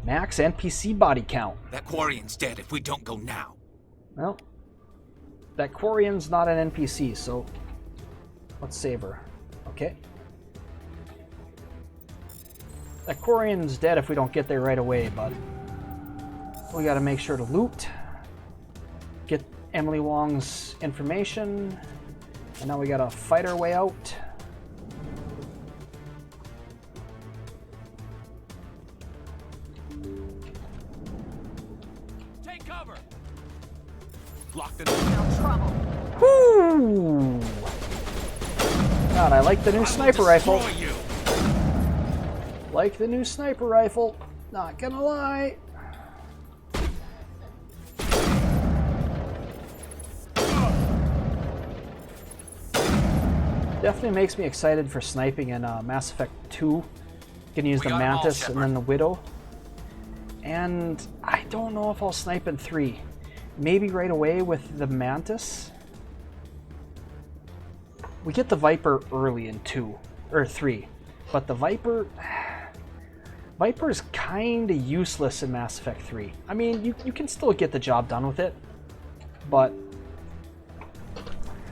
Max NPC body count. That quarian's dead if we don't go now. Well, that quarian's not an NPC, so let's save her. Okay. That quarian's dead if we don't get there right away, but we gotta make sure to loot, get Emily Wong's information, and now we gotta fight our way out. Take cover. Lock the trouble. Whoo! God, I like the new sniper rifle. Like the new sniper rifle. Not gonna lie. Definitely makes me excited for sniping in Mass Effect 2. Gonna use the Mantis and then the Widow. And I don't know if I'll snipe in 3. Maybe right away with the Mantis. We get the Viper early in 2 or 3, but the Viper's kind of useless in Mass Effect 3. I mean, you can still get the job done with it, but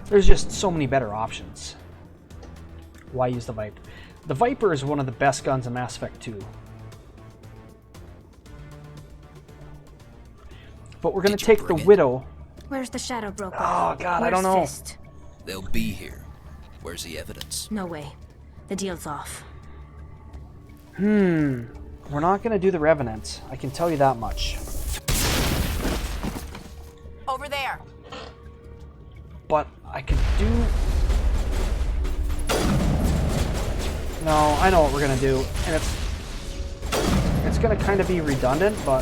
there's just so many better options. Why use the Viper? The Viper is one of the best guns in Mass Effect 2. But we're going to take the Widow. Where's the Shadow Broker? Oh, God, I don't know. Fist? They'll be here. Where's the evidence? No way. The deal's off. We're not going to do the Revenant. I can tell you that much. Over there. But I could do... No, I know what we're going to do. And it's going to kind of be redundant, but...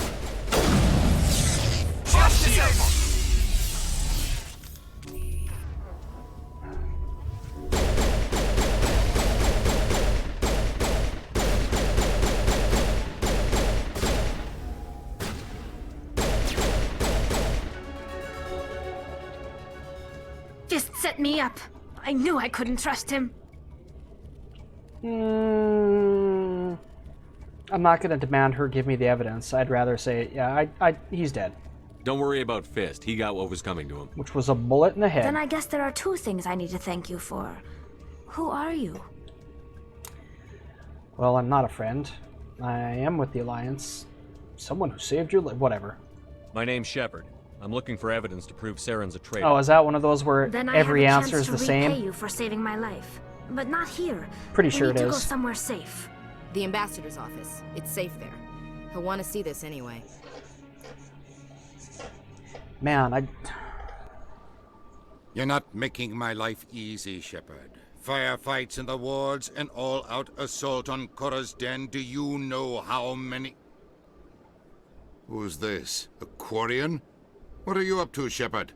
Just set me up. I knew I couldn't trust him. I'm not going to demand her give me the evidence. I'd rather say, yeah, he's dead. Don't worry about Fist. He got what was coming to him. Which was a bullet in the head. Then I guess there are 2 things I need to thank you for. Who are you? Well, I'm not a friend. I am with the Alliance. Someone who saved your life. Whatever. My name's Shepard. I'm looking for evidence to prove Saren's a traitor. Oh, is that one of those where Then every I have a answer is chance the to repay same? you for saving my life, but not here. Pretty We sure need it to go is. somewhere safe. The ambassador's office. It's safe there. He'll want to see this anyway. Man, You're not making my life easy, Shepard. Firefights in the wards, an all-out assault on Korra's den. Do you know how many... Who's this? A quarian? What are you up to, Shepard?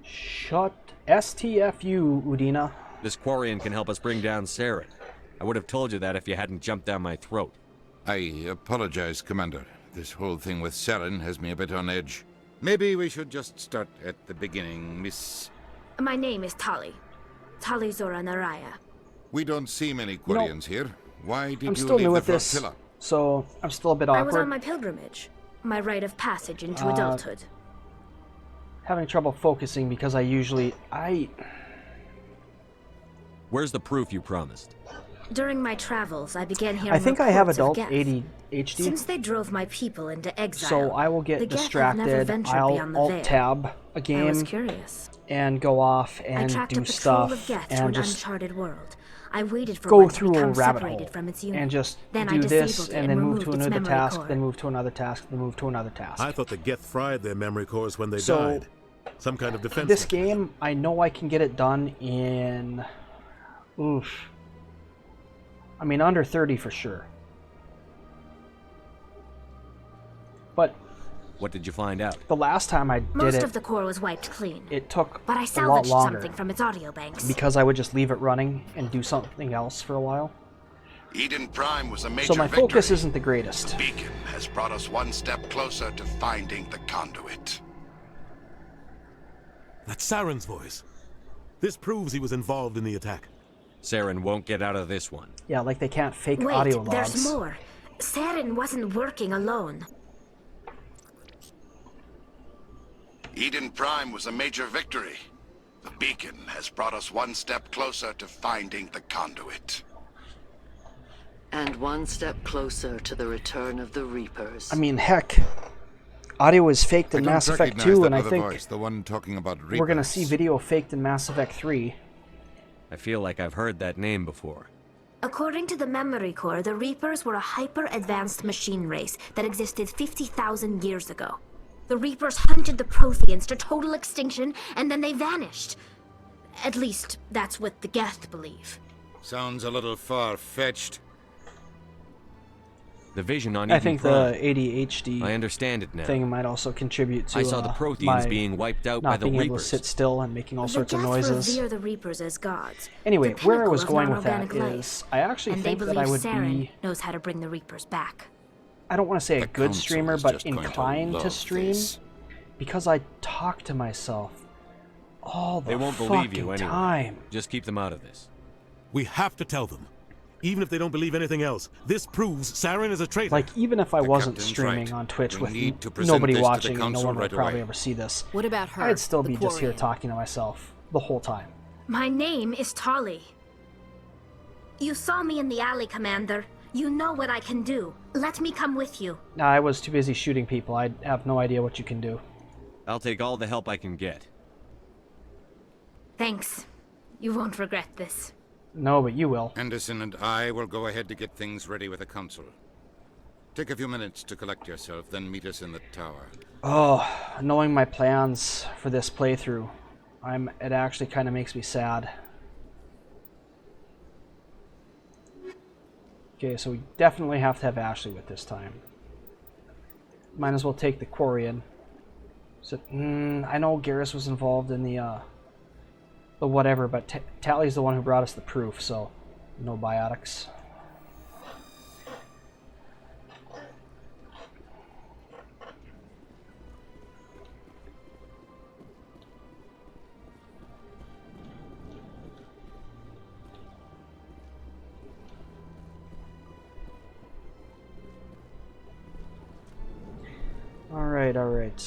Shut STFU, Udina. This quarian can help us bring down Saren. I would have told you that if you hadn't jumped down my throat. I apologize, Commander. This whole thing with Saren has me a bit on edge. Maybe we should just start at the beginning, Miss... My name is Tali. Tali Zora Naraya. We don't see many quarians here. Why did I'm you still leave new the at this, flotilla? so I'm still a bit I was on awkward. my pilgrimage. My rite of passage into adulthood. Having trouble focusing because Where's the proof you promised? During my travels, I began hearing I think I have reports of adult Geth. ADHD. Since they drove my people into exile, So I will the get Geth have never distracted. ventured I'll beyond the alt veil. tab a I was game curious. and go off I and tracked do a patrol of stuff Geth to and an just uncharted world. I waited for go one to through a become rabbit separated hole from its unit. and just Then I do this disabled it and then move removed to its another memory task, core. then move to another task, then move to another task. I thought the Geth fried their memory cores when they So, died. Some kind of defense. This game, I know I can get it done in... Oof. I mean, under 30 for sure. But... What did you find out? The last time I did Most it, of the core was wiped clean. it took But I a lot salvaged longer. something from its audio banks. Because I would just leave it running and do something else for a while. Eden Prime was a major So my victory. focus isn't the greatest. The beacon has brought us one step closer to finding the conduit. That's Saren's voice. This proves he was involved in the attack. Saren won't get out of this one. Yeah, like they can't fake Wait, audio logs. there's more. Saren wasn't working alone. Eden Prime was a major victory. The beacon has brought us one step closer to finding the conduit. And one step closer to the return of the Reapers. I mean, heck, audio is faked in I don't Mass Effect recognize 2, that and I other think voice, the one talking about we're going to Reapers. see video faked in Mass Effect 3. I feel like I've heard that name before. According to the memory core, the Reapers were a hyper-advanced machine race that existed 50,000 years ago. The Reapers hunted the Protheans to total extinction, and then they vanished. At least, that's what the Geth believe. Sounds a little far-fetched. The vision on I Eden think Prime. the ADHD I understand it now. thing might also contribute to I saw the Protheans my being wiped out not by the being able to Reapers. sit still and making all sorts of the Geth noises. revere the Reapers as gods. Anyway, the where I was pinnacle of going with that non-organic is, life. I actually and think they that believe I would Saren be, knows how to bring the Reapers back. I don't want to say a good Council streamer, is but just going to inclined to love stream, this. because I talk to myself all the They won't believe you fucking anyway. time. Just keep them out of this. We have to tell them. Even if they don't believe anything else, this proves Saren is a traitor. Like, even if I wasn't captain's streaming right. on Twitch We with need to present nobody this to the watching and no council one would right probably away. ever see this, What about her? I'd still the be just here quarian? talking to myself the whole time. My name is Tali. You saw me in the alley, Commander. You know what I can do. Let me come with you. Nah, I was too busy shooting people. I have no idea what you can do. I'll take all the help I can get. Thanks. You won't regret this. No, but you will. Anderson and I will go ahead to get things ready with the council. Take a few minutes to collect yourself, then meet us in the tower. Oh, knowing my plans for this playthrough, it actually kind of makes me sad. Okay, so we definitely have to have Ashley with this time. Might as well take the quarian. So, I know Garrus was involved in the whatever, but Tally's the one who brought us the proof, so no biotics. Alright, alright.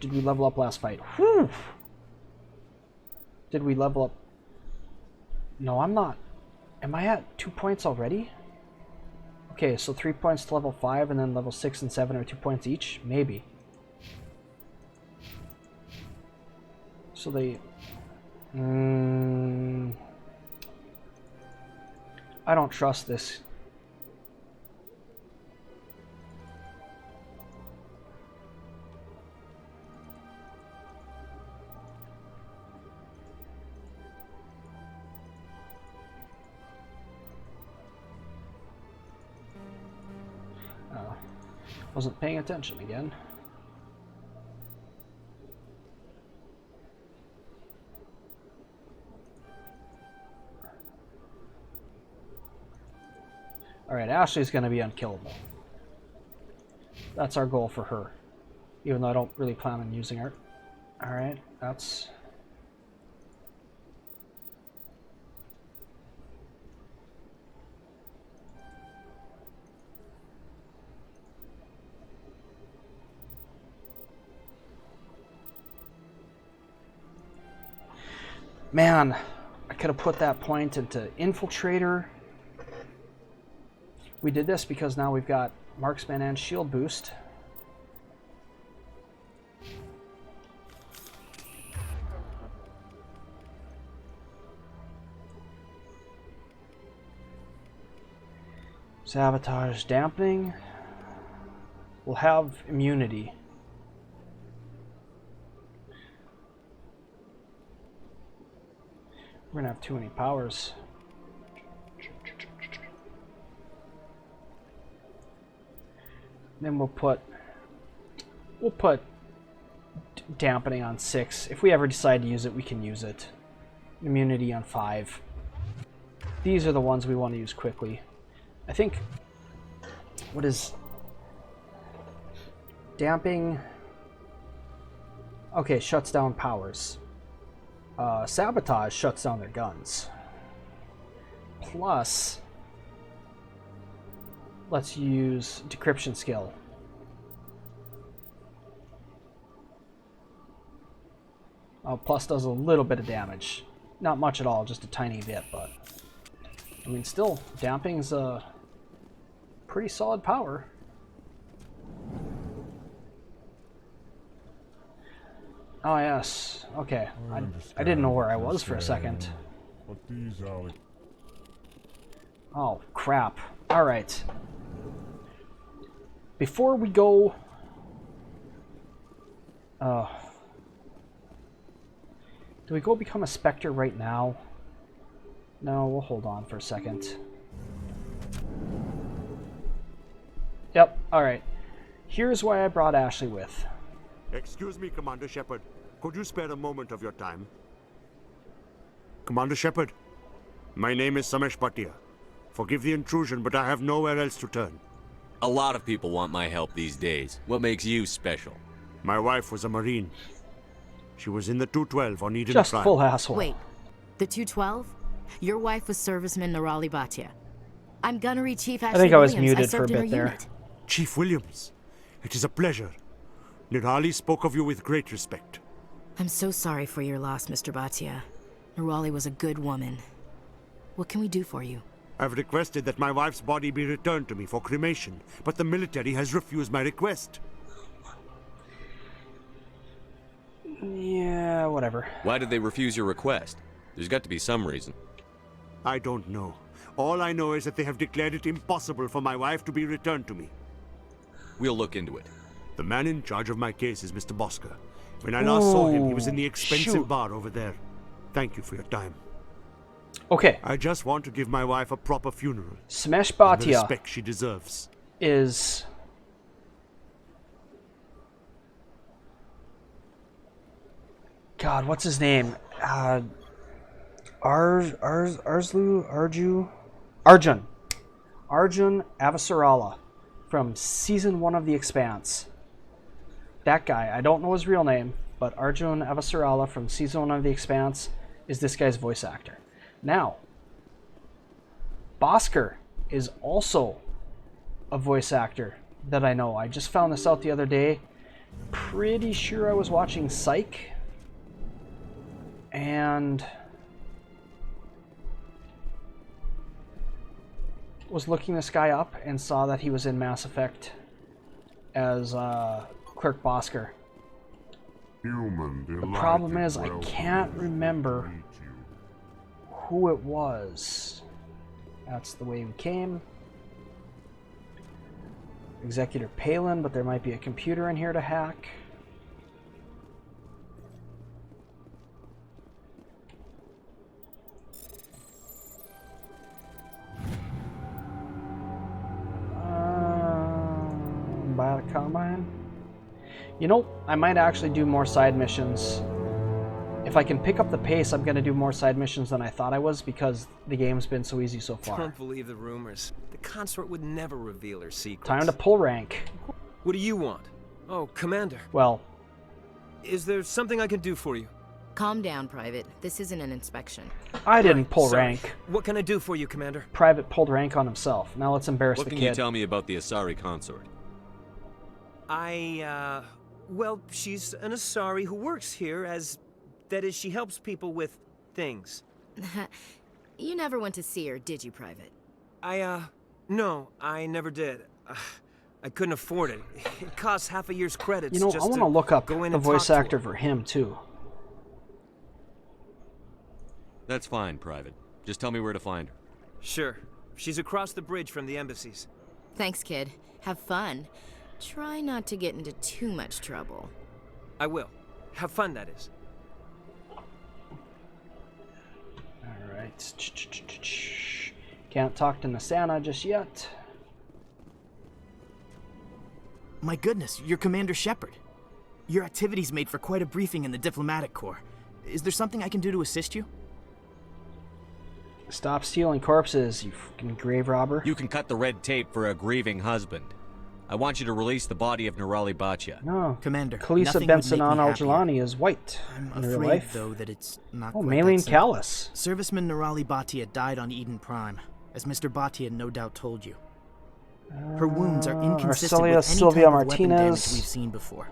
Did we level up last fight? Whew! Did we level up? No, I'm not. Am I at 2 points already? Okay, so 3 points to level 5 and then level 6 and 7 are 2 points each? Maybe. So they... I don't trust this. Wasn't paying attention again. Alright, Ashley's gonna be unkillable. That's our goal for her. Even though I don't really plan on using her. Alright, that's... Man, I could have put that point into Infiltrator. We did this because now we've got Marksman and Shield boost. Sabotage dampening. We'll have immunity. We're gonna have too many powers. Then we'll put dampening on 6. If we ever decide to use it, we can use it. Immunity on 5. These are the ones we want to use quickly. I think, what is damping? Okay, shuts down powers. Sabotage shuts down their guns. Plus, let's use decryption skill. Plus does a little bit of damage. Not much at all, just a tiny bit, but I mean, still, damping's a pretty solid power. Oh yes, okay. I didn't know where I was for a second. Oh crap. Alright. Before we go... do we go become a Spectre right now? No, we'll hold on for a second. Yep, alright. Here's why I brought Ashley with. Excuse me, Commander Shepard. Could you spare a moment of your time? Commander Shepard, my name is Samesh Bhatia. Forgive the intrusion, but I have nowhere else to turn. A lot of people want my help these days. What makes you special? My wife was a Marine. She was in the 212 on Eden Just Prime. full asshole. Wait, the 212? Your wife was serviceman Nirali Bhatia. I'm Gunnery Chief Ashley I think I was Williams. muted for a served in her bit there. unit. Chief Williams, it is a pleasure. Nirali spoke of you with great respect. I'm so sorry for your loss, Mr. Bhatia. Nirali was a good woman. What can we do for you? I've requested that my wife's body be returned to me for cremation, but the military has refused my request. Yeah, whatever. Why did they refuse your request? There's got to be some reason. I don't know. All I know is that they have declared it impossible for my wife to be returned to me. We'll look into it. The man in charge of my case is Mr. Bosker. When I last saw him, he was in the expensive bar over there. Thank you for your time. Okay. I just want to give my wife a proper funeral. Samesh The Bhatia respect she deserves. is... God, what's his name? Arjun Avasarala from Season 1 of The Expanse. That guy, I don't know his real name, but Arjun Avasarala from Season 1 of The Expanse is this guy's voice actor. Now, Bosker is also a voice actor that I know. I just found this out the other day. Pretty sure I was watching Psych, and was looking this guy up and saw that he was in Mass Effect as Clerk Bosker. The problem is I can't remember who it was. That's the way we came. Executor Palin, but there might be a computer in here to hack. Buy the Combine. You know, I might actually do more side missions. If I can pick up the pace, I'm going to do more side missions than I thought I was, because the game's been so easy so far. Don't believe the rumors. The consort would never reveal her secrets. Time to pull rank. What do you want? Oh, Commander. Well, Is there something I can do for you? Calm down, Private. This isn't an inspection. I didn't pull Sorry. rank. What can I do for you, Commander? Private pulled rank on himself. Now let's embarrass What the can kid. you tell me about the Asari consort? Well, she's an Asari who works here as... That is, she helps people with things. You never went to see her, did you, Private? No, I never did. I couldn't afford it. It costs half a year's credits. You know, just I want to look up go in the and voice talk to actor her. for him, too. That's fine, Private. Just tell me where to find her. Sure. She's across the bridge from the embassies. Thanks, kid. Have fun. Try not to get into too much trouble. I will. Have fun, that is. Alright. Can't talk to Nasana just yet. My goodness, you're Commander Shepard. Your activities made for quite a briefing in the diplomatic corps. Is there something I can do to assist you? Stop stealing corpses, you fucking grave robber. You can cut the red tape for a grieving husband. I want you to release the body of Nurali Bachya. No. Commander, Khaleesa nothing Benson would make on me Al happier. Jalani is white I'm in real afraid, life. though, that it's not Oh, quite Maylene that simple. Callis. Serviceman Nurali Bachya died on Eden Prime, as Mr. Bachya no doubt told you. Her wounds are inconsistent Arcelia with any Sylvia type of weapon damage Martinez. we've seen before.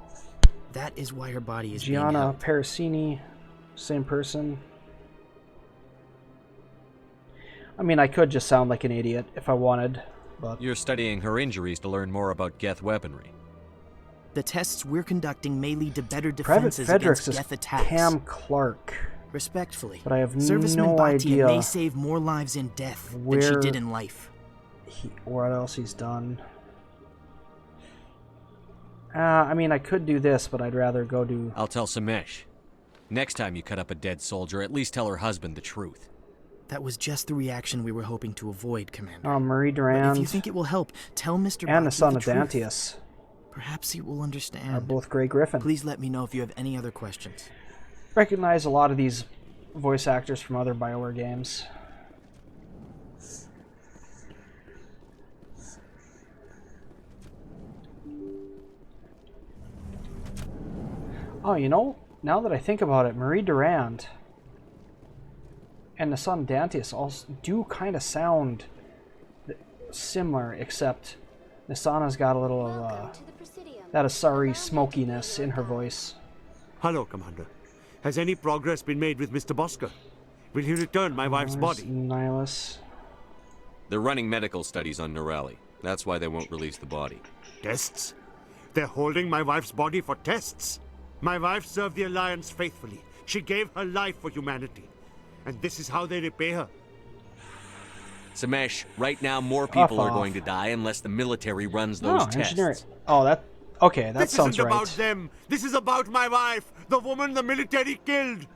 That is why her body is being Gianna held. Parasini, same person. I mean, I could just sound like an idiot if I wanted, but... You're studying her injuries to learn more about Geth weaponry. The tests we're conducting may lead to better Private defenses Fredericks against is Geth attacks. Cam Clark. Respectfully, But I have Serviceman no Bachya idea may save more lives in death than she where did in life. What else he's done. I mean, I could do this, but I'd rather go do... I'll tell Samesh. Next time you cut up a dead soldier, at least tell her husband the truth. That was just the reaction we were hoping to avoid, Commander. Oh, Marie But Durand if you think it will help, tell Mr. and the Bachya son the of truth. Dantius Perhaps he will understand. are both Grey Griffin. Please let me know if you have any other questions. Recognize a lot of these voice actors from other BioWare games. Oh, you know, now that I think about it, Marie Durand and the son Dantius also do kind of sound similar, except Nisana's got a little of that Asari smokiness in her voice. Hello, Commander. Has any progress been made with Mr. Bosker? Will he return my wife's body? Nihilus. They're running medical studies on Nurali. That's why they won't release the body. Tests? They're holding my wife's body for tests? My wife served the Alliance faithfully. She gave her life for humanity. And this is how they repay her. Samesh, right now more people are off. going to die unless the military runs those tests. Engineering. Oh, that... Okay, that This sounds isn't right. about them. This is about my wife, the woman the military killed.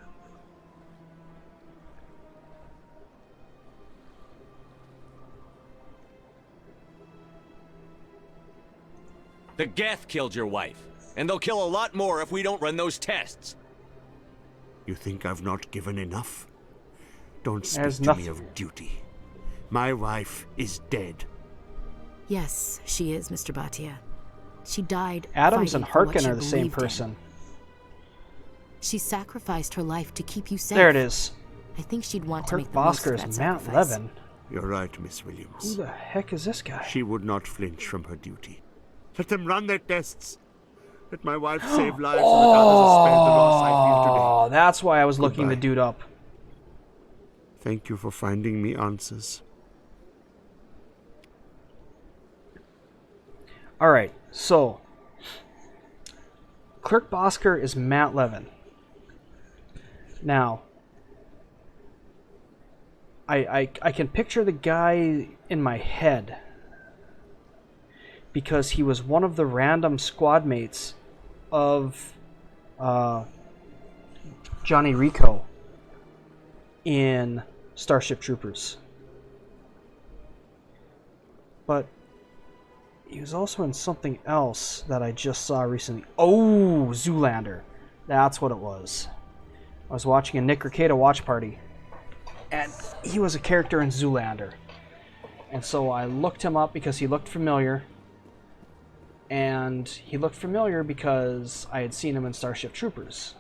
The Geth killed your wife, and they'll kill a lot more if we don't run those tests. You think I've not given enough? Don't speak There's to me nothing. of duty. My wife is dead. Yes, she is, Mr. Bachya. She died Adams and fighting for what Harkin she are the same believed in. person. She sacrificed her life to keep you safe. There it is. I think she'd want to Kirk make the most Bosker of is that Matt sacrifice. Levin. You're right, Miss Williams. Who the heck is this guy? She would not flinch from her duty. Let them run their tests. Let my wife save lives so that others spare the loss I feel today. Oh, that's why I was looking the Goodbye. dude up. Thank you for finding me answers. Alright, so... Kirk Bosker is Matt Levin. Now... I can picture the guy in my head because he was one of the random squad mates of Johnny Rico in Starship Troopers. But he was also in something else that I just saw recently. Oh, Zoolander. That's what it was. I was watching a Nick Rekieta watch party, and he was a character in Zoolander. And so I looked him up because he looked familiar. And he looked familiar because I had seen him in Starship Troopers.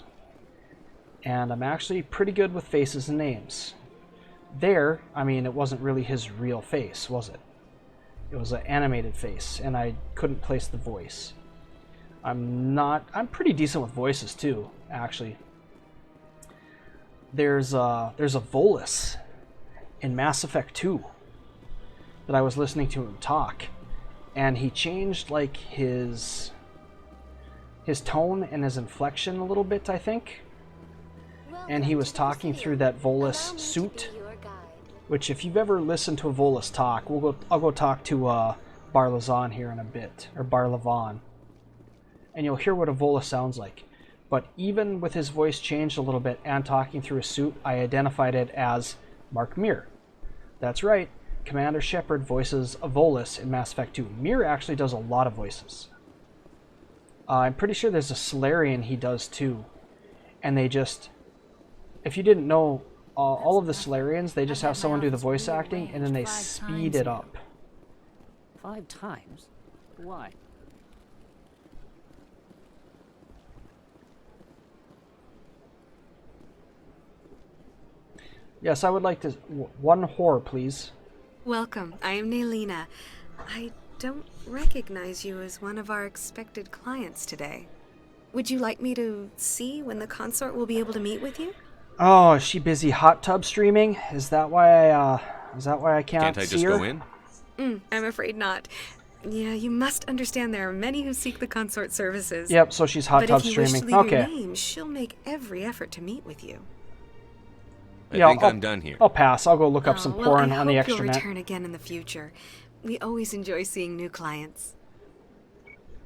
And I'm actually pretty good with faces and names. There, I mean, it wasn't really his real face, was it? It was an animated face, and I couldn't place the voice. I'm pretty decent with voices too, actually. There's a Volus in Mass Effect 2 that I was listening to him talk, and he changed like his tone and his inflection a little bit, I think. And he was talking through that Volus suit, which if you've ever listened to a Volus talk, I'll go talk to Barlazan here in a bit, or Barlavan, and you'll hear what a Volus sounds like. But even with his voice changed a little bit and talking through a suit, I identified it as Mark Mir. That's right, Commander Shepard voices a Volus in Mass Effect 2. Mir actually does a lot of voices. I'm pretty sure there's a Solarian he does too. And they just, if you didn't know, all of the Solarians, they just have someone do the voice acting and then they speed it up. 5 times? Why? Yes, I would like to... one whore, please. Welcome. I am Nelina. I don't recognize you as one of our expected clients today. Would you like me to see when the consort will be able to meet with you? Oh, is she busy hot tub streaming? Is that why I can't I see just her? go in? I'm afraid not. Yeah, you must understand there are many who seek the consort services. Yep, so she's hot tub But if you wish streaming. to leave Okay. your name, she'll make every effort to meet with you. I think I'm done here. I'll pass. I'll go look up some well, porn I on the hope you'll extranet. return again in the future. We always enjoy seeing new clients.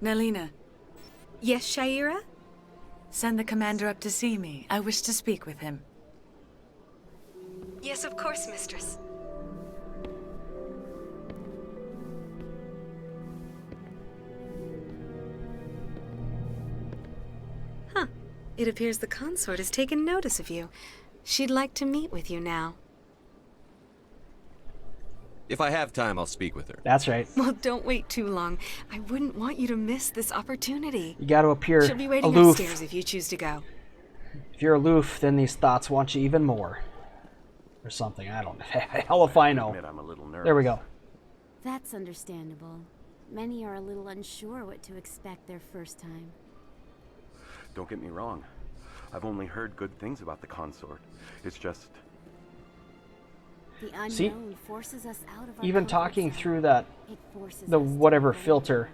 Nelina. Yes, Shaira? Send the commander up to see me. I wish to speak with him. Yes, of course, mistress. Huh. It appears the consort has taken notice of you. She'd like to meet with you now. If I have time, I'll speak with her. That's right. Well, don't wait too long. I wouldn't want you to miss this opportunity. You got to appear She'll be waiting aloof. upstairs if you choose to go. If you're aloof, then these thoughts want you even more. Or something. I don't know. Hell if I know. I'm a little nervous. There we go. That's understandable. Many are a little unsure what to expect their first time. Don't get me wrong. I've only heard good things about the consort. It's just... The unknown See? forces us out of our Even comfort talking zone. through that, It forces the us to whatever grow. filter,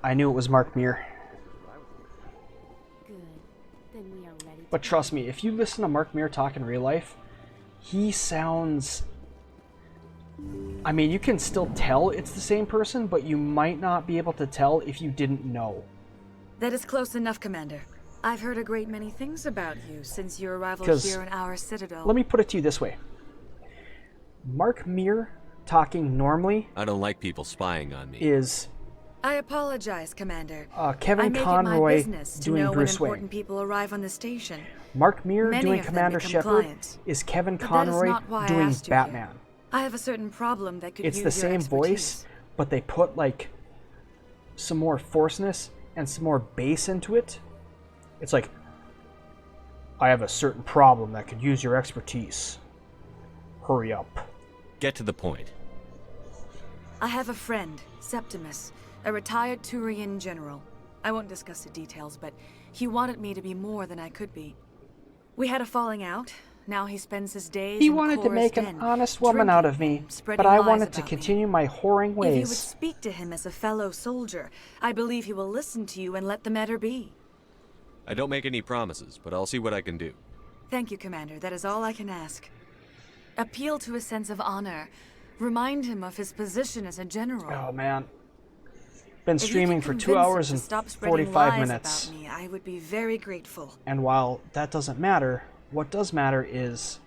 I knew it was Mark Mir. Good. Then we are ready. But trust me, if you listen to Mark Mir talk in real life, he sounds... I mean, you can still tell it's the same person, but you might not be able to tell if you didn't know. That is close enough, Commander. I've heard a great many things about you since your arrival 'Cause here in our citadel. Let me put it to you this way. Mark Mir talking normally I don't like people spying on me. is I apologize, Commander. Kevin I make Conroy it my business to doing know Bruce when Wayne. important people arrive on the station. Mark Mir Many doing of them Commander become Shepard clients. is Kevin But that is Conroy not why I doing asked you here. Batman. I have a certain problem that could It's use the your same expertise. voice, but they put like some more forceness and some more bass into it. It's like, I have a certain problem that could use your expertise. Hurry up. Get to the point. I have a friend, Septimus, a retired Turian general. I won't discuss the details, but he wanted me to be more than I could be. We had a falling out. Now he spends his days He in wanted to Cora's make an den, honest woman drinking out of me, and spreading but I lies wanted to about me. continue my whoring If you would ways. speak to him as a fellow soldier, I believe he will listen to you and let the matter be. I don't make any promises, but I'll see what I can do. Thank you, Commander. That is all I can ask. Appeal to his sense of honor. Remind him of his position as a general. Oh man. Been If you streaming can for 2 convince him hours to and stop spreading 45 lies minutes. about me, I would be very grateful. And while that doesn't matter, what does matter is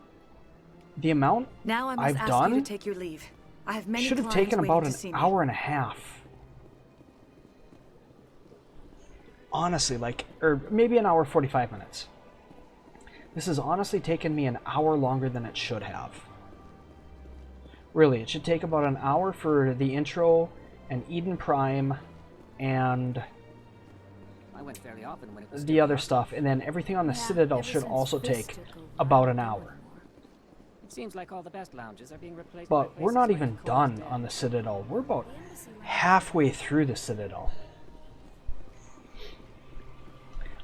the amount Now I must I've ask done you to take your leave. I have many should have clients taken waiting about to an see me. hour and a half. Honestly, like, or maybe an hour 45 minutes. This has honestly taken me an hour longer than it should have. Really, it should take about an hour for the intro and Eden Prime and I went fairly often when it was the other stuff, and then everything on the Citadel should also take about an hour. It seems like all the best lounges are being replaced But we're not even done on the Citadel. We're about halfway through the Citadel.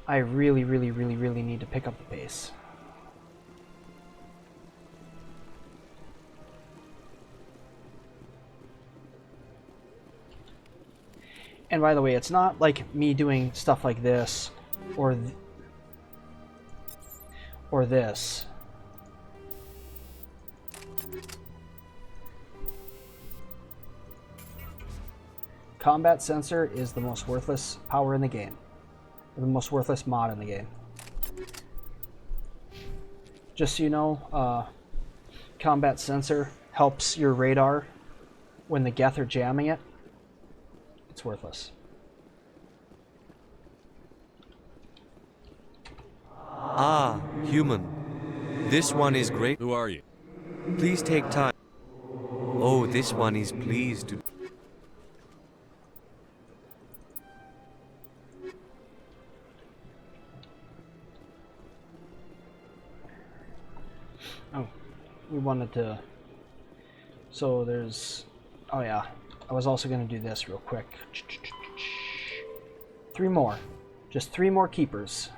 I really need to pick up the pace. And by the way, it's not like me doing stuff like this or this. Combat sensor is the most worthless power in the game. The most worthless mod in the game. Just so you know, combat sensor helps your radar when the Geth are jamming it. It's worthless. Ah, human. This one is great. Who are you? Please take time. Oh, this one is pleased to... Oh, we wanted to... So there's... Oh yeah, I was also going to do this real quick. 3 more. Just 3 more keepers.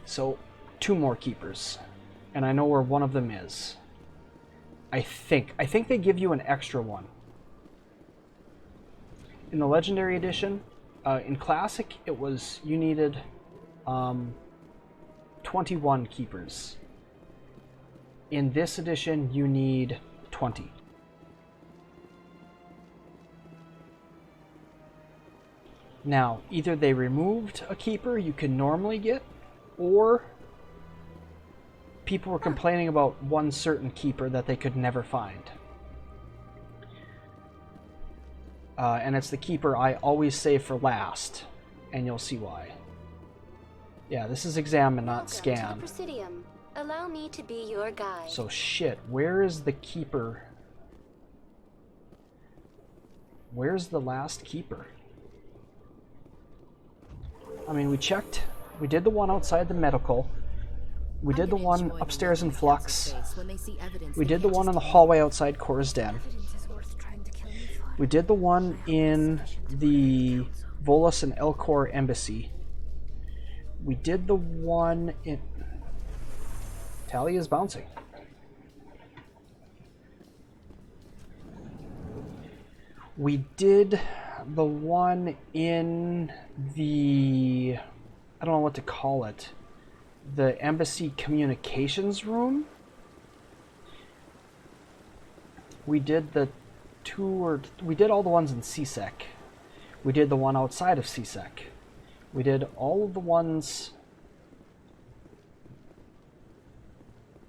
So, 2 more keepers. And I know where one of them is. I think they give you an extra one. In the Legendary Edition, in Classic, it was, you needed 21 keepers. In this edition, you need 20. Now, either they removed a keeper you can normally get, or people were complaining about one certain keeper that they could never find. And it's the keeper I always save for last, and you'll see why. Yeah, this is examine, not scan. Presidium. Allow me to be your guide. So shit, where is the keeper? Where's the last keeper? I mean, we checked. We did the one outside the medical. We did the one upstairs in Flux. We did the one in the hallway outside Cora's Den. We did the one in the Volus and Elcor embassy. We did the one in... Tally is bouncing. We did the one in the... I don't know what to call it. The embassy communications room. We did the we did all the ones in CSEC. We did the one outside of CSEC. We did all of the ones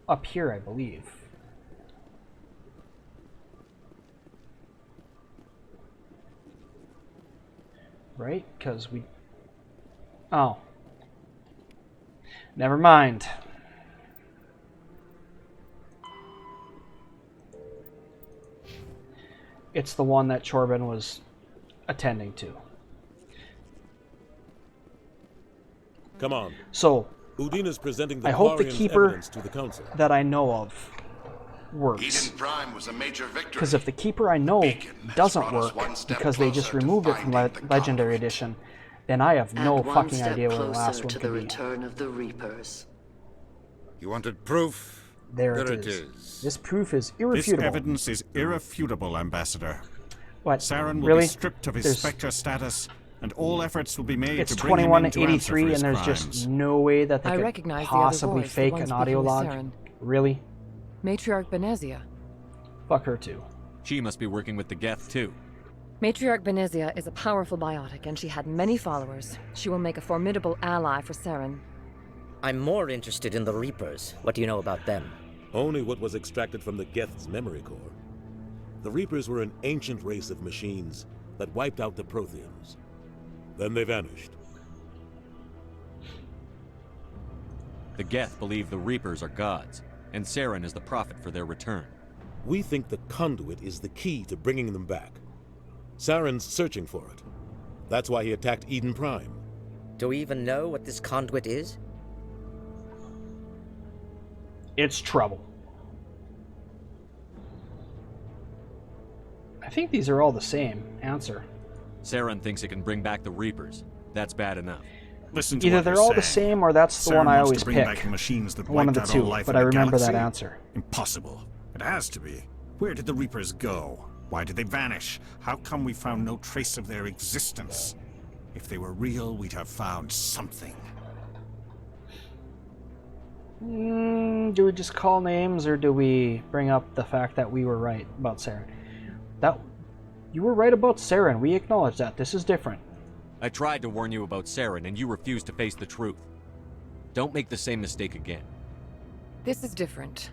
up here, I believe. Right? Because we... Oh. Never mind. It's the one that Chorbin was attending to. Come on. So, Udina's presenting the I hope the quarian's keeper evidence to the council. that I know of works. Eden Prime was a major victory. Because if the keeper I know doesn't work because they just removed it from Legendary Edition, then I have no fucking idea where the last one could be. Return of the Reapers. You wanted proof? There it is. This proof is irrefutable. This evidence is irrefutable, Ambassador. What? Saren will Really? be stripped of his Spectre status, and all efforts will be made It's to bring him in to answer for 2183, his and there's crimes. just no way that they I could recognize the other possibly voice, the fake one an audio speaking with log. Saren. Really? Matriarch Benezia. Fuck her too. She must be working with the Geth too. Matriarch Benezia is a powerful biotic, and she had many followers. She will make a formidable ally for Saren. I'm more interested in the Reapers. What do you know about them? Only what was extracted from the Geth's memory core. The Reapers were an ancient race of machines that wiped out the Protheans. Then they vanished. The Geth believe the Reapers are gods. and Saren is the profit for their return. We think the conduit is the key to bringing them back. Saren's searching for it. That's why he attacked Eden Prime. Do we even know what this conduit is? It's trouble. I think these are all the same. Answer. Saren thinks it can bring back the Reapers. That's bad enough. Listen to Either what they're you're all the saying. same or that's the Saren one I wants always to bring pick. back machines that One of wiped the out all two, life but in I the remember that galaxy? answer. Impossible. It has to be. Where did the Reapers go? Why did they vanish? How come we found no trace of their existence? If they were real, we'd have found something. Do we just call names, or do we bring up the fact that we were right about Saren? You were right about Saren. We acknowledge that. This is different. I tried to warn you about Saren, and you refused to face the truth. Don't make the same mistake again. This is different.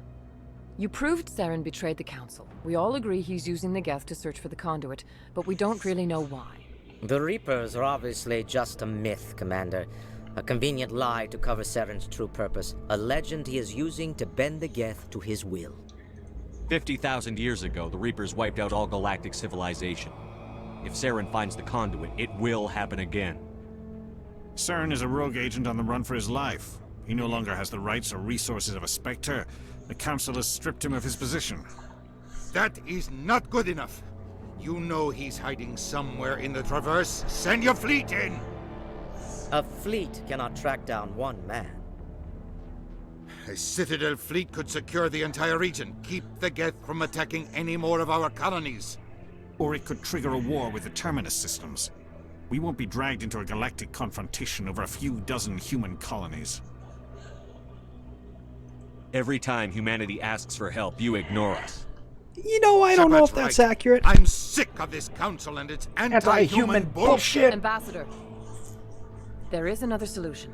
You proved Saren betrayed the Council. We all agree he's using the Geth to search for the conduit, but we don't really know why. The Reapers are obviously just a myth, Commander. A convenient lie to cover Saren's true purpose. A legend he is using to bend the Geth to his will. 50,000 years ago, the Reapers wiped out all galactic civilization. If Saren finds the conduit, it will happen again. Saren is a rogue agent on the run for his life. He no longer has the rights or resources of a Spectre. The Council has stripped him of his position. That is not good enough. You know he's hiding somewhere in the Traverse. Send your fleet in! A fleet cannot track down one man. A Citadel fleet could secure the entire region, keep the Geth from attacking any more of our colonies. Or it could trigger a war with the Terminus systems. We won't be dragged into a galactic confrontation over a few dozen human colonies. Every time humanity asks for help, you ignore us. You know, I don't know if that's accurate. I'm sick of this council and its anti-human bullshit. Ambassador, there is another solution.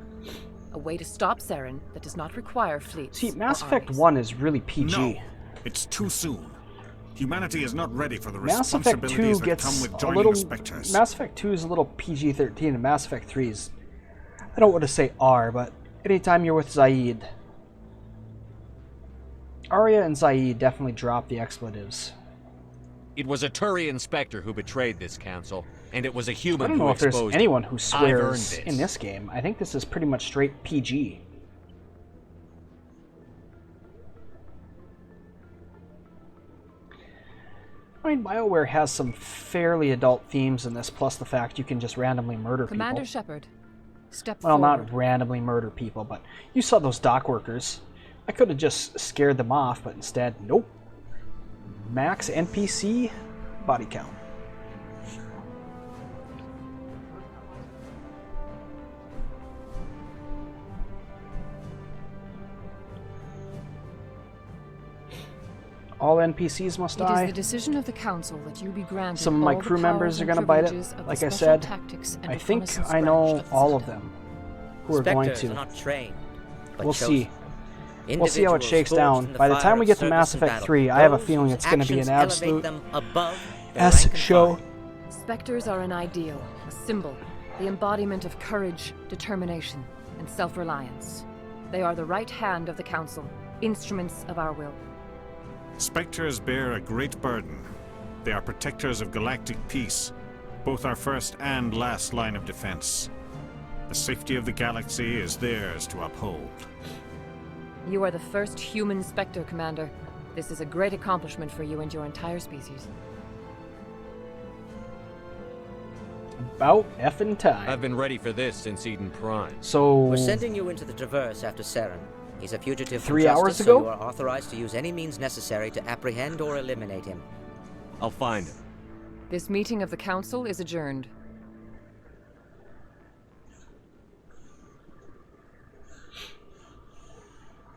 A way to stop Saren that does not require fleets. See, Mass Effect 1 is really PG. No, it's too soon. Humanity is not ready for the Mass Effect 2 responsibilities that gets come with a joining little. the Spectres. Mass Effect 2 is a little PG-13, and Mass Effect 3 is. I don't want to say R, but anytime you're with Zaid, Arya and Zaid definitely drop the expletives. It was a Turian Spectre who betrayed this council, and it was a human I don't who know if there's exposed anyone it. who I've earned swears this. in this game. I think this is pretty much straight PG. I mean, BioWare has some fairly adult themes in this, plus the fact you can just randomly murder Commander people. Shepard, step Well, forward. not randomly murder people, but you saw those dock workers. I could have just scared them off, but instead, nope. Max NPC body count. All NPCs must It is die. the decision of the Council that you be granted Some of my all the crew members powers are and going to bite privileges it. of the Like I special said, tactics and I think reconnaissance I branch know of the all of Citadel. them who are going Spectres to. are not trained, but We'll see. chosen. We'll see how it Individuals shakes forged down. in the By the fire time we of get to service Mass and Effect battle, 3, I have a those feeling whose it's going to be an actions elevate absolute them above their S rank and show. file. Spectres are an ideal, a symbol, the embodiment of courage, determination, and self-reliance. They are the right hand of the Council, instruments of our will. Spectres bear a great burden. They are protectors of galactic peace, both our first and last line of defense. The safety of the galaxy is theirs to uphold. You are the first human Spectre, Commander. This is a great accomplishment for you and your entire species. About effing time. I've been ready for this since Eden Prime. So We're sending you into the Traverse after Saren. He's a fugitive from 3 hours justice, ago? so you are authorized to use any means necessary to apprehend or eliminate him. I'll find him. This meeting of the Council is adjourned.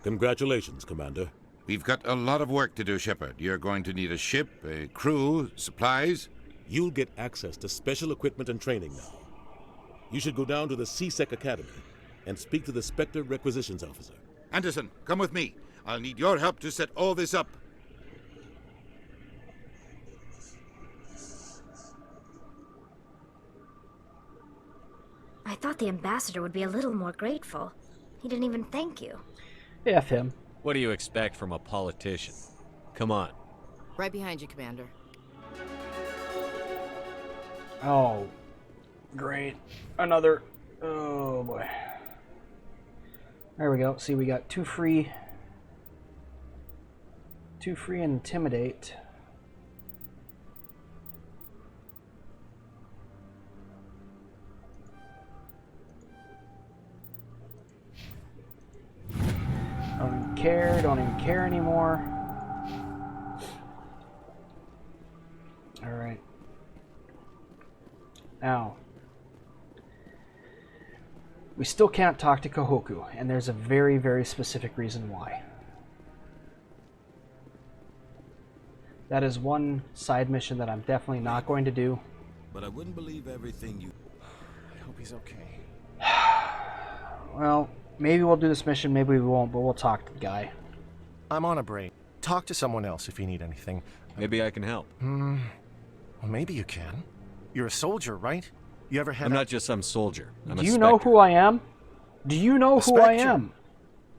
Congratulations, Commander. We've got a lot of work to do, Shepard. You're going to need a ship, a crew, supplies. You'll get access to special equipment and training now. You should go down to the CSEC Academy and speak to the Spectre Requisitions Officer. Anderson, come with me. I'll need your help to set all this up. I thought the ambassador would be a little more grateful. He didn't even thank you. F him. What do you expect from a politician? Come on. Right behind you, Commander. Oh, great. Another. Oh boy. There we go. See, we got two free and intimidate. Don't even care anymore. Alright. Now, we still can't talk to Kahoku, and there's a very, very specific reason why. That is one side mission that I'm definitely not going to do. But I wouldn't believe everything you... I hope he's okay. Well, maybe we'll do this mission, maybe we won't, but we'll talk to the guy. I'm on a break. Talk to someone else if you need anything. Maybe I can help. Well, maybe you can. You're a soldier, right? You ever had I'm not just some soldier. I'm Do you know who I am? Do you know who I am?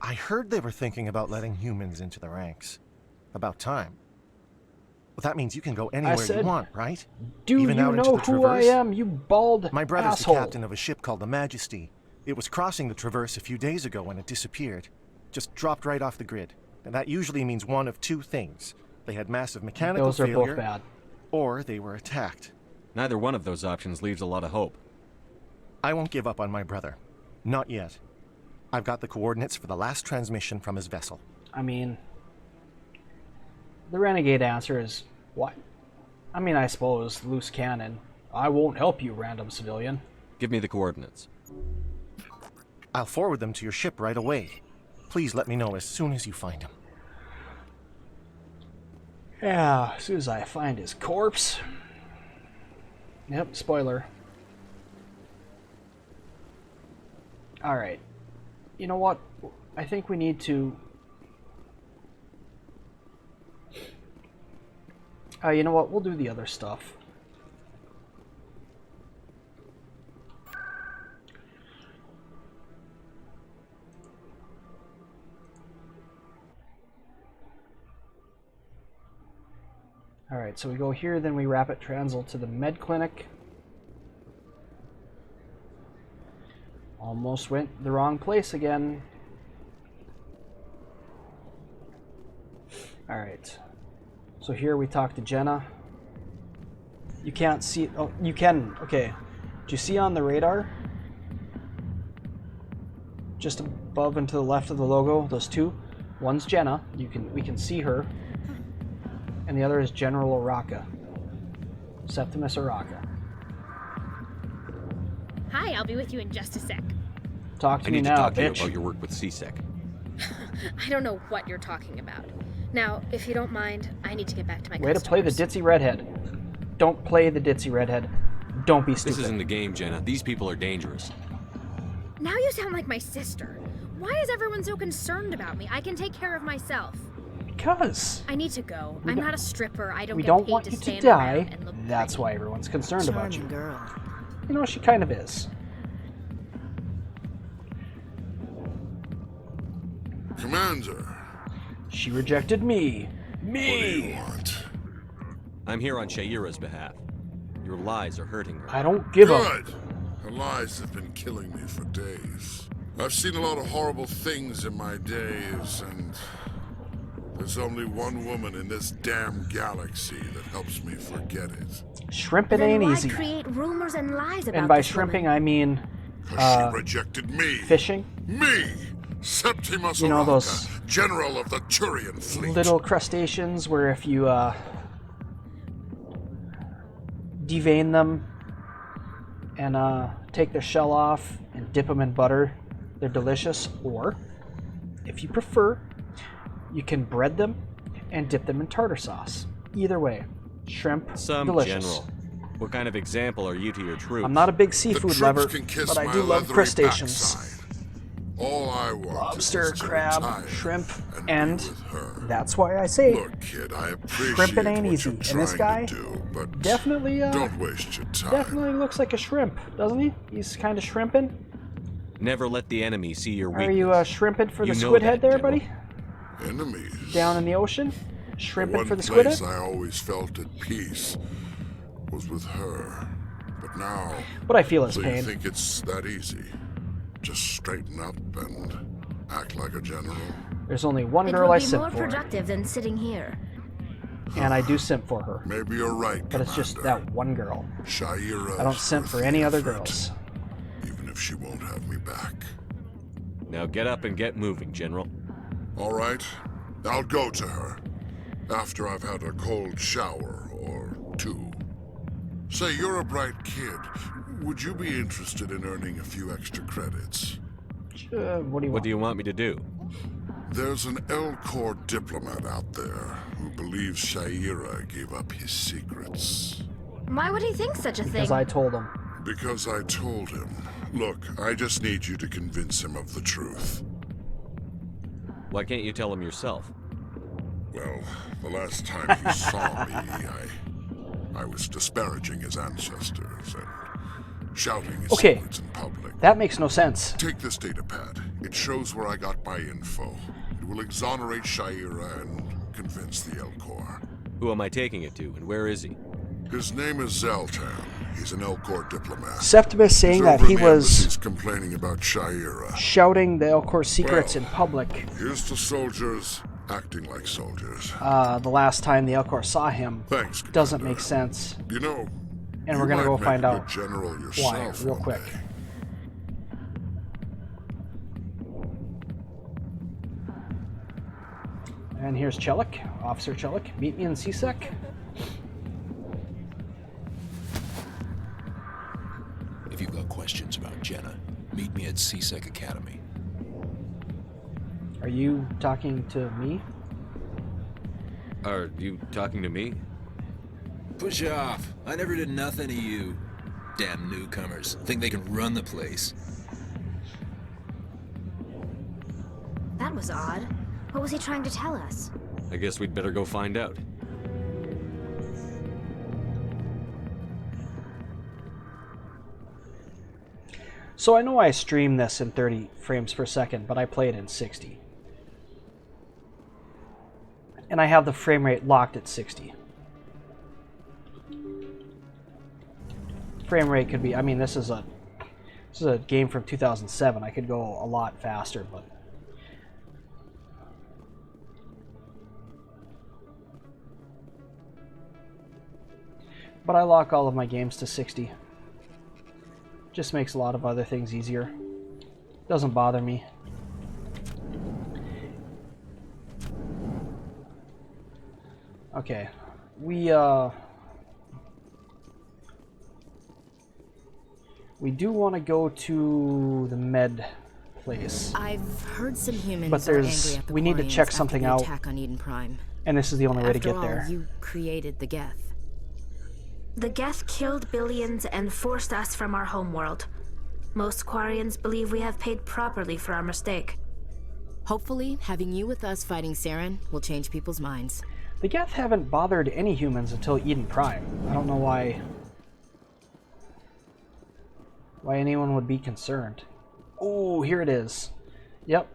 I heard they were thinking about letting humans into the ranks. About time. Well, that means you can go anywhere you want, right? Do Even you out into know the who I Traverse? am, you bald My brother's asshole? the captain of a ship called the Majesty. It was crossing the Traverse a few days ago when it disappeared. Just dropped right off the grid. And that usually means one of two things. They had massive mechanical Those are failure, both bad. or they were attacked. Neither one of those options leaves a lot of hope. I won't give up on my brother. Not yet. I've got the coordinates for the last transmission from his vessel. I mean, the Renegade answer is, what? I mean, I suppose, loose cannon. I won't help you, random civilian. Give me the coordinates. I'll forward them to your ship right away. Please let me know as soon as you find him. Yeah, as soon as I find his corpse. Yep, spoiler. Alright. You know what? I think we need to... you know what? We'll do the other stuff. Alright, so we go here, then we rapid transl to the med clinic. Almost went the wrong place again. Alright. So here we talk to Jenna. You can't see... Oh, you can. Okay. Do you see on the radar? Just above and to the left of the logo, those two. One's Jenna. We can see her. And the other is General Araka. Septimus Araka. Hi, I'll be with you in just a sec. Talk to me now, I need to talk to you bitch. about your work with CSEC. I don't know what you're talking about. Now, if you don't mind, I need to get back to my Way to play the ditzy redhead. Don't play the ditzy redhead. Don't be stupid. This isn't the game, Jenna. These people are dangerous. Now you sound like my sister. Why is everyone so concerned about me? I can take care of myself. Because I need to go. I'm not a stripper. I don't we get don't paid want to you to stand die. around and look That's why everyone's concerned about you. Charming girl. You know, she kind of is. Commander. She rejected me. Me! What do you want? I'm here on Shaira's behalf. Your lies are hurting her. I don't give a... Good. Her lies have been killing me for days. I've seen a lot of horrible things in my days, and there's only one woman in this damn galaxy that helps me forget it. Shrimping Then ain't why easy. create rumors and lies about And by this shrimping, woman? I mean... She rejected me. Fishing? Me! Septimus You know Araka, those General of the Turian Fleet. little crustaceans where if you devein them and take their shell off and dip them in butter, they're delicious. Or, if you prefer, you can bread them and dip them in tartar sauce. Either way, shrimp, delicious. General. What kind of example are you to your troops? I'm not a big seafood lover, can kiss but I my do love leathery crustaceans. backside. All I want Lobster, is to crab, retire shrimp, and and be with her. that's why I say Look, kid, I appreciate shrimping ain't what easy. you're And this guy trying to do, but definitely don't waste your time. definitely looks like a shrimp, doesn't he? He's kind of shrimping. Never let the enemy see your Are weakness. you shrimping for You the know squid that, head there, General. buddy? Enemies? Down in the ocean? Shrimping for the one place squid? I always felt at peace was with her. But now... What I feel is so pain. you think it's that easy? Just straighten up and act like a general? There's only one girl I simp It would be for. more productive than sitting here. And I do simp for her. Maybe you're right, But it's just that one girl. Shaira. I don't simp for any other girls. Even if she won't have me back. Now get up and get moving, General. All right. I'll go to her. After I've had a cold shower or two. Say, you're a bright kid. Would you be interested in earning a few extra credits? What do you want me to do? There's an L-Corps diplomat out there who believes Shaira gave up his secrets. Why would he think such a thing? Because I told him. Because I told him. Look, I just need you to convince him of the truth. Why can't you tell him yourself? Well, the last time he saw me, I was disparaging his ancestors and shouting his secrets in public. That makes no sense. Take this data pad. It shows where I got my info. It will exonerate Shaira and convince the L-Corps. Who am I taking it to, and where is he? His name is Zaltan. He's an L-Corps diplomat. Septimus saying that he was complaining about Shaira. shouting the L-Corps secrets in public. Here's to soldiers acting like soldiers. The last time the L-Corps saw him doesn't make sense. You know, and we're gonna go find out general why yourself real quick. And here's Chelik, Officer Chelik. Meet me in CSEC. If you've got questions about Jenna, meet me at CSEC Academy. Are you talking to me? Are you talking to me? Push off. I never did nothing to you. Damn newcomers. Think they can run the place. That was odd. What was he trying to tell us? I guess we'd better go find out. So I know I streamed this in 30 frames per second, but I played in 60. And I have the frame rate locked at 60. Frame rate could be, I mean, this is a game from 2007. I could go a lot faster, but I lock all of my games to 60. Just makes a lot of other things easier. Doesn't bother me. Okay, we do want to go to the med place. I've heard some humans but are angry at the we need to quarians check after something the out, attack on Eden Prime. and this is the only way to After get all, there. You created the Geth. The Geth killed billions and forced us from our homeworld. Most quarians believe we have paid properly for our mistake. Hopefully, having you with us fighting Saren will change people's minds. The Geth haven't bothered any humans until Eden Prime. I don't know why anyone would be concerned. Oh, here it is. Yep.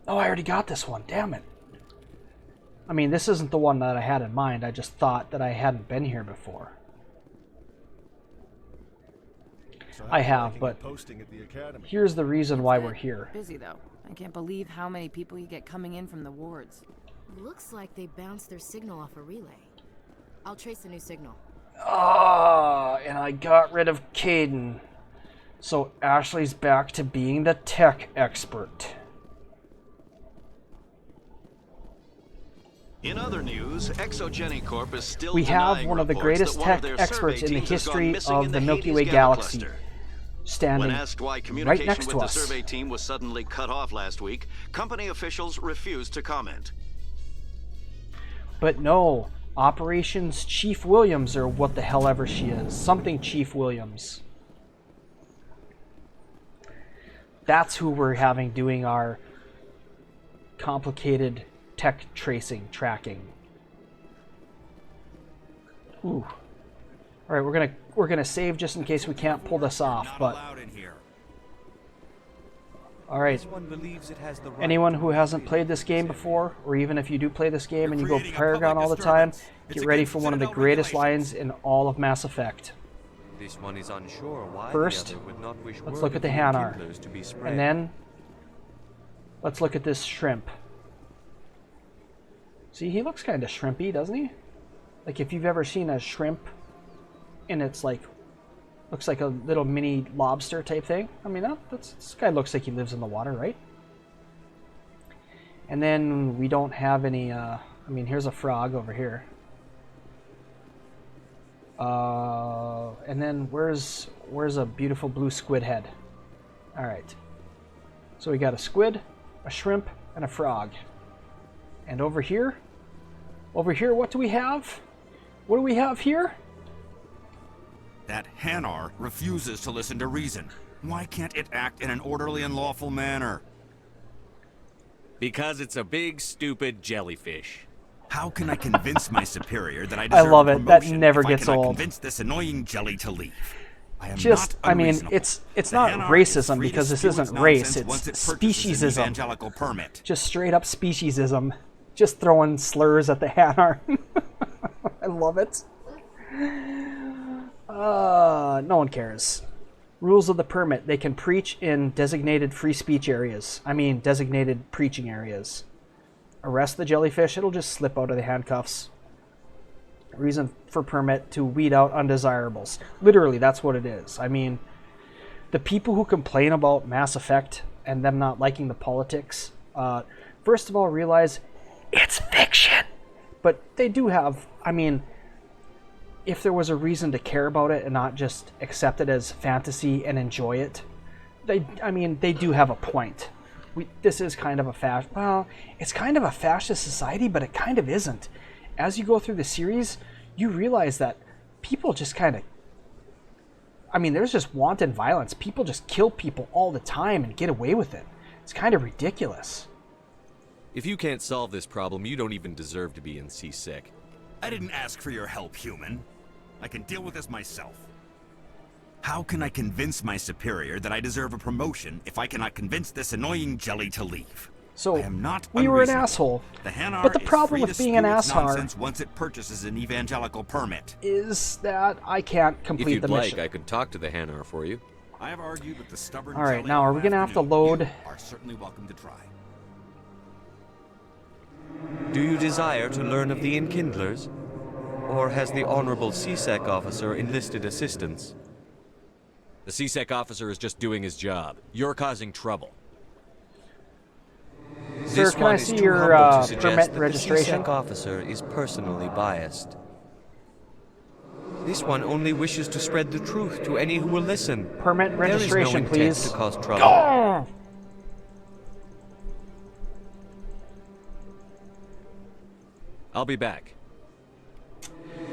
Oh, I already got this one. Damn it. I mean, this isn't the one that I had in mind. I just thought that I hadn't been here before. I have, but here's the reason why we're here. Busy though. I can't believe how many people you get coming in from the wards. Looks like they bounced their signal off a relay. I'll trace the new signal. Ah, and I got rid of Caden. So Ashley's back to being the tech expert. In other news, Exogeny Corp is still We have denying one of the reports greatest that one tech of their experts survey in the teams has gone history missing of in the Milky Hades Way gamma galaxy, cluster. standing When asked why right communication next with to the us. survey team was suddenly cut off last week, company officials refused to comment. But no, Operations Chief Williams, or what the hell ever she is. Something Chief Williams. That's who we're having doing our complicated tech tracking. Ooh. Alright, we're gonna save just in case we can't pull this off, but Alright. This one believes it has the right Anyone to who hasn't played this game before, or even if you do play this game and you go Paragon all the time, get ready for one of the greatest lines in all of Mass Effect. This one is unsure why First, the other would not wish let's word look at of the Hanar, Enkindlers to be spread. and then let's look at this shrimp. See, he looks kind of shrimpy, doesn't he? Like if you've ever seen a shrimp, and it's like, looks like a little mini lobster type thing. I mean, this guy looks like he lives in the water, right? And then we don't have any, I mean, here's a frog over here. And then where's a beautiful blue squid head? All right. So we got a squid, a shrimp, and a frog. And over here, what do we have? What do we have here? That Hanar refuses to listen to reason. Why can't it act in an orderly and lawful manner? Because it's a big, stupid jellyfish. How can I convince my superior that I deserve I love a it. That promotion never if gets I cannot old. convince this annoying jelly to leave? I am Just, not I mean, unreasonable. it's The not Hanar racism is free to because this spew isn't its race, nonsense once it's it purchases an speciesism. evangelical permit. Just straight up speciesism. Just throwing slurs at the Hanar. I love it. No one cares. Rules of the permit. They can preach in designated free speech areas. I mean, designated preaching areas. Arrest the jellyfish. It'll just slip out of the handcuffs. Reason for permit to weed out undesirables. Literally, that's what it is. I mean, the people who complain about Mass Effect and them not liking the politics, first of all, realize it's fiction. But they do have, I mean, if there was a reason to care about it and not just accept it as fantasy and enjoy it, they do have a point. This is kind of a well, it's kind of a fascist society, but it kind of isn't. As you go through the series, you realize that people just kind of, I mean, there's just wanton violence. People just kill people all the time and get away with it. It's kind of ridiculous. If you can't solve this problem, you don't even deserve to be in Seasick. I didn't ask for your help, human. I can deal with this myself. How can I convince my superior that I deserve a promotion if I cannot convince this annoying jelly to leave? So, I am not we were an unreasonable. asshole. The Hanar But the is problem free with to being an spew its asshole nonsense once it purchases an evangelical permit. is that I can't If complete you'd the like, mission. I could talk to the Hanar for you. I have argued with the stubborn All right, jelly now are all we going to have to afternoon. load? You are certainly welcome to try. Do you desire to learn of the Enkindlers? Or has the Honorable CSEC officer enlisted assistance? The CSEC officer is just doing his job. You're causing trouble. Sir, This can one I is see too your humble to suggest permit that registration? The CSEC officer is personally biased. This one only wishes to spread the truth to any who will listen. Permit registration, there is no intent please. to cause trouble. Oh! I'll be back.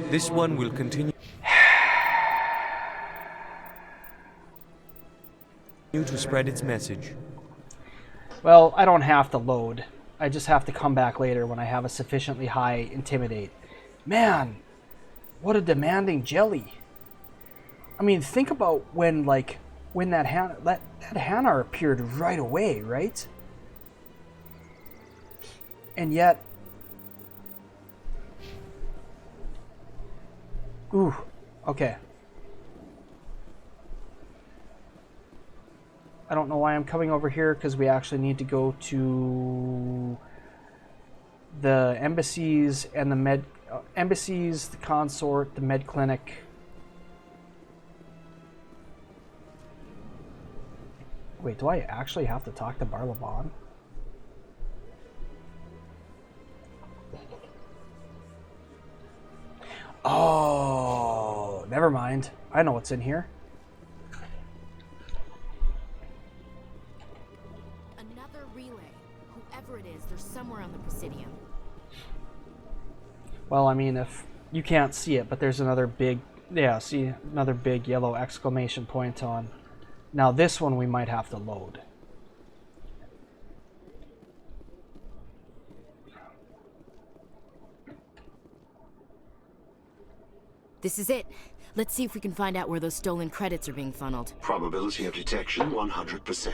This one will continue to spread its message. Well, I don't have to load. I just have to come back later when I have a sufficiently high intimidate. Man, what a demanding jelly. I mean, think about when that Hanar appeared right away, right? And yet, ooh, okay. I don't know why I'm coming over here, because we actually need to go to the embassies and the embassies, the consort, the med clinic. Wait, do I actually have to talk to Barlaban? Oh, never mind. I know what's in here. Another relay. Whoever it is, they're somewhere on the Presidium. Well, I mean, if you can't see it, but there's another big, yeah, see, another big yellow exclamation point on. Now this one we might have to load. This is it. Let's see if we can find out where those stolen credits are being funneled. Probability of detection 100%.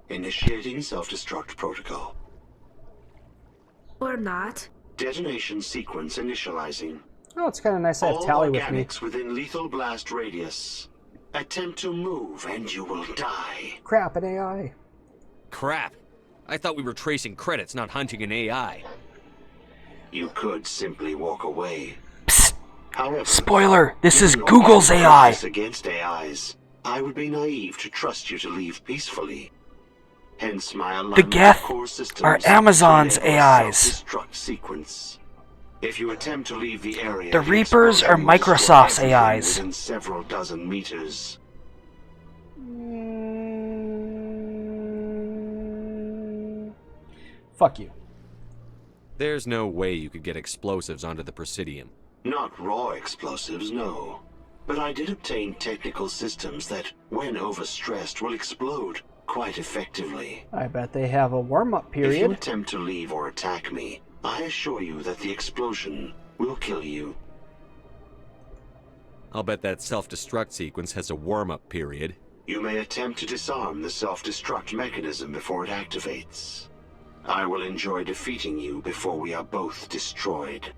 Initiating self-destruct protocol. Or not. Detonation sequence initializing. Oh, it's kind of nice to have Tally with me. All organics within lethal blast radius. Attempt to move and you will die. Crap, an AI. Crap. I thought we were tracing credits, not hunting an AI. You could simply walk away. Psst. However, spoiler, this is Google's AI. Against AIs, I would be naive to trust you to leave peacefully. Hence my alignment The Geth core systems are Amazon's to enable AIs. self-destruct sequence. If you attempt to leave the area, The Reapers are Microsoft's AIs. Within several dozen meters. Fuck you. There's no way you could get explosives onto the Presidium. Not raw explosives, no. But I did obtain technical systems that, when overstressed, will explode quite effectively. I bet they have a warm-up If you period. attempt to leave or attack me, I assure you that the explosion will kill you. I'll bet that self-destruct sequence has a warm-up period. You may attempt to disarm the self-destruct mechanism before it activates. I will enjoy defeating you before we are both destroyed.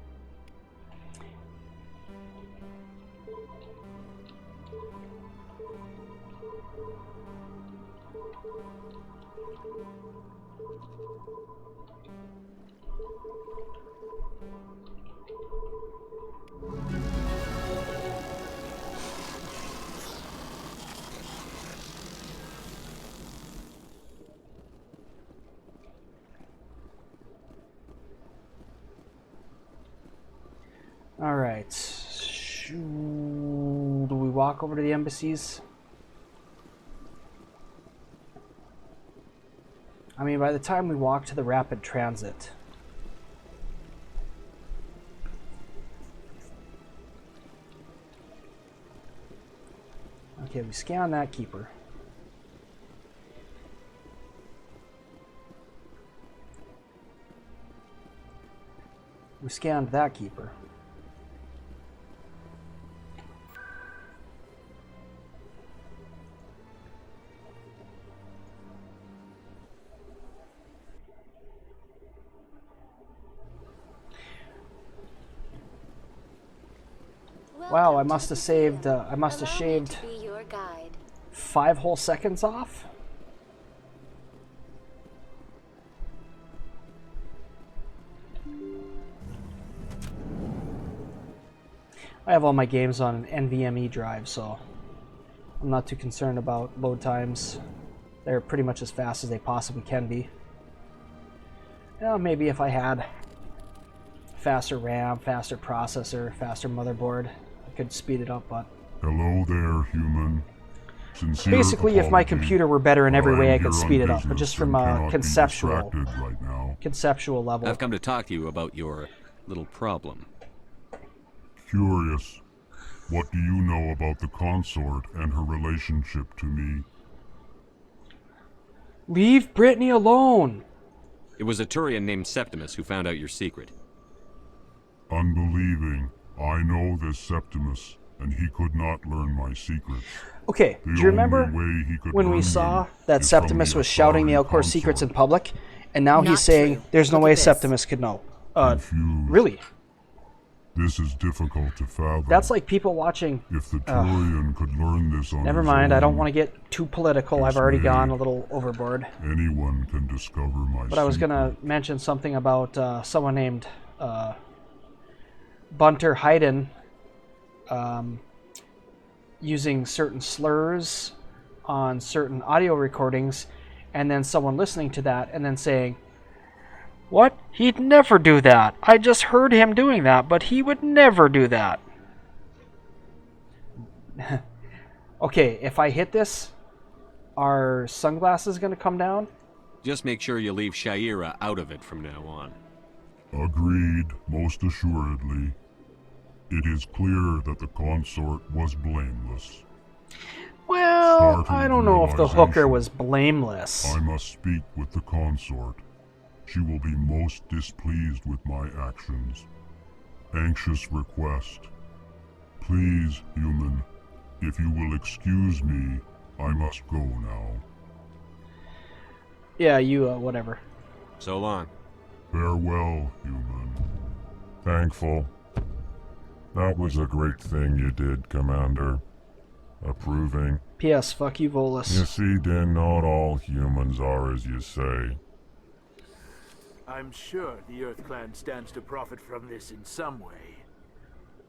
Alright. Do we walk over to the embassies? I mean, by the time we walk to the rapid transit. Okay, we scan that keeper. We scanned that keeper. Wow, I must have saved, I must have shaved 5 whole seconds off. I have all my games on an NVMe drive, so I'm not too concerned about load times. They're pretty much as fast as they possibly can be. Maybe if I had faster RAM, faster processor, faster motherboard, I could speed it up, but... Hello there, human. Sincere basically, if my apology. computer were better in every way, I am could here speed on it up, but business just from and a cannot be conceptual distracted right now. level. I've come to talk to you about your little problem. Curious. What do you know about the consort and her relationship to me? Leave Brittany alone! It was a Turian named Septimus who found out your secret. Unbelieving. I know this Septimus, and he could not learn my secrets. Okay, The do you remember only way he could when we learn saw me that is from Septimus the was shouting the Atari Alcor secrets in public, and now Not he's saying true. there's no Look way at this. Septimus could know? Confused. Really? This is difficult to fathom. That's like people watching... If the Turian could learn this on Never his mind, I don't own, want to get too political. I've already gone a little overboard. anyone can discover my But I was going to mention something about someone named Bunter Hayden using certain slurs on certain audio recordings, and then someone listening to that and then saying, "What? He'd never do that. I just heard him doing that, but he would never do that." Okay, if I hit this, are sunglasses going to come down? Just make sure you leave Shaira out of it from now on. Agreed, most assuredly. It is clear that the consort was blameless. Well, Starting I don't know if the hooker realization, was blameless. I must speak with the consort. She will be most displeased with my actions. Anxious request. Please, human, if you will excuse me, I must go now. Yeah, you, whatever. So long. Farewell, human. Thankful. That was a great thing you did, Commander. Approving. P.S. Fuck you, Volus. You see, Din, not all humans are as you say. I'm sure the Earth Clan stands to profit from this in some way.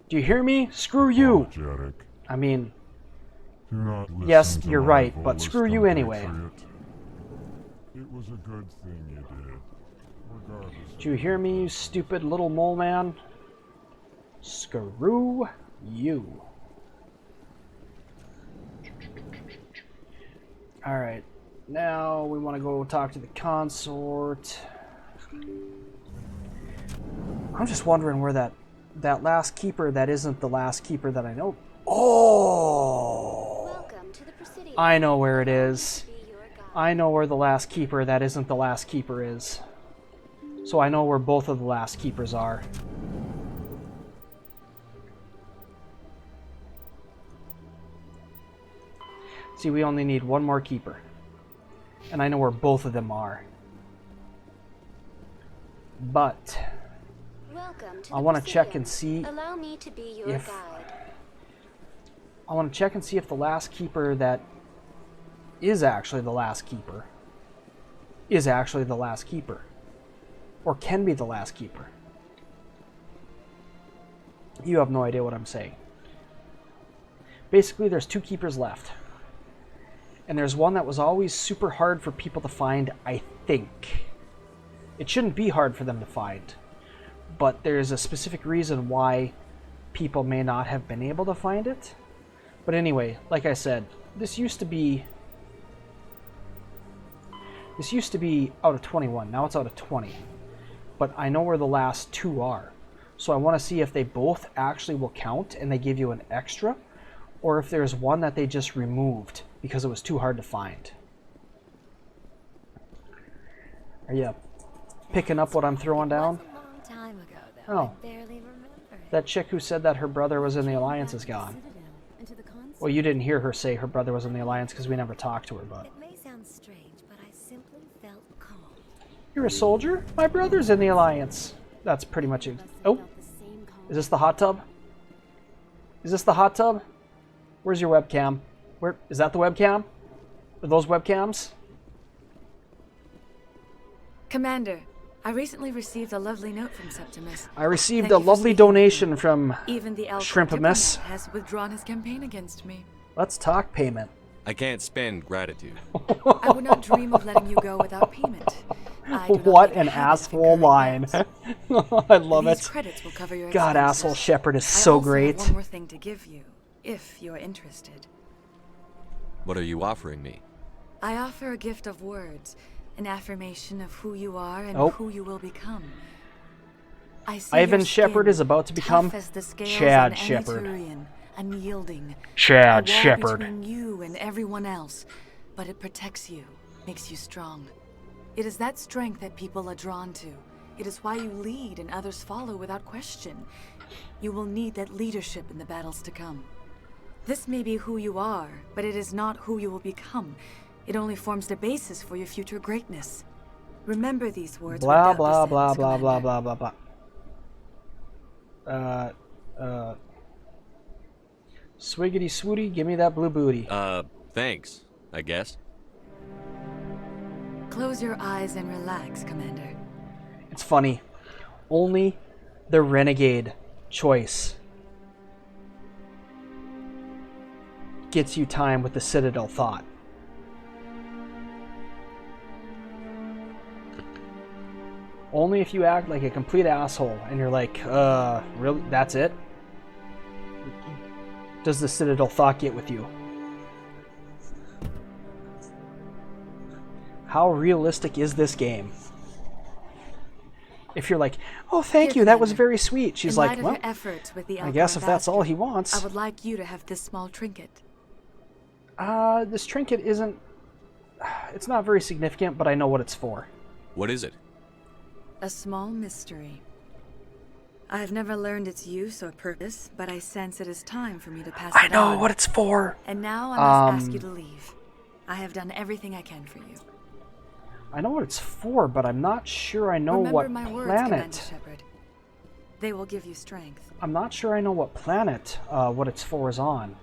Do you hear me? Screw you! Apologetic. I mean... Do not listen yes, to you're my right, but Volus screw you anyway. compatriot. It was a good thing you did. Regardless. Do you hear me, you stupid little mole man? Screw you. Alright, now we want to go talk to the consort. I'm just wondering where that last keeper that isn't the last keeper that I know. Oh! I know where it is. I know where the last keeper that isn't the last keeper is. So I know where both of the last keepers are. See, we only need one more keeper. And I know where both of them are. But I want to check and see Allow me to be your if guide. I want to check and see if the last keeper that is actually the last keeper is actually the last keeper, or can be the last keeper. You have no idea what I'm saying. Basically, there's two keepers left. And there's one that was always super hard for people to find, I think. It shouldn't be hard for them to find. But there's a specific reason why people may not have been able to find it. But anyway, like I said, this used to be out of 21. Now it's out of 20. But I know where the last two are. So I want to see if they both actually will count and they give you an extra, or if there's one that they just removed because it was too hard to find. Are you picking up what I'm throwing down? Oh. That chick who said that her brother was in the Alliance is gone. Well, you didn't hear her say her brother was in the Alliance because we never talked to her, but... It may sound strange, but I simply felt calm. You're a soldier? My brother's in the Alliance. That's pretty much it. Oh. Is this the hot tub? Is this the hot tub? Where's your webcam? Where is that the webcam? Are those webcams? Commander, I recently received a lovely note from Septimus. I received a lovely donation from Even the Shrimpimus. has withdrawn his campaign against me. Let's talk payment. I can't spend gratitude. I would not dream of letting you go without payment. What an asshole line. I love These it. credits will cover your God, expenses. asshole Shepard is I so also have great. one more thing to give you, if you're interested. What are you offering me? I offer a gift of words, an affirmation of who you are and Oh. who you will become. I see Ivan your Shepard skin, is about to become tough as the scales Chad on any Shepard. Turian, unyielding. Chad a wall Shepard. between you and everyone else, but it protects you, makes you strong. It is that strength that people are drawn to. It is why you lead and others follow without question. You will need that leadership in the battles to come. This may be who you are, but it is not who you will become. It only forms the basis for your future greatness. Remember these words. Blah, without blah, blah, dissent, blah, blah, Commander. blah, blah, blah. Swiggity swooty, give me that blue booty. Thanks, I guess. Close your eyes and relax, Commander. It's funny. Only the Renegade choice gets you time with the Citadel thought. Only if you act like a complete asshole and you're like, really? That's it? Does the Citadel thought get with you? How realistic is this game? If you're like, oh, thank you, that was very sweet. She's In like, light of well, your efforts with the I guess if that's all he Bastion, wants. I would like you to have this small trinket. This trinket isn't... It's not very significant, but I know what it's for. What is it? A small mystery. I have never learned its use or purpose, but I sense it is time for me to pass it on. I know what it's for. And now I must ask you to leave. I have done everything I can for you. I know what it's for, but I'm not sure I know Remember what my words, Commander planet. Shepard. They will give you strength. I'm not sure I know what planet what it's for is on.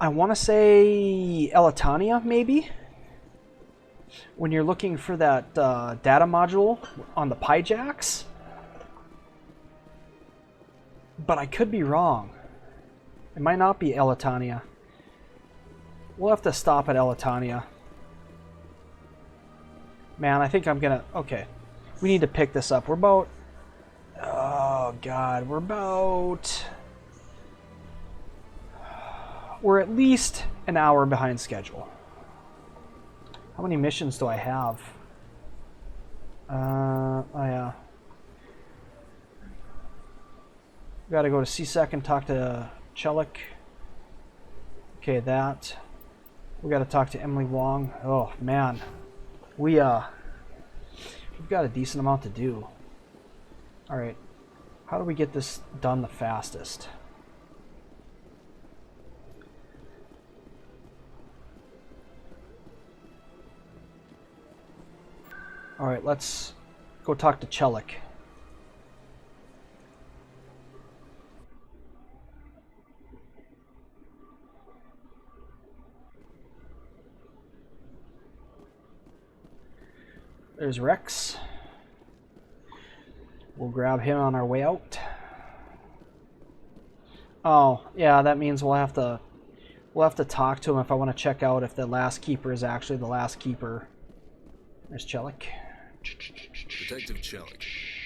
I want to say Elatania, maybe? When you're looking for that data module on the Pyjax? But I could be wrong. It might not be Elatania. We'll have to stop at Elatania. Man, I think I'm gonna... Okay. We need to pick this up. We're about... Oh, God. We're at least an hour behind schedule. How many missions do I have? Oh yeah. Gotta go to CSEC and talk to Chelik. Okay, that. We gotta talk to Emily Wong. Oh man. We've got a decent amount to do. Alright. How do we get this done the fastest? Alright, let's go talk to Chelik. There's Rex. We'll grab him on our way out. Oh, yeah, that means we'll have to talk to him if I want to check out if the last keeper is actually the last keeper. There's Chelik. Detective Chelik,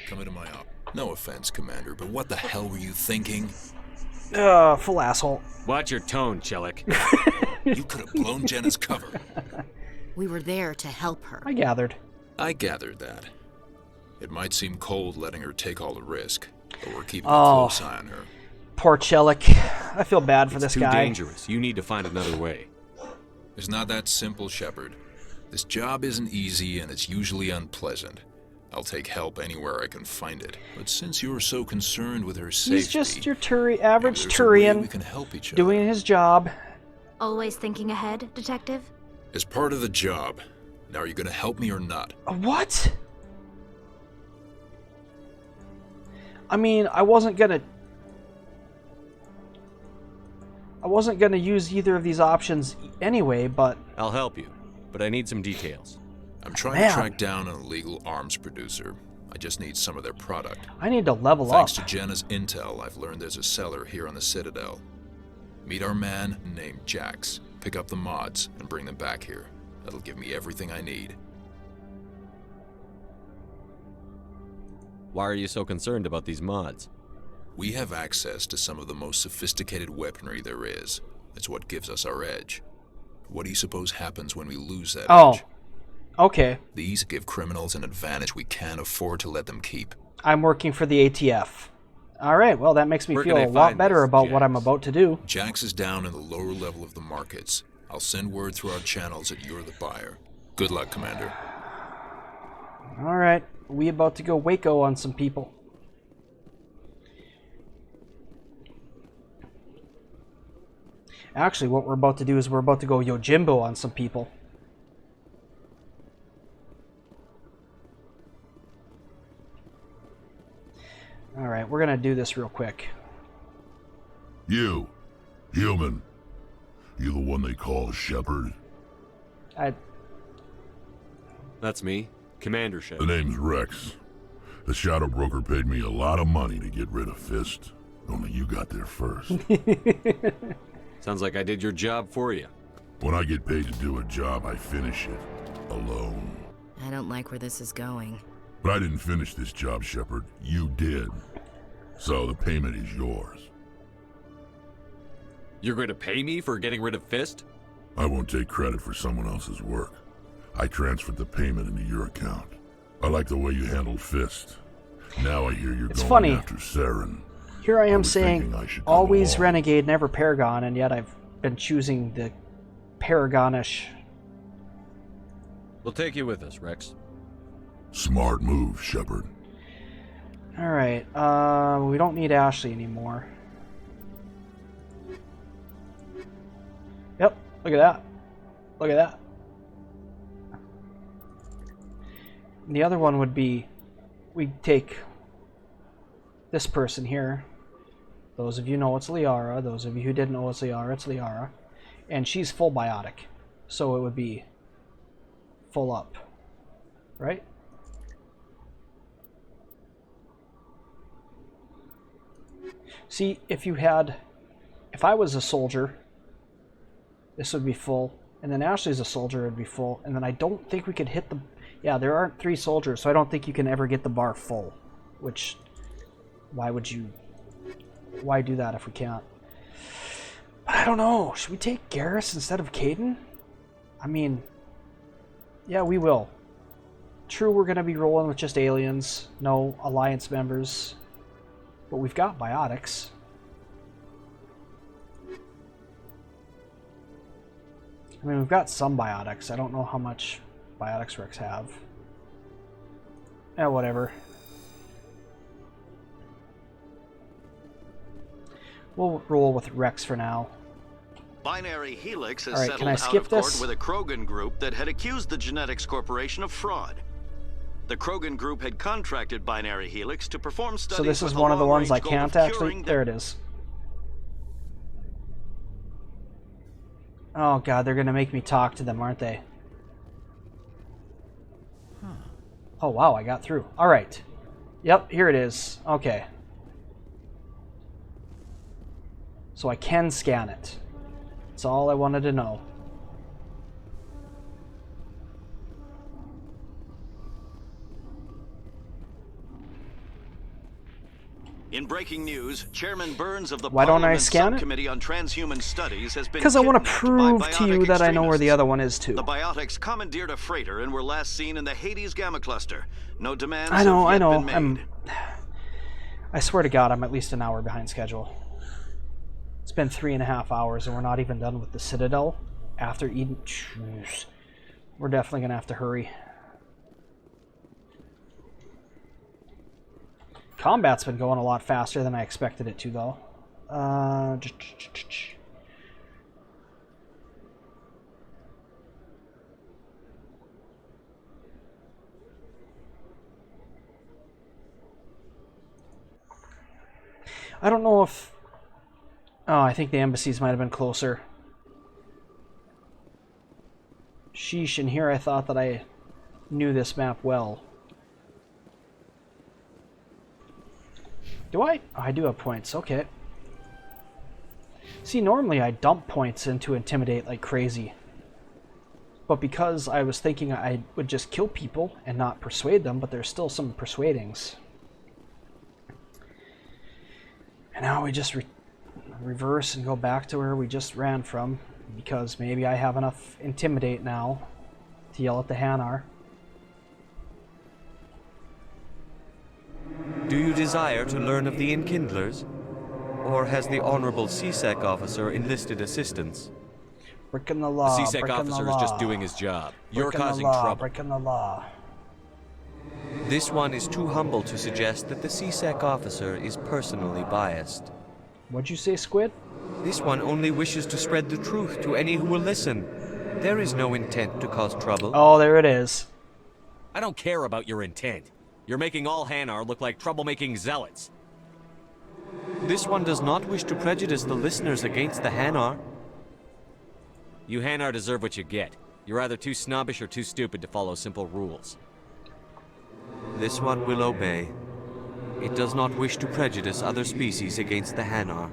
come into my office. No offense, Commander, but what the hell were you thinking? Full asshole. Watch your tone, Chelik. You could have blown Jenna's cover. We were there to help her. I gathered that. It might seem cold letting her take all the risk, but we're keeping a close eye on her. Poor Chelik. I feel bad for this guy. It's too dangerous. You need to find another way. It's not that simple, Shepard. This job isn't easy, and it's usually unpleasant. I'll take help anywhere I can find it. But since you're so concerned with her safety... He's just your average Turian, we can help each other. doing his job. Always thinking ahead, Detective? As part of the job. Now, are you going to help me or not? What? I mean, I wasn't gonna use either of these options anyway, but... I'll help you, but I need some details. I'm trying to track down an illegal arms producer. I just need some of their product. I need to level Thanks up. to Jenna's intel, I've learned there's a seller here on the Citadel. Meet our man named Jax. Pick up the mods and bring them back here. That'll give me everything I need. Why are you so concerned about these mods? We have access to some of the most sophisticated weaponry there is. It's what gives us our edge. What do you suppose happens when we lose that edge? Okay. These give criminals an advantage we can't afford to let them keep. I'm working for the ATF. Alright, well that makes me feel a lot better about what I'm about to do. Jax is down in the lower level of the markets. I'll send word through our channels that you're the buyer. Good luck, Commander. Alright, we about to go Waco on some people. Actually, what we're about to do is we're about to go Yojimbo on some people. Alright, we're gonna do this real quick. You, human. You the one they call Shepard? That's me, Commander Shepard. The name's Rex. The Shadow Broker paid me a lot of money to get rid of Fist. Only you got there first. Sounds like I did your job for you. When I get paid to do a job, I finish it. Alone. I don't like where this is going. But I didn't finish this job, Shepard. You did. So the payment is yours. You're going to pay me for getting rid of Fist? I won't take credit for someone else's work. I transferred the payment into your account. I like the way you handled Fist. Now I hear you're going after Saren. Here I am saying, always Renegade, never Paragon, and yet I've been choosing the Paragonish. We'll take you with us, Rex. Smart move, Shepard. Alright, we don't need Ashley anymore. Yep, look at that. Look at that. And the other one would be, we take this person here. Those of you know it's Liara. Those of you who didn't know it's Liara. And she's full biotic. So it would be full up. Right? See, if I was a soldier, this would be full. And then Ashley's a soldier, it would be full. And then I don't think we could hit the... Yeah, there aren't 3 soldiers, so I don't think you can ever get the bar full. Which, why would you... Why do that if we can't? But I don't know. Should we take Garrus instead of Caden? I mean... Yeah, we will. True, we're going to be rolling with just aliens. No Alliance members. But we've got biotics. I mean, we've got some biotics. I don't know how much biotics Rex have. Whatever. We'll roll with Rex for now. Binary Helix has Alright, settled can I out skip of court this? with a Krogan group that had accused the Genetics Corporation of fraud. The Krogan group had contracted Binary Helix to perform studies. So this is with one a of the ones I long-range goal can't of actually... curing There it is. Oh god, they're gonna make me talk to them, aren't they? Oh wow, I got through. Alright. Yep, here it is. Okay. So I can scan it. That's all I wanted to know. In breaking news, Chairman Burns of the Why don't I Parliament scan it? Subcommittee on Transhuman Studies has been Because I want to kidnapped by prove to biotic you that I know where the extremists. other one is too. The biotics commandeered a freighter and were last seen in the Hades Gamma Cluster. No demands I know, have I yet know. been made. I swear to God, I'm at least an hour behind schedule. It's been 3.5 hours and we're not even done with the Citadel. After Eden... Jeez. We're definitely going to have to hurry. Combat's been going a lot faster than I expected it to, though. I don't know if... Oh, I think the embassies might have been closer. Sheesh, and here I thought that I knew this map well. Do I? Oh, I do have points. Okay. See, normally I dump points into Intimidate like crazy. But because I was thinking I would just kill people and not persuade them, but there's still some persuadings. And now we just reverse and go back to where we just ran from. Because maybe I have enough Intimidate now to yell at the Hanar. Do you desire to learn of the Enkindlers? Or has the Honorable CSEC officer enlisted assistance? Breaking the law. The CSEC officer is just doing his job. You're causing trouble. Breaking the law. This one is too humble to suggest that the CSEC officer is personally biased. What'd you say, Squid? This one only wishes to spread the truth to any who will listen. There is no intent to cause trouble. Oh, there it is. I don't care about your intent. You're making all Hanar look like troublemaking zealots. This one does not wish to prejudice the listeners against the Hanar. You Hanar deserve what you get. You're either too snobbish or too stupid to follow simple rules. This one will obey. It does not wish to prejudice other species against the Hanar.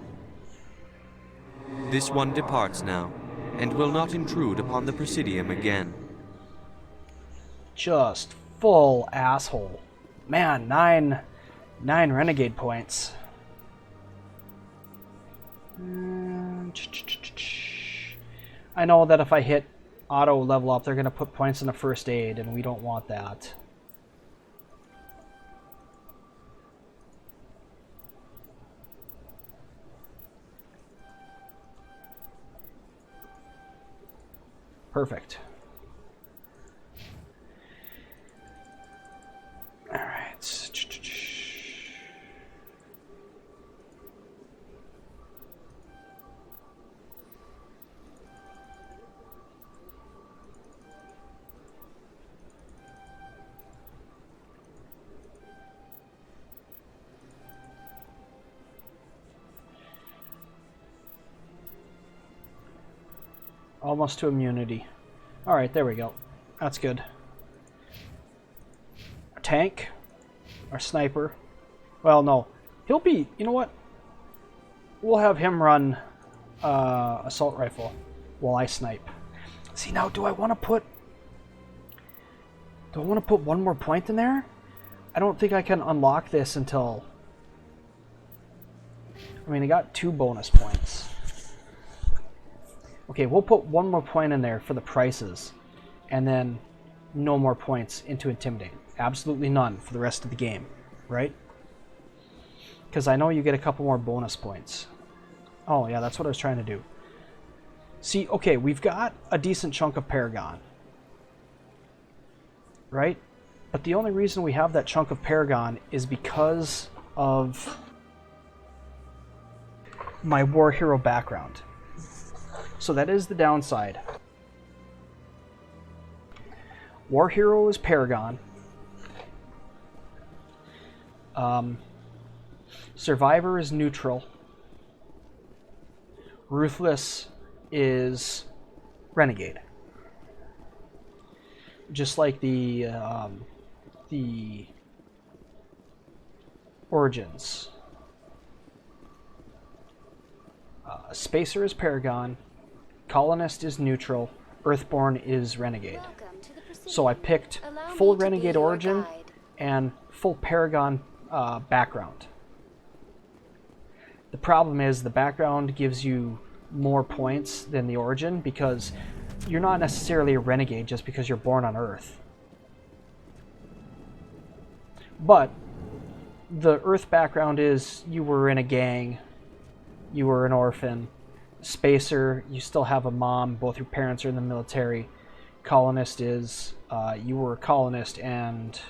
This one departs now, and will not intrude upon the Presidium again. Just full asshole. Man, nine Renegade points. I know that if I hit auto level up, they're going to put points in the first aid, and we don't want that. Perfect. Alright. Almost to immunity. Alright, there we go. That's good. Our tank. Our sniper. Well, no. He'll be... You know what? We'll have him run assault rifle while I snipe. See, now, do I want to put... Do I want to put one more point in there? I don't think I can unlock this until... I mean, I got 2 bonus points. Okay, we'll put 1 more point in there for the prices. And then no more points into Intimidate. Absolutely none for the rest of the game, right? Because I know you get a couple more bonus points. Oh, yeah, that's what I was trying to do. See, okay, we've got a decent chunk of Paragon. Right? But the only reason we have that chunk of Paragon is because of my war hero background. So that is the downside. War hero is Paragon. Survivor is neutral. Ruthless is Renegade. Just like the Origins. Spacer is Paragon. Colonist is neutral. Earthborn is Renegade. So I picked full Renegade origin and full Paragon background. The problem is the background gives you more points than the origin because you're not necessarily a renegade just because you're born on Earth. But the Earth background is you were in a gang, you were an orphan. Spacer, you still have a mom, both your parents are in the military. Colonist is you were a colonist and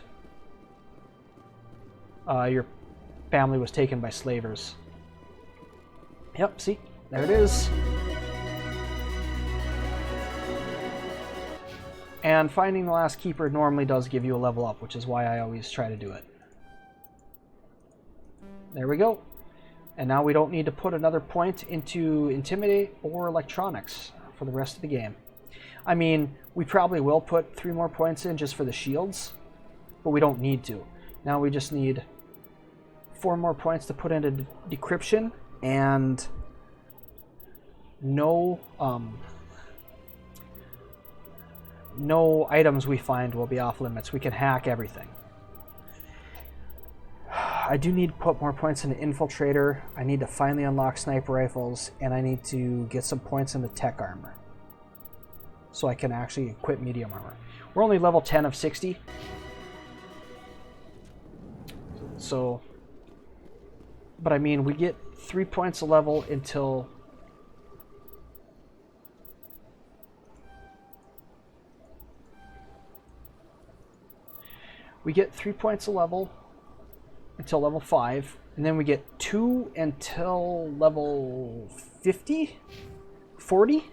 your family was taken by slavers. Yep, see, there it is. And finding the last keeper normally does give you a level up, which is why I always try to do it. There we go. And now we don't need to put another point into Intimidate or Electronics for the rest of the game. I mean, we probably will put 3 more points in just for the shields, but we don't need to. Now we just need 4 more points to put into Decryption, and no items we find will be off limits. We can hack everything. I do need to put more points into Infiltrator. I need to finally unlock sniper rifles, and I need to get some points into tech armor so I can actually equip medium armor. We're only level 10 of 60. So, but I mean, we get 3 points a level until we get 3 points a level until level 5, and then we get 2 until level 50? 40?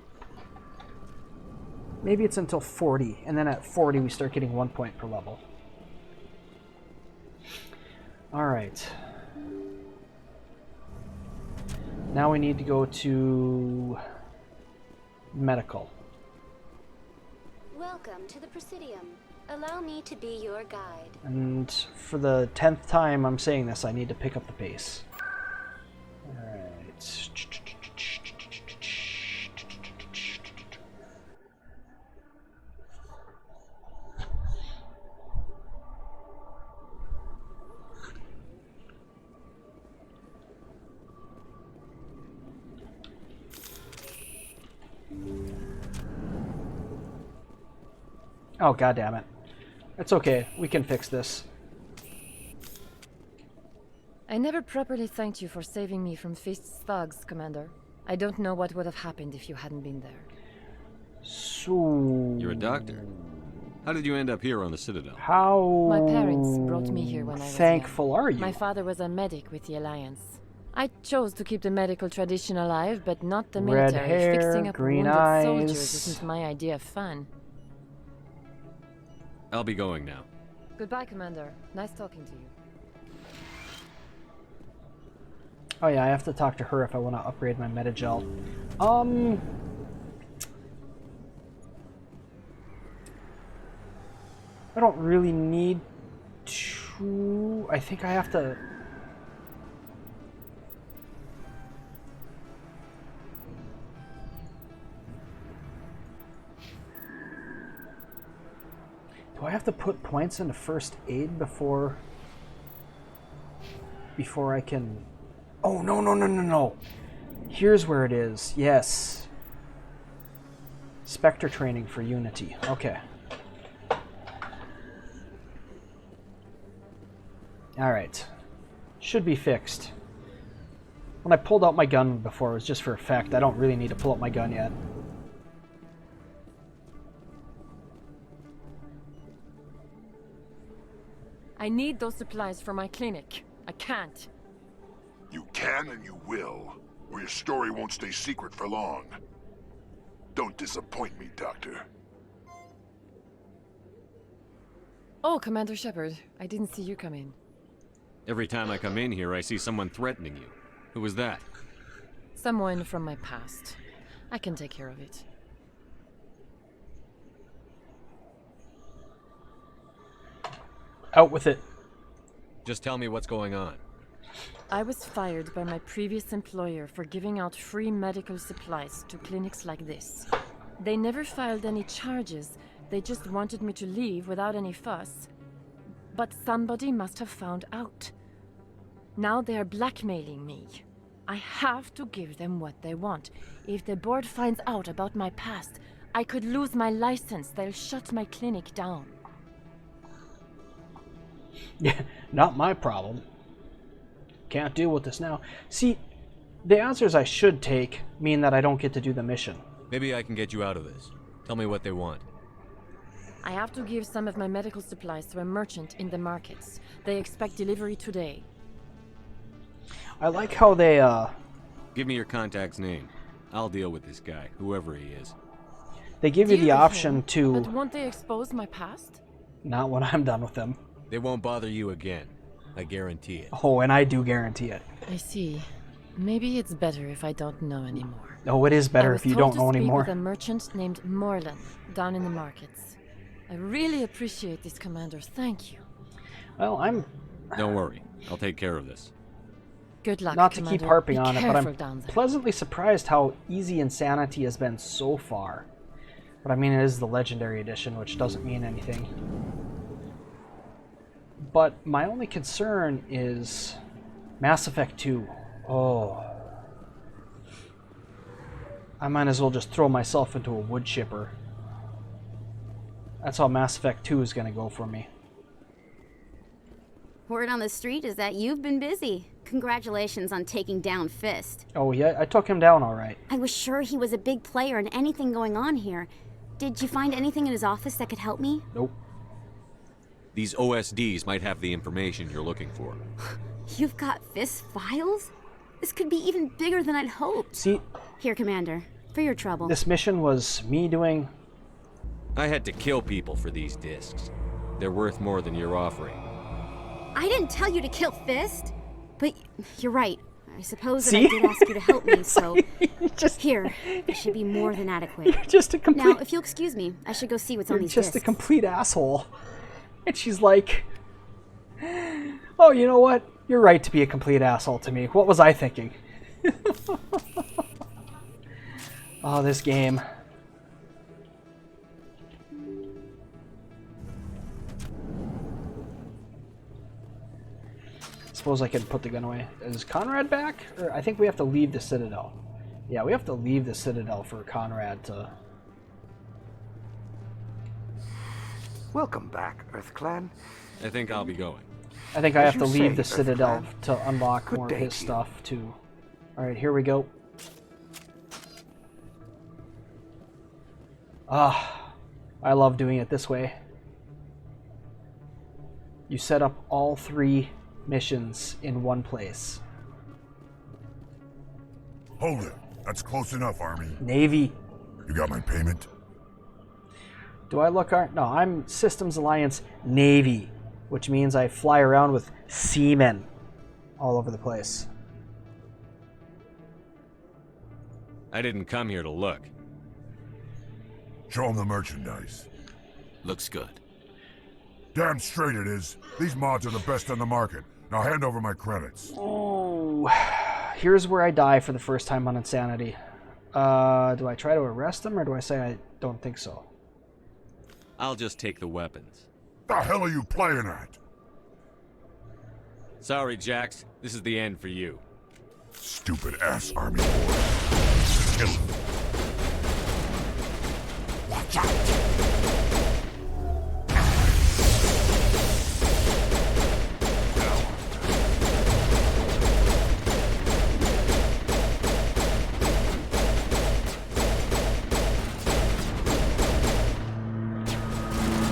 Maybe it's until 40, and then at 40 we start getting 1 point per level. Alright. Now we need to go to medical. Welcome to the Presidium. Allow me to be your guide. And for the 10th time I'm saying this, I need to pick up the pace. Alright. Oh, god damn it. It's okay. We can fix this. I never properly thanked you for saving me from Feast's thugs, Commander. I don't know what would have happened if you hadn't been there. So... You're a doctor. How did you end up here on the Citadel? How... My parents brought me here when I was thankful young. are you? My father was a medic with the Alliance. I chose to keep the medical tradition alive, but not the military. Red hair, Fixing up green wounded eyes. soldiers isn't my idea of fun. I'll be going now. Goodbye, Commander. Nice talking to you. Oh yeah, I have to talk to her if I want to upgrade my Metagel. don't really need to... I think I have to... Do I have to put points into first aid before I can... Oh, no. Here's where it is. Yes. Spectre training for Unity. Okay. Alright. Should be fixed. When I pulled out my gun before, it was just for effect. I don't really need to pull out my gun yet. I need those supplies for my clinic. I can't. You can and you will, or your story won't stay secret for long. Don't disappoint me, Doctor. Oh, Commander Shepard. I didn't see you come in. Every time I come in here, I see someone threatening you. Who was that? Someone from my past. I can take care of it. Out with it. Just tell me what's going on. I was fired by my previous employer for giving out free medical supplies to clinics like this. They never filed any charges. They just wanted me to leave without any fuss. But somebody must have found out. Now they are blackmailing me. I have to give them what they want. If the board finds out about my past, I could lose my license. They'll shut my clinic down. Yeah, not my problem. Can't deal with this now. See, the answers I should take mean that I don't get to do the mission. Maybe I can get you out of this. Tell me what they want. I have to give some of my medical supplies to a merchant in the markets. They expect delivery today. I like how they, Give me your contact's name. I'll deal with this guy, whoever he is. They give you the option to... But won't they expose my past? Not when I'm done with them. They won't bother you again. I guarantee it. Oh, and I do guarantee it. I see. Maybe it's better if I don't know anymore. Oh, it is better if you don't know anymore. I was told to speak with a merchant named Morlan, down in the markets. I really appreciate this, Commander. Thank you. Well, I'm... Don't worry. I'll take care of this. Good luck, Not to Commander. keep harping Be on it, but I'm down there. pleasantly surprised how easy Insanity has been so far. But I mean, it is the Legendary Edition, which doesn't mean anything. But my only concern is Mass Effect 2. Oh. I might as well just throw myself into a wood chipper. That's how Mass Effect 2 is going to go for me. Word on the street is that you've been busy. Congratulations on taking down Fist. Oh yeah, I took him down all right. I was sure he was a big player in anything going on here. Did you find anything in his office that could help me? Nope. These OSDs might have the information you're looking for. You've got Fist files? This could be even bigger than I'd hoped. See? Here, Commander, for your trouble. This mission was me doing... I had to kill people for these discs. They're worth more than you're offering. I didn't tell you to kill Fist, but you're right. I suppose that See? I did ask you to help me, so... Here, it should be more than adequate. You're just a complete... Now, if you'll excuse me, I should go see what's on these You're just discs. a complete asshole. And she's like... Oh, you know what? You're right to be a complete asshole to me. What was I thinking? Oh, this game. Suppose I can put the gun away. Is Conrad back? Or I think we have to leave the Citadel. Yeah, we have to leave the Citadel for Conrad to... Welcome back, EarthClan. I think I'll be going. I think I As have to you leave say, the Citadel EarthClan. to unlock Good more of day his to you. stuff, too. Alright, here we go. Ah, I love doing it this way. You set up all 3 missions in one place. Hold it. That's close enough, Army. Navy. You got my payment? Do I look... No, I'm Systems Alliance Navy, which means I fly around with seamen all over the place. I didn't come here to look. Show them the merchandise. Looks good. Damn straight it is. These mods are the best on the market. Now hand over my credits. Oh, here's where I die for the first time on insanity. Do I try to arrest him, or do I say I don't think so? I'll just take the weapons. The hell are you playing at? Sorry, Jax. This is the end for you. Stupid ass army boy. Kill him. Watch out!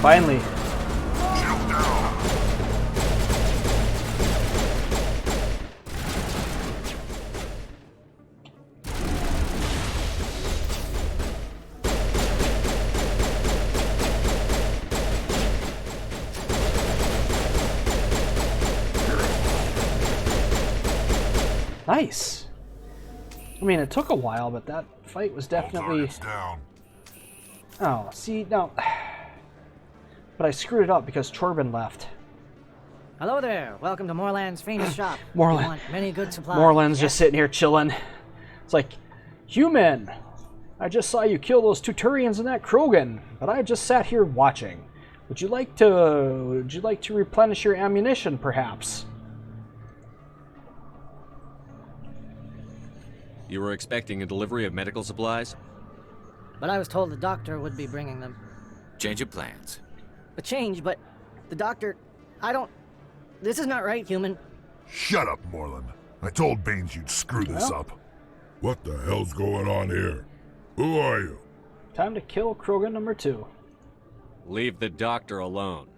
Finally. Nice. I mean, it took a while, but that fight was definitely... Oh, see, now... But I screwed it up because Chorbin left. Hello there. Welcome to Morland's famous shop. Morland. You want many good supplies. Morland's yes? just sitting here chilling. It's like, human, I just saw you kill those Tuturians and that Krogan, but I just sat here watching. Would you like to replenish your ammunition, perhaps? You were expecting a delivery of medical supplies? But I was told the doctor would be bringing them. Change of plans. A change, but the doctor... This is not right, human. Shut up, Morland. I told Baines you'd screw this up. What the hell's going on here? Who are you? Time to kill Krogan number 2. Leave the doctor alone,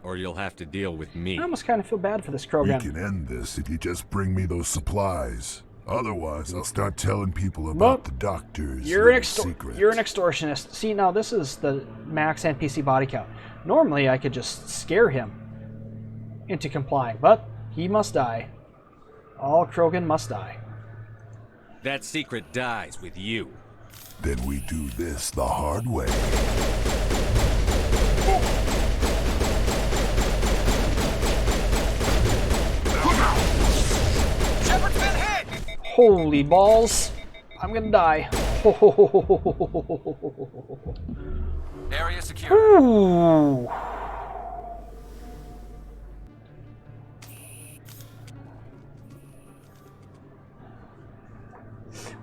or you'll have to deal with me. I almost kind of feel bad for this Krogan. We can end this if you just bring me those supplies. Otherwise, I'll start telling people about the doctor's secret. You're an extortionist. See, now this is the max NPC body count. Normally, I could just scare him into complying, but he must die. All Krogan must die. That secret dies with you. Then we do this the hard way. Shepard's been hit! Holy balls! I'm gonna die. Area secure. Ooh.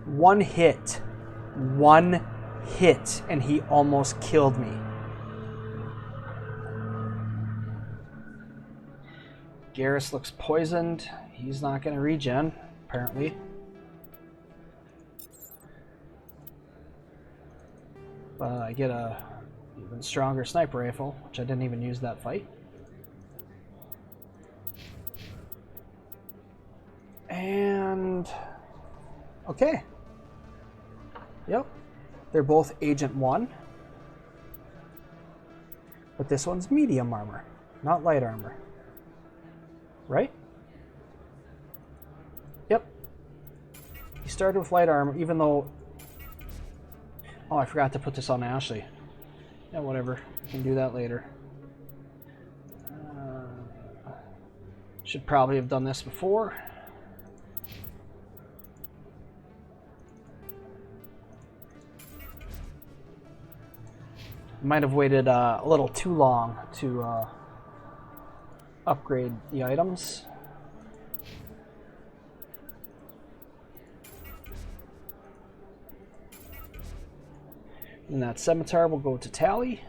One hit, and he almost killed me. Garrus looks poisoned. He's not going to regen, apparently. But I get a even stronger sniper rifle, which I didn't even use that fight. And... okay. Yep. They're both Agent 1. But this one's medium armor, not light armor. Right? Yep. He started with light armor, even though... oh, I forgot to put this on Ashley. Yeah, whatever. We can do that later. Should probably have done this before. Might have waited a little too long to upgrade the items. And that scimitar will go to Tally.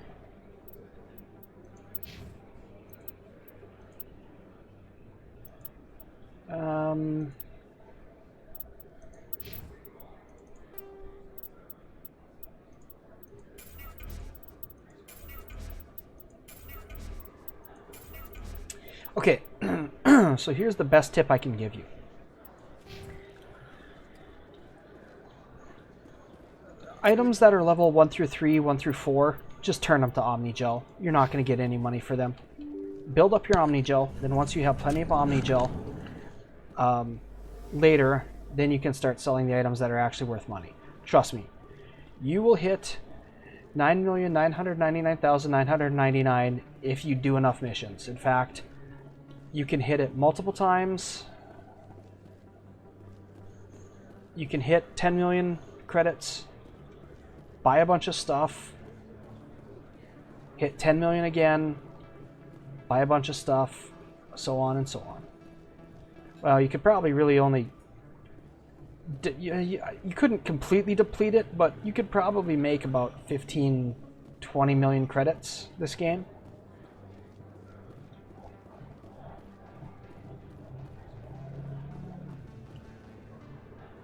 Okay, so here's the best tip I can give you. Items that are level 1 through 3, 1 through 4, just turn them to Omnigel. You're not going to get any money for them. Build up your Omnigel, then once you have plenty of Omnigel, later, then you can start selling the items that are actually worth money. Trust me, you will hit 9,999,999 if you do enough missions. In fact, you can hit it multiple times. You can hit 10 million credits, buy a bunch of stuff, hit 10 million again, buy a bunch of stuff, so on and so on. Well, you could probably really only... You couldn't completely deplete it, but you could probably make about 15, 20 million credits this game.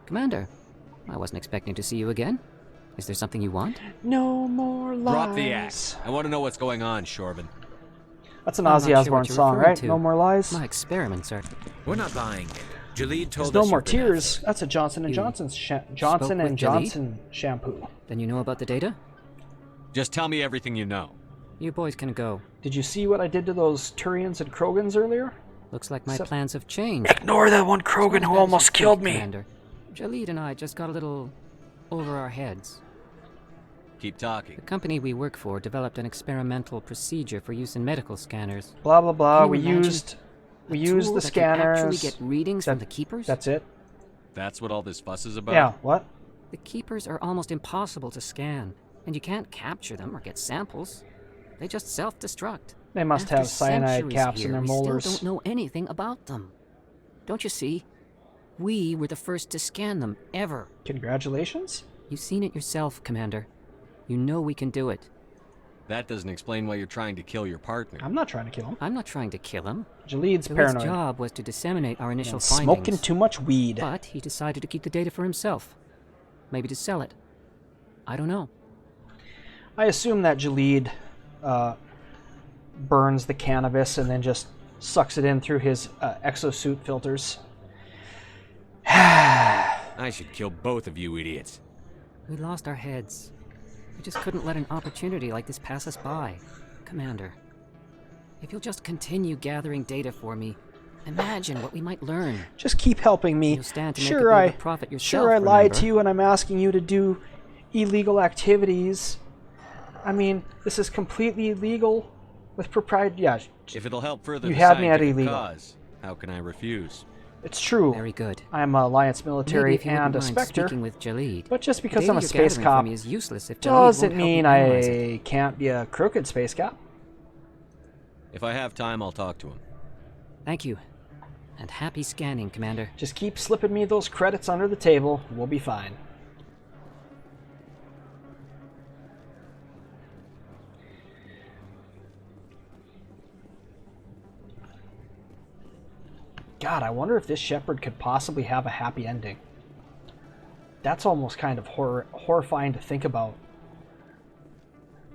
Commander, I wasn't expecting to see you again. Is there something you want? No more lies. Drop the axe. I want to know what's going on, Shorban. That's an Ozzy Osbourne song, right? No more lies. My experiments are... We're not buying it. Jaleed told us No more tears. That's a Johnson & Johnson's Johnson & Johnson shampoo. Then you know about the data? Just tell me everything you know. You boys can go. Did you see what I did to those Turians and Krogans earlier? Looks like my plans have changed. Ignore that one Krogan who almost killed me. Commander. Jaleed and I just got a little over our heads. Keep talking. The company we work for developed an experimental procedure for use in medical scanners. Blah blah blah. We used the scanners. Actually get readings from the keepers. That's it. That's what all this fuss is about? Yeah. What? The keepers are almost impossible to scan, and you can't capture them or get samples. They just self-destruct. They must have cyanide caps in their molars. We still don't know anything about them. Don't you see? We were the first to scan them, ever. Congratulations. You've seen it yourself, Commander. You know we can do it. That doesn't explain why you're trying to kill your partner. I'm not trying to kill him. I'm not trying to kill him. Jaleed's paranoid. His job was to disseminate our initial findings. Smoking too much weed. But he decided to keep the data for himself. Maybe to sell it. I don't know. I assume that Jaleed burns the cannabis and then just sucks it in through his exosuit filters. I should kill both of you idiots. We lost our heads. We just couldn't let an opportunity like this pass us by. Commander, if you'll just continue gathering data for me, imagine what we might learn. Just keep helping me. You'll stand to Sure, make a bit of a profit yourself, I lied remember? to you and I'm asking you to do illegal activities. I mean, this is completely illegal with propriety. Yeah. If it'll help further You the had me at scientific illegal. cause, how can I refuse? It's true. Very good. I'm a Alliance military Maybe if you and a wouldn't mind Spectre. speaking with Jaleed. But just because The I'm a data you're space gathering cop for me is useless if Jaleed doesn't won't help mean me analyze it. I can't be a crooked space cop. If I have time, I'll talk to him. Thank you. And happy scanning, Commander. Just keep slipping me those credits under the table. We'll be fine. God, I wonder if this Shepard could possibly have a happy ending. That's almost kind of horrifying to think about.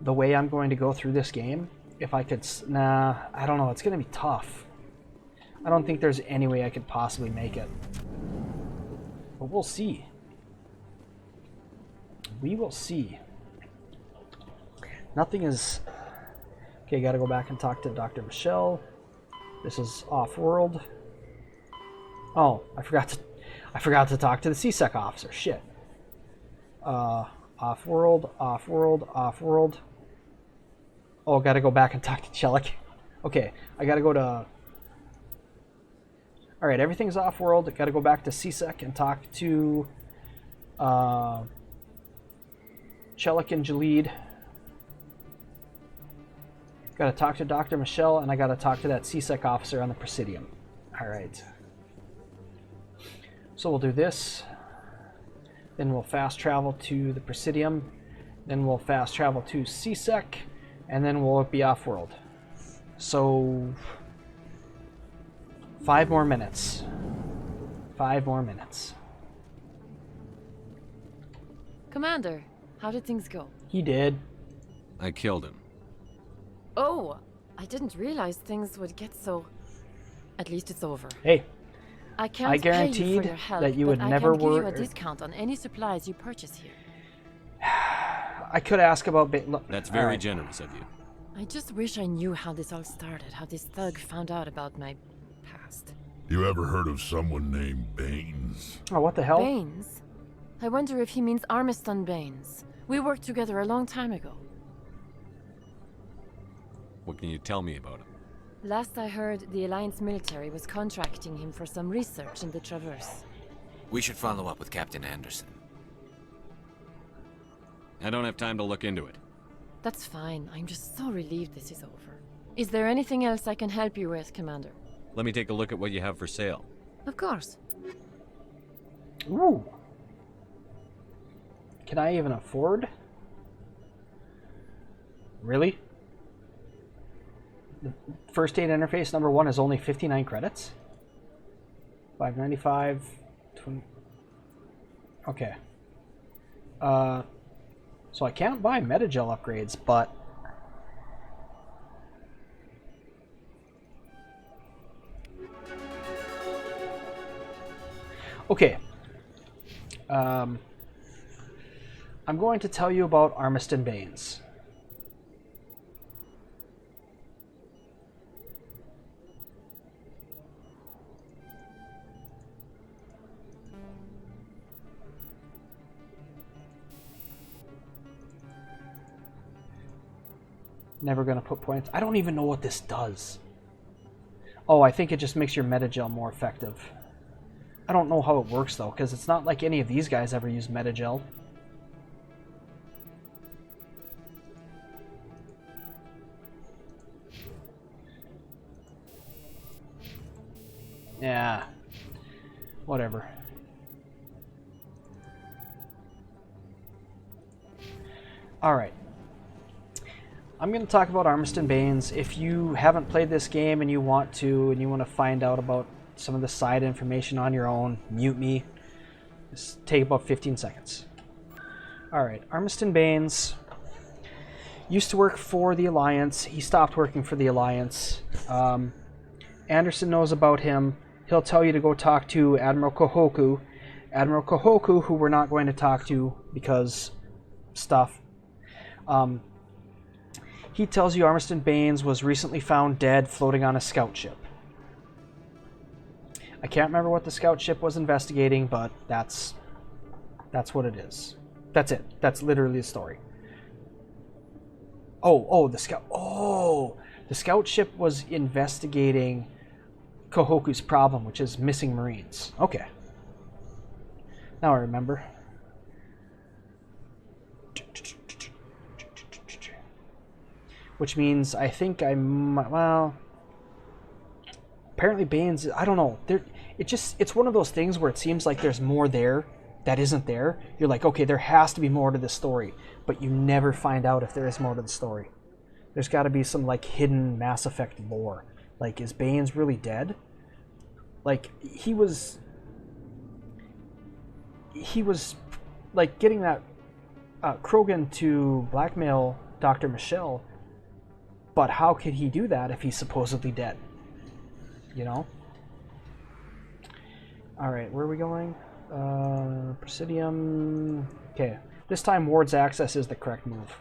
The way I'm going to go through this game. If I could... Nah, I don't know. It's going to be tough. I don't think there's any way I could possibly make it. But we'll see. We will see. Nothing is... Okay, gotta go back and talk to Dr. Michelle. This is off-world. Oh, I forgot to talk to the CSEC officer. Shit. Off-world, off-world, off-world. Oh, gotta go back and talk to Chelik. Okay, I gotta go to... Alright, everything's off-world. Gotta go back to CSEC and talk to... Chelik and Jaleed. Gotta talk to Dr. Michelle, and I gotta talk to that CSEC officer on the Presidium. Alright. So we'll do this. Then we'll fast travel to the Presidium. Then we'll fast travel to CSEC. And then we'll be off-world. So... 5 more minutes. 5 more minutes. Commander, how did things go? He did. I killed him. Oh, I didn't realize things would get so... At least it's over. Hey, I can't I pay you guaranteed for your help, that you would but never I can give you a work. discount on any supplies you purchase here. I could ask about... That's very generous of you. I just wish I knew how this all started, how this thug found out about my past. You ever heard of someone named Baines? Oh, what the hell? Baines? I wonder if he means Armiston Baines. We worked together a long time ago. What can you tell me about him? Last I heard, the Alliance military was contracting him for some research in the Traverse. We should follow up with Captain Anderson. I don't have time to look into it. That's fine. I'm just so relieved this is over. Is there anything else I can help you with, Commander? Let me take a look at what you have for sale. Of course. Ooh. Can I even afford? Really? The first aid interface number 1 is only 59 credits? 595 20. Okay. So I can't buy Metagel upgrades, but okay. I'm going to tell you about Armiston Baines. Never gonna put points. I don't even know what this does. Oh, I think it just makes your Metagel more effective. I don't know how it works though, because it's not like any of these guys ever use Metagel. Yeah. Whatever. Alright. I'm going to talk about Armiston Baines. If you haven't played this game and you want to find out about some of the side information on your own, mute me. Just take about 15 seconds. Alright, Armiston Baines used to work for the Alliance. He stopped working for the Alliance. Anderson knows about him. He'll tell you to go talk to Admiral Kohoku. Admiral Kohoku, who we're not going to talk to because stuff. He tells you Armiston Baines was recently found dead floating on a scout ship. I can't remember what the scout ship was investigating, but that's what it is. That's it. That's literally the story. The scout ship was investigating Kohoku's problem, which is missing Marines. Okay. Now I remember. Which means I think well, apparently Baines, I don't know. It's one of those things where it seems like there's more there that isn't there. You're like, okay, there has to be more to this story, but you never find out if there is more to the story. There's got to be some like hidden Mass Effect lore. Like, is Baines really dead? Like, he was like getting that Krogan to blackmail Dr. Michelle, but how could he do that if he's supposedly dead? You know? Alright, where are we going? Presidium. Okay. This time Ward's access is the correct move.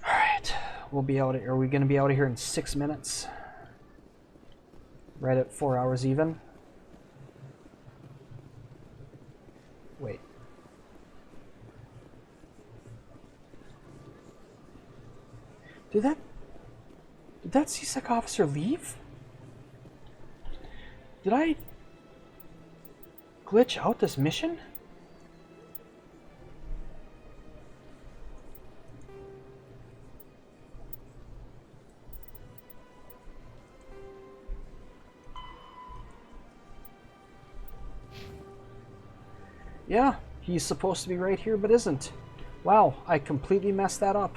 Alright. We'll be out of here. Are we going to be out of here in 6 minutes? Right at 4 hours even? Wait. Did that CSEC officer leave? Did I glitch out this mission? Yeah, he's supposed to be right here, but isn't. Wow, I completely messed that up.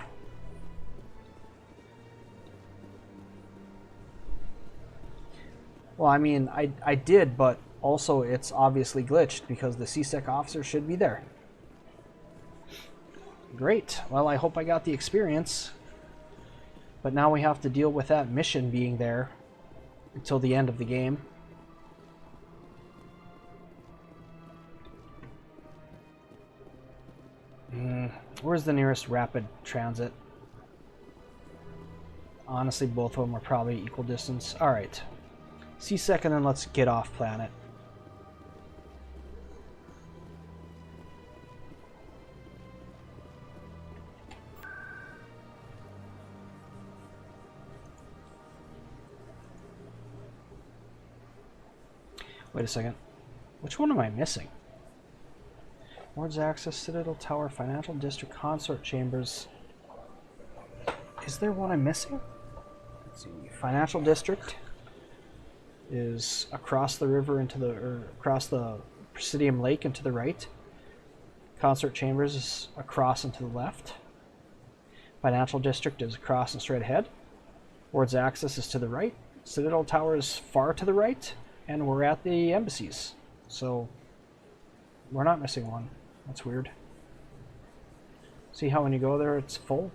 Well, I mean, I did, but also it's obviously glitched because the CSEC officer should be there. Great. Well, I hope I got the experience. But now we have to deal with that mission being there until the end of the game. Where's the nearest rapid transit? Honestly, both of them are probably equal distance. Alright. CSEC, and then let's get off planet. Wait a second. Which one am I missing? Wards Access, Citadel Tower, Financial District, Consort Chambers. Is there one I'm missing? Let's see. Financial District is across the river into the, or across the Presidium Lake and to the right. Consort Chambers is across and to the left. Financial District is across and straight ahead. Wards Access is to the right. Citadel Tower is far to the right. And we're at the embassies. So we're not missing one. That's weird. See how when you go there it's full?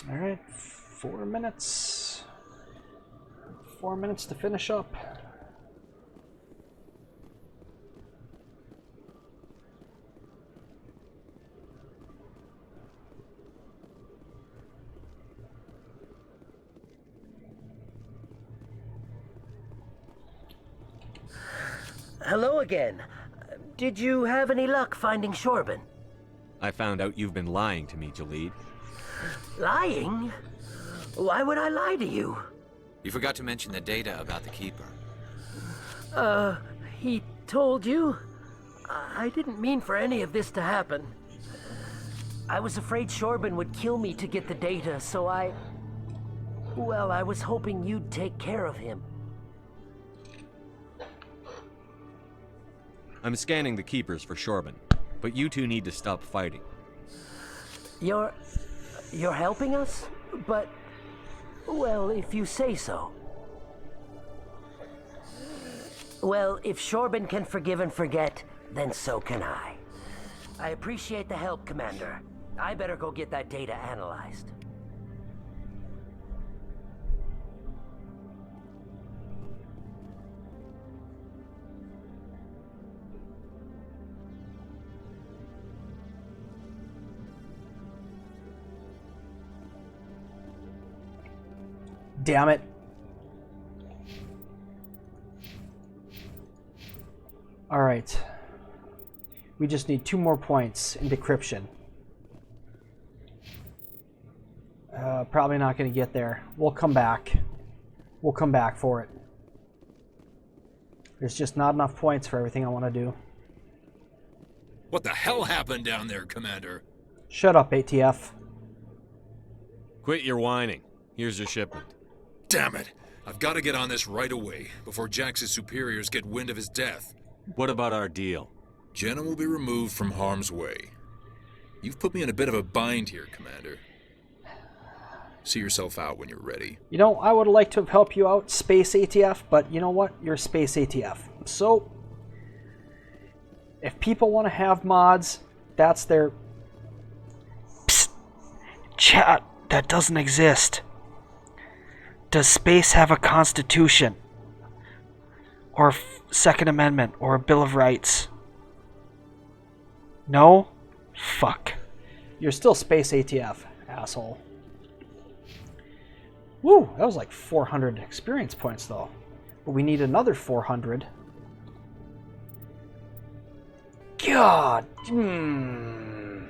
Alright, 4 minutes. 4 minutes to finish up. Hello again. Did you have any luck finding Shorban? I found out you've been lying to me, Jalid. Lying? Why would I lie to you? You forgot to mention the data about the Keeper. He told you? I didn't mean for any of this to happen. I was afraid Shorban would kill me to get the data, so well, I was hoping you'd take care of him. I'm scanning the Keepers for Shorban, but you two need to stop fighting. You're helping us? But, well, if you say so. Well, if Shorban can forgive and forget, then so can I. I appreciate the help, Commander. I better go get that data analyzed. Damn it. Alright. We just need 2 more points in decryption. Probably not going to get there. We'll come back. We'll come back for it. There's just not enough points for everything I want to do. What the hell happened down there, Commander? Shut up, ATF. Quit your whining. Here's your shipment. Damn it! I've got to get on this right away, before Jax's superiors get wind of his death. What about our deal? Jenna will be removed from harm's way. You've put me in a bit of a bind here, Commander. See yourself out when you're ready. You know, I would like to have helped you out, Space ATF, but you know what? You're Space ATF. So, if people want to have mods, that's their... Psst. Chat, that doesn't exist. Does space have a constitution? Or Second Amendment? Or a Bill of Rights? No? Fuck. You're still Space ATF, asshole. Woo, that was like 400 experience points though. But we need another 400. God. I'm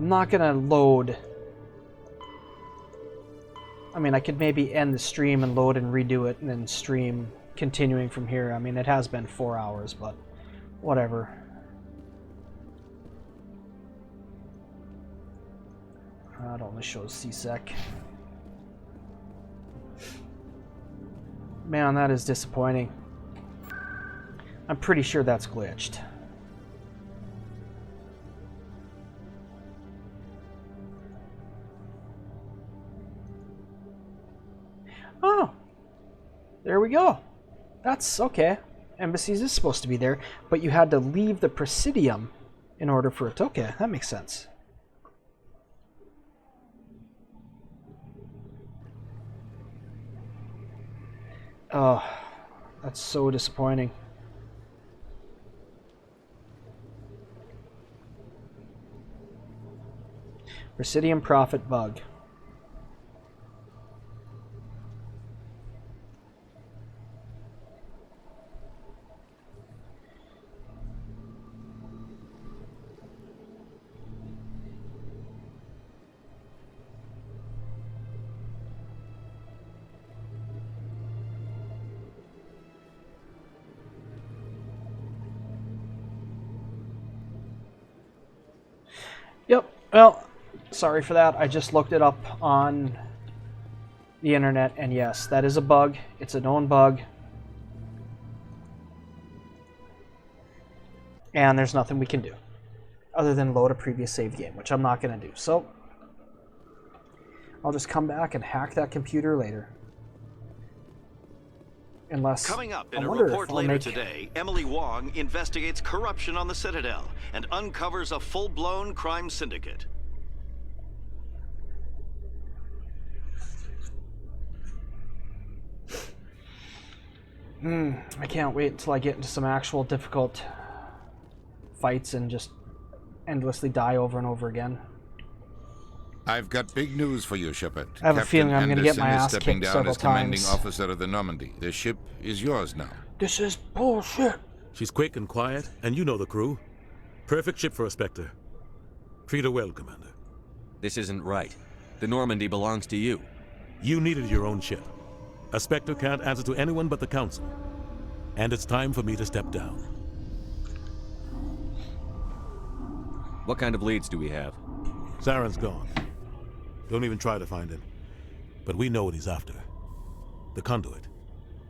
not gonna load. I mean, I could maybe end the stream and load and redo it and then stream continuing from here. I mean, it has been 4 hours, but whatever. It only shows CSEC. Man, that is disappointing. I'm pretty sure that's glitched. Oh, there we go. That's okay. Embassies is supposed to be there, but you had to leave the Presidium in order for it to... Okay, that makes sense. Oh, that's so disappointing. Presidium profit bug. Yep, well, sorry for that. I just looked it up on the internet, and yes, that is a bug. It's a known bug. And there's nothing we can do other than load a previous save game, which I'm not going to do. So I'll just come back and hack that computer later. Unless, coming up in a report later today, Emily Wong investigates corruption on the Citadel and uncovers a full-blown crime syndicate. I can't wait until I get into some actual difficult fights and just endlessly die over and over again. I've got big news for you, Shepard. I have a feeling I'm going to get my ass stepping kicked down several as commanding times. officer of the Normandy. The ship is yours now. This is bullshit. She's quick and quiet, and you know the crew. Perfect ship for a Spectre. Treat her well, Commander. This isn't right. The Normandy belongs to you. You needed your own ship. A Spectre can't answer to anyone but the Council. And it's time for me to step down. What kind of leads do we have? Saren's gone. Don't even try to find him. But we know what he's after. The conduit.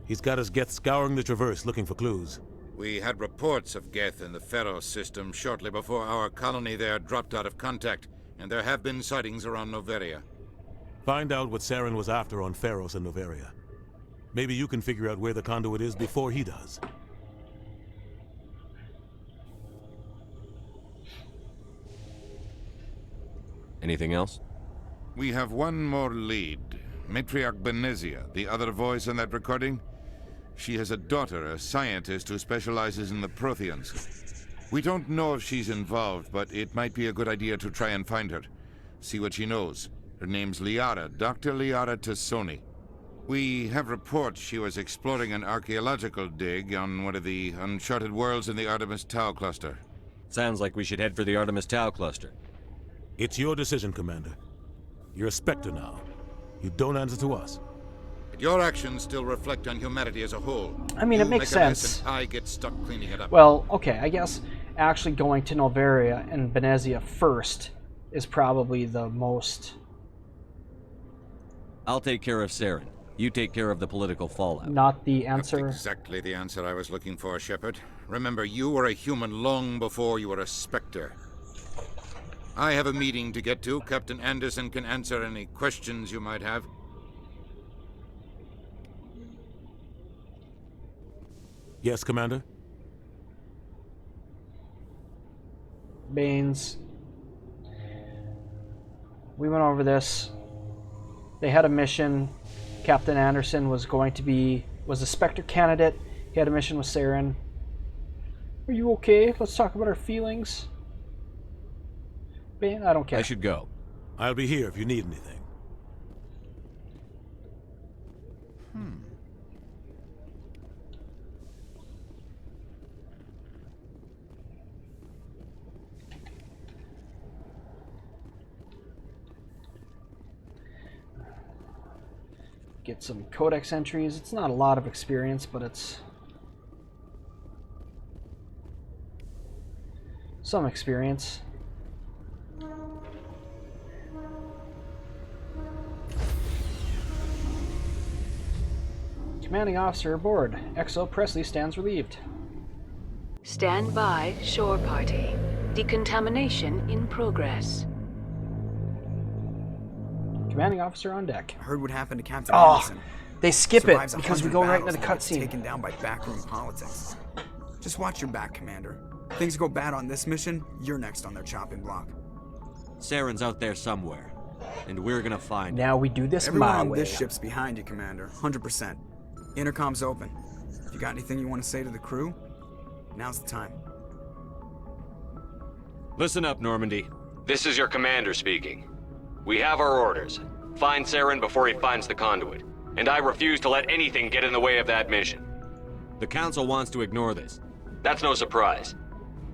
He's got his Geth scouring the Traverse looking for clues. We had reports of Geth in the Pharaoh system shortly before our colony there dropped out of contact, and there have been sightings around Noveria. Find out what Saren was after on Pharos and Noveria. Maybe you can figure out where the conduit is before he does. Anything else? We have one more lead. Matriarch Benezia, the other voice in that recording. She has a daughter, a scientist who specializes in the Protheans. We don't know if she's involved, but it might be a good idea to try and find her. See what she knows. Her name's Liara, Dr. Liara Tassoni. We have reports she was exploring an archaeological dig on one of the uncharted worlds in the Artemis Tau cluster. Sounds like we should head for the Artemis Tau cluster. It's your decision, Commander. You're a Spectre now. You don't answer to us. But your actions still reflect on humanity as a whole. I mean, it makes sense. And I get stuck cleaning it up. Well, okay, I guess actually going to Noveria and Benezia first is probably the most... I'll take care of Saren. You take care of the political fallout. Not the answer. That's exactly the answer I was looking for, Shepard. Remember, you were a human long before you were a Spectre. I have a meeting to get to. Captain Anderson can answer any questions you might have. Yes, Commander? Baines. We went over this. They had a mission. Captain Anderson was a Spectre candidate. He had a mission with Saren. Are you okay? Let's talk about our feelings. Bane, I don't care. I should go. I'll be here if you need anything. Get some codex entries. It's not a lot of experience, but it's some experience. Commanding officer aboard. XO Presley stands relieved. Stand by, shore party. Decontamination in progress. Commanding officer on deck. I heard what happened to Captain Oh, Anderson. they skip it Survives because we 100 go right into the battles and gets cutscene. Taken down by backroom politics. Just watch your back, Commander. Things go bad on this mission, you're next on their chopping block. Saren's out there somewhere, and we're gonna find Now we do this Everyone my on way. this ship's behind you, Commander. 100%. Intercom's open. If you got anything you want to say to the crew, now's the time. Listen up, Normandy. This is your commander speaking. We have our orders. Find Saren before he finds the conduit. And I refuse to let anything get in the way of that mission. The Council wants to ignore this. That's no surprise.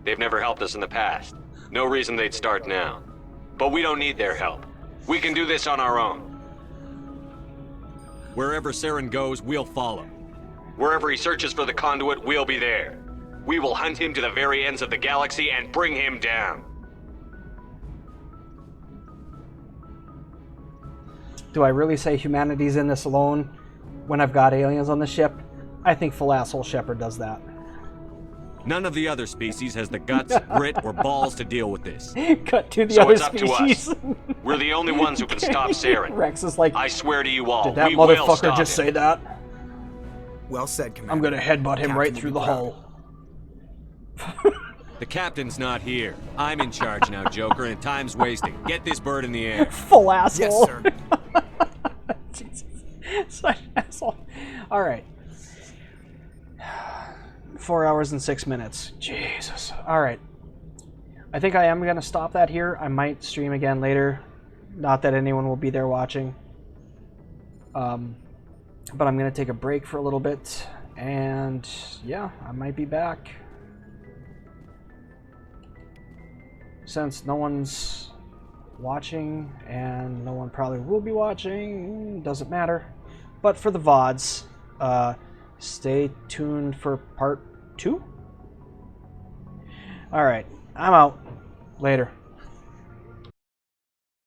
They've never helped us in the past. No reason they'd start now. But we don't need their help. We can do this on our own. Wherever Saren goes, we'll follow. Wherever he searches for the conduit, we'll be there. We will hunt him to the very ends of the galaxy and bring him down. Do I really say humanity's in this alone when I've got aliens on the ship? I think full asshole Shepard does that. None of the other species has the guts, grit, or balls to deal with this. Cut to the So other it's up species. to us. We're the only ones who can stop Saren. Rex is like, I swear to you all, did that we will motherfucker stop just him. say that? Well said, Commander. I'm gonna headbutt him Captain right will through be the proud. hull. The captain's not here. I'm in charge now, Joker, and time's wasting. Get this bird in the air. Full asshole. Yes, sir. Jesus. Such an asshole. Alright. 4 hours and 6 minutes. Jesus. Alright. I think I am going to stop that here. I might stream again later. Not that anyone will be there watching. But I'm going to take a break for a little bit. And yeah, I might be back. Since no one's watching, and no one probably will be watching, doesn't matter. But for the VODs, stay tuned for part 2. Alright, I'm out. Later.